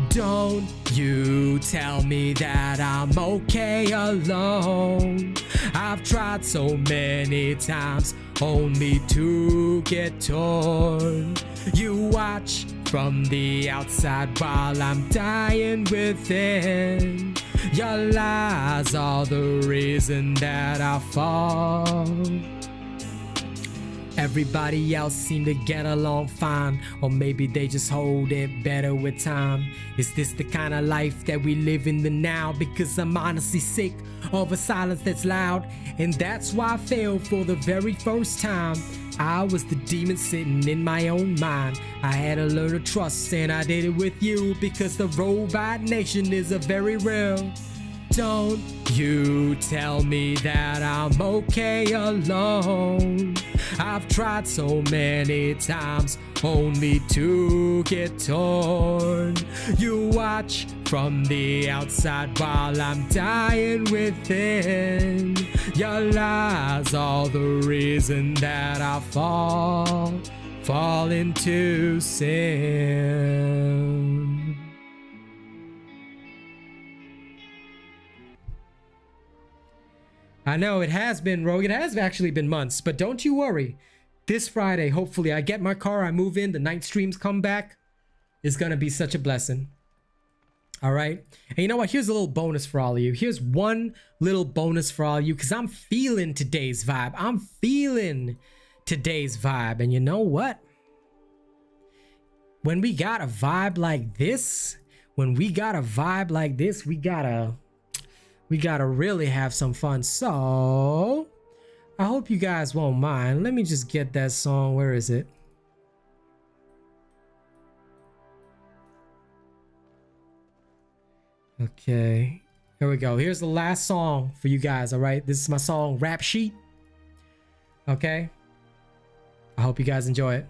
Don't you tell me that I'm okay alone. I've tried so many times only to get torn. You watch from the outside while I'm dying within. Your lies are the reason that I fall. Everybody else seem to get along fine, or maybe they just hold it better with time. Is this the kind of life that we live in the now? Because I'm honestly sick of a silence that's loud, and that's why I failed for the very first time. I was the demon sitting in my own mind. I had to learn to trust, and I did it with you, because the Robot Nation is a very real. Don't you tell me that I'm okay alone. I've tried so many times only to get torn. You watch from the outside while I'm dying within. Your lies are the reason that I fall into sin. I know it has been, Rogue. It has actually been months, but don't you worry. This Friday, hopefully, I get my car, I move in, the night streams come back. It's gonna be such a blessing. All right. And you know what? Here's a little bonus for all of you. Here's one little bonus for all of you, because I'm feeling today's vibe. I'm feeling today's vibe. And you know what? When we got a vibe like this, we gotta really have some fun. So I hope you guys won't mind. Let me just get that song. Where is it? Okay. Here we go. Here's the last song for you guys, all right? This is my song, Rap Sheet. Okay? I hope you guys enjoy it.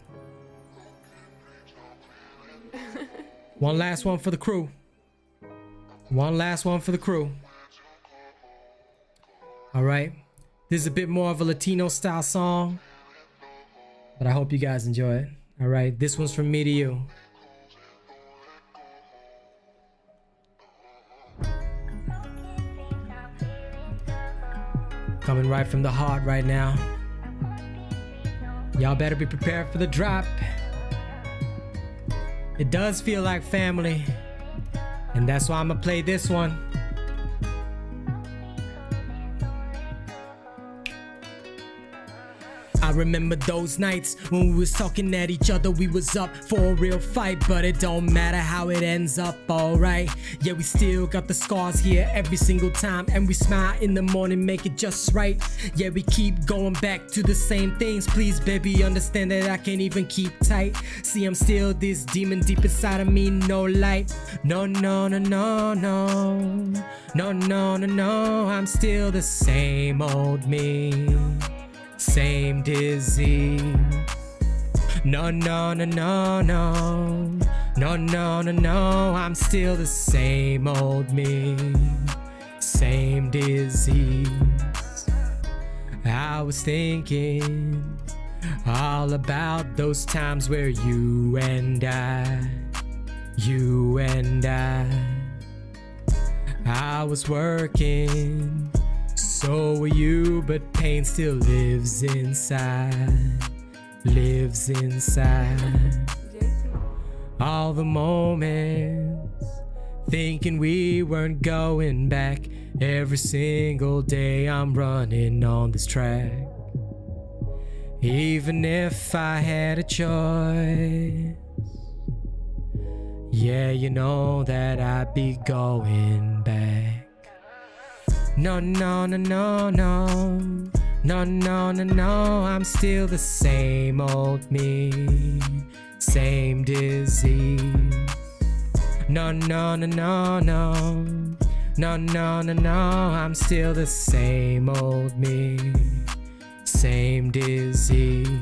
One last one for the crew. One last one for the crew. All right. This is a bit more of a Latino style song, but I hope you guys enjoy it. All right. This one's from me to you. Coming right from the heart right now. Y'all better be prepared for the drop. It does feel like family, and that's why I'm gonna play this one. I remember those nights when we was talking at each other. We was up for a real fight, but it don't matter how it ends up, alright. Yeah, we still got the scars here every single time, and we smile in the morning, make it just right. Yeah, we keep going back to the same things. Please, baby, understand that I can't even keep tight. See, I'm still this demon deep inside of me, no light. No, no, no, no, no. No, no, no, no. I'm still the same old me. Same disease. No, no, no, no, no. No, no, no, no. I'm still the same old me. Same disease. I was thinking all about those times where you and I was working. So were you, but pain still lives inside. Lives inside. All the moments thinking we weren't going back. Every single day I'm running on this track. Even if I had a choice, yeah, you know that I'd be going back. No, no, no, no, no. No, no, no, no. I'm still the same old me. Same disease. No, no, no, no, no. No, no, no, no. I'm still the same old me. Same disease.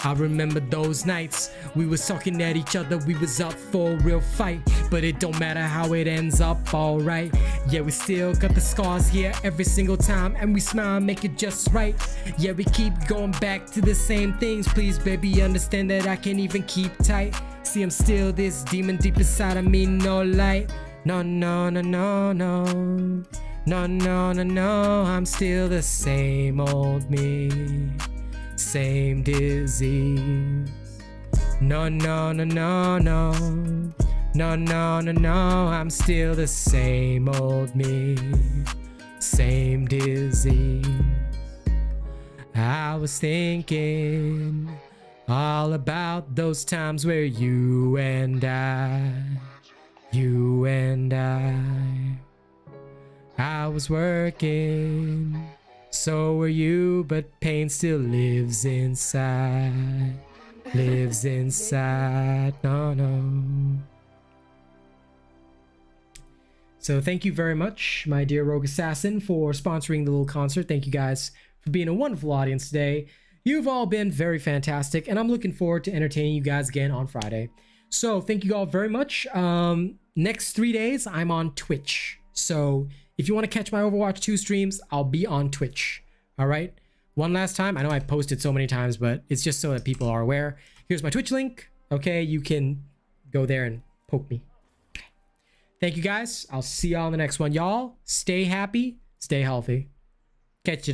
I remember those nights we was talking at each other. We was up for a real fight, but it don't matter how it ends up, alright. Yeah, we still got the scars here every single time, and we smile and make it just right. Yeah, we keep going back to the same things. Please, baby, understand that I can't even keep tight. See, I'm still this demon deep inside of me, no light. No, no, no, no, no. No, no, no, no. I'm still the same old me. Same disease. No, no, no, no, no. No, no, no, no. I'm still the same old me. Same disease. I was thinking all about those times where you and I was working. So were you, but pain still lives inside. Lives inside. No, no. So thank you very much, my dear Rogue Assassin, for sponsoring the little concert. Thank you guys for being a wonderful audience today. You've all been very fantastic, and I'm looking forward to entertaining you guys again on Friday. So thank you all very much. Next 3 days, I'm on Twitch. So if you want to catch my Overwatch 2 streams, I'll be on Twitch. All right. One last time. I know I posted so many times, but it's just so that people are aware. Here's my Twitch link. Okay. You can go there and poke me. Okay. Thank you guys. I'll see y'all in the next one. Y'all stay happy. Stay healthy. Catch you tomorrow.